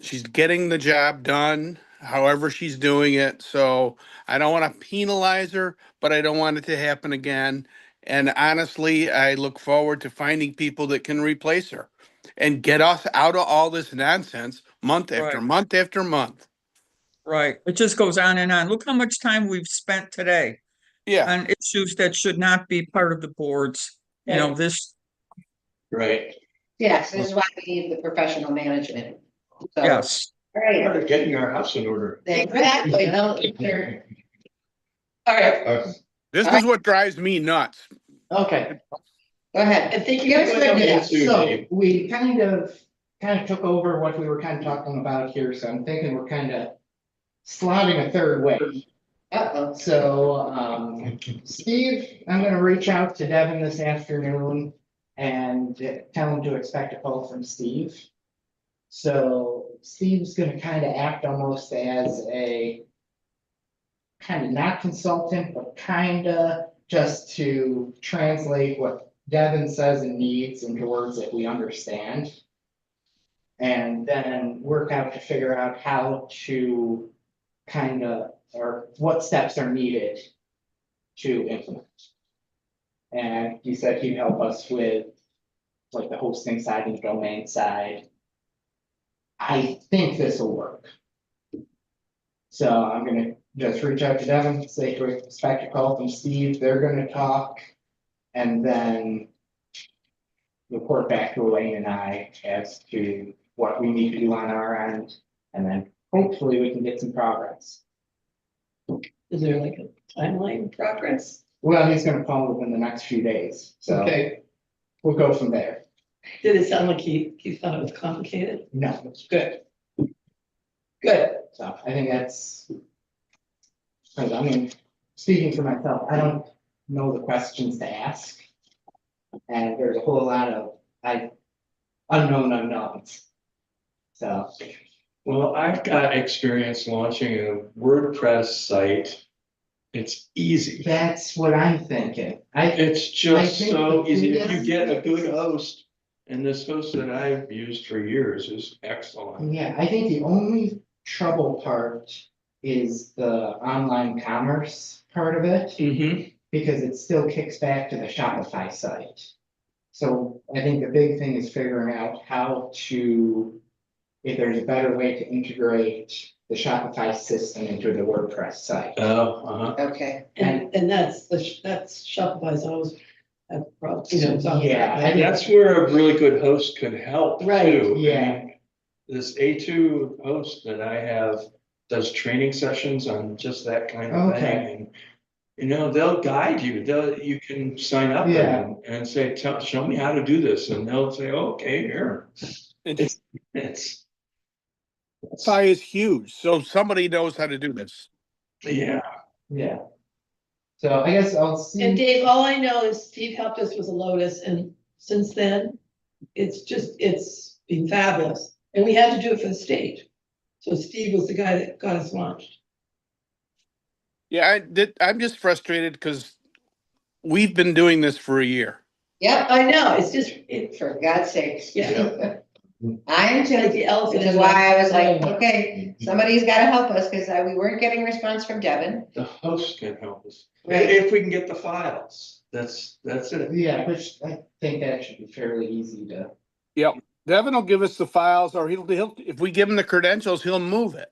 She's getting the job done, however she's doing it. So I don't want to penalize her, but I don't want it to happen again. And honestly, I look forward to finding people that can replace her and get us out of all this nonsense month after Right. month after month. Right. It just goes on and on. Look how much time we've spent today Yeah. on issues that should not be part of the boards. You know, this, Right. yes, this is why we need the professional management. So, yes. all right, Started getting our house in order. exactly, no, sure. All right, This is what drives me nuts. Okay, go ahead. And thank you. Give us for good going news. over that. so we kind of took over what we were kind of talking about here, so I'm thinking we're kind of slotting a third way. Uh-oh. So, Steve, I'm gonna reach out to Devin this afternoon and tell him to expect a call from Steve. So Steve's gonna kind of act almost as a kind of not consultant, but kind of just to translate what Devin says and needs into words that we understand. And then work out to figure out how to kind of, or what steps are needed to implement. And he said he'd help us with like the hosting side and the domain side. I think this will work. So I'm gonna just reach out to Devin, say to expect a call from Steve, they're gonna talk. And then report back to Elaine and I as to what we need to do on our end. And then hopefully we can get some progress. Is there like a timeline progress? Well, he's gonna call within the next few days, so Okay, we'll go from there. did it sound like he thought it was complicated? No, Good. Good. so I think that's. 'Cause I mean, speaking for myself, I don't know the questions to ask. And there's a whole lot of, unknown unknowns. So, Well, I've got experience launching a WordPress site. It's easy. that's what I'm thinking. It's just think so the easy. If you biggest- get a good host, and this host that I've used for years is excellent. Yeah, I think the only trouble part is the online commerce part of it, Mm-hmm. because it still kicks back to the Shopify site. So I think the big thing is figuring out how to, if there's a better way to integrate the Shopify system into the WordPress site. Oh, uh-huh. Okay, And that's that's Shopify's always have problems, you know, it's always- Yeah, I think- That's where a really good host could help Right, too. yeah. This A2 host that I have does training sessions on just that kind of Okay. thing. And, you know, they'll guide you. You can sign up Yeah. and say, show me how to do this. And they'll say, okay, here. It's, It's, Shopify is huge, so somebody knows how to do this. yeah. Yeah. So I guess I'll see. And Dave, all I know is Steve helped us with Lotus, and since then, it's been fabulous. And we had to do it for the state. So Steve was the guy that got us launched. Yeah, I'm just frustrated because we've been doing this for a year. yep, I know, it's just, for God's sakes. Yeah. I am it's like too, the elephant. which in is the why I was like, room. okay, somebody's gotta help us, because we weren't getting response from Devin. The host can help us. Right. If we can get the files, that's it. Yeah, which I think that should be fairly easy to. Yep, Devin will give us the files, or he'll, if we give him the credentials, he'll move it.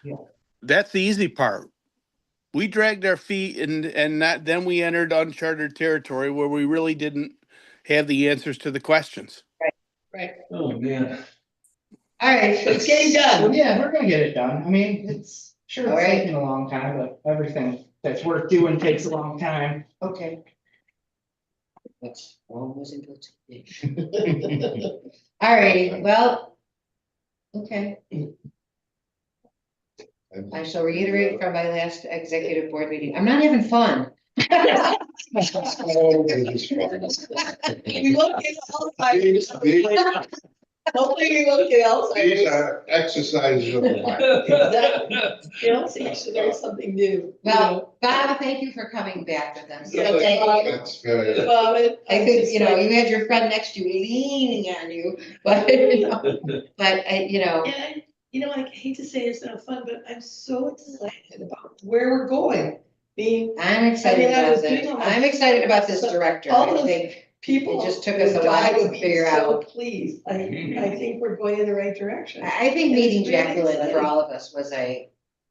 Yeah. That's the easy part. We dragged our feet and then we entered uncharted territory where we really didn't have the answers to the questions. Right, Oh, man. All right, it's getting done. Yeah, we're gonna get it done. I mean, it's sure All it's right. taking a long time, but everything that's worth doing takes a long time. okay. That's almost into All righty, well, okay. I shall reiterate from my last executive board meeting, I'm not having fun. We won't get Alzheimer's. Hopefully we won't get These Alzheimer's. are exercises of the mind. You know, so you should learn something new. you Well, Bob, thank you for coming back with us. Yeah, Thank Bob. you. That's very. know. Well, I could, you know, you had your friend next to you leaning on you, but, you know, And I hate to say it's not fun, but I'm so excited about where we're going. Being I'm excited I about was this. doing all my- I'm excited about this director. All I those think people. It just took us a who while died to would be figure so out. Pleased. I think we're going in the right direction. I think And meeting it's really Jacqueline for exciting. all of us was a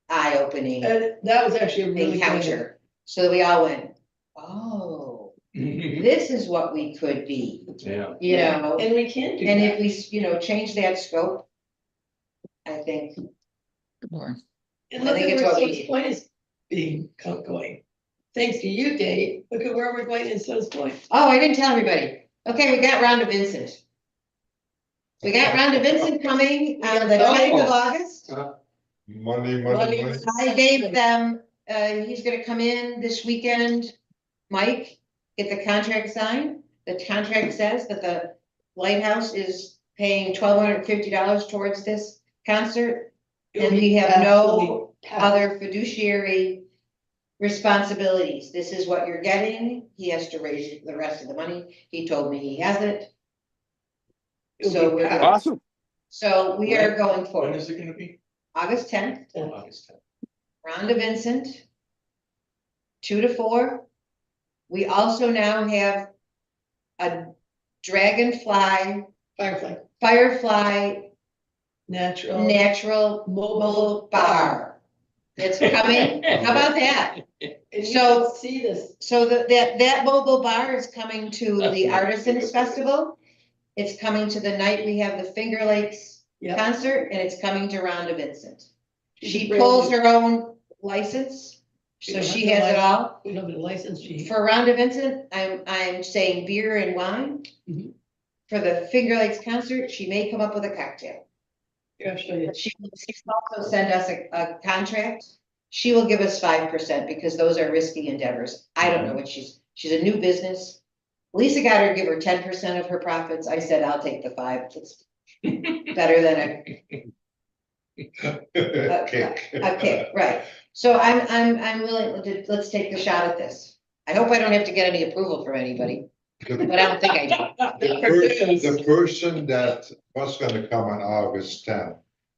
eye-opening And that was actually a really good. encounter. So that we all went, oh, this is what we could be, Yeah. you know? And we can do And that. if we, change that scope, I think, And I look think at it's where what we Sodus need. Point is going. Thanks to you, Dave. Look at where we're going in Sodus Point. oh, I didn't tell everybody. Okay, we got Rhonda Vincent. We got Rhonda Vincent coming on the 9th of August. Money. I gave them, he's gonna come in this weekend, Mike, get the contract signed. The contract says that the lighthouse is paying $1,250 towards this concert. It would And we be have no absolutely packed. other fiduciary responsibilities. This is what you're getting. He has to raise the rest of the money. He told me he hasn't. It would So be we're packed. good. Awesome. So we are going When forward. is it gonna be? August 10th, August 10th. Rhonda Vincent, 2 to 4. We also now have a dragonfly, firefly Natural. natural mobile bar. That's coming. How about that? And you So- should see this. So that mobile bar is coming to the Artisans Festival. It's coming to the night we have the Finger Lakes Yeah. concert, and it's coming to Rhonda Vincent. She's She a brand pulls new- her own license, She so don't she have has the it all. We don't have a license sheet. For Rhonda Vincent, I'm saying beer and wine. Mhm. For the Finger Lakes concert, she may come up with a cocktail. Here, I'll show you. She will also send us a contract. She will give us 5% because those are risky endeavors. I don't know what she's a new business. Lisa got her to give her 10% of her profits. I said, I'll take the 5. It's better than okay, right. So I'm willing to, let's take the shot at this. I hope I don't have to get any approval from anybody, but I don't think I do. The person that was gonna come on August 10th,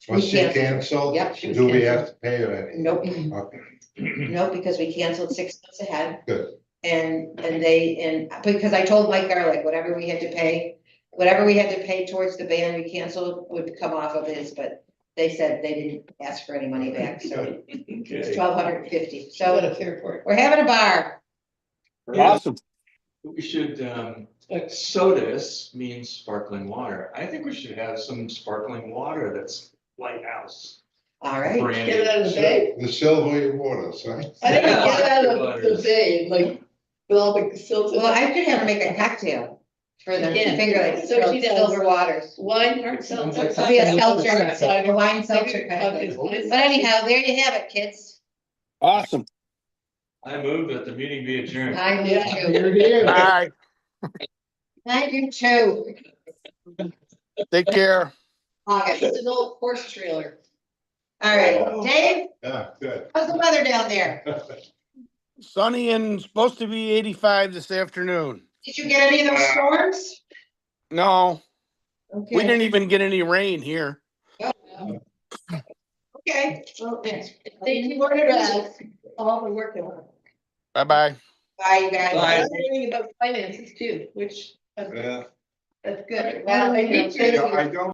was We she canceled. canceled? Yep, she was Do we canceled. have to pay her any? Nope, Okay, nope, because we canceled 6 months ahead. good. And because I told Mike Garlick, whatever we had to pay towards the band we canceled would come off of his, but they said they didn't ask for any money back, so it's Okay. $1,250. So at So a Fairport. we're having a bar. Awesome. We should, Sodus means sparkling water. I think we should have some sparkling water that's lighthouse. All right. branded. Get it out of the bay. The silvery waters, right? I think Yeah. get it out of the bay, like, with all the silts. Well, I could have her make a cocktail for the Yeah. Finger Lakes, So she does. Silver Waters. Wine, hard seltzer. It'll be a seltzer, Cider. a wine seltzer cocktail. But anyhow, there you have it, kids. Awesome. I move that the meeting be adjourned. I do Yeah. too. Here it is. All right. I do too. Take care. August. It's an old horse trailer. All right, Dave, Yeah, good. how's the weather down there? Sunny and supposed to be 85 this afternoon. Did you get any of those storms? No, we Okay, didn't even get any rain here. okay. Well, thanks. Thank you for that. All the work. Bye-bye. Bye, you guys. Bye. I'm learning about finances too, which, Yeah. that's good. Well, I need to. I don't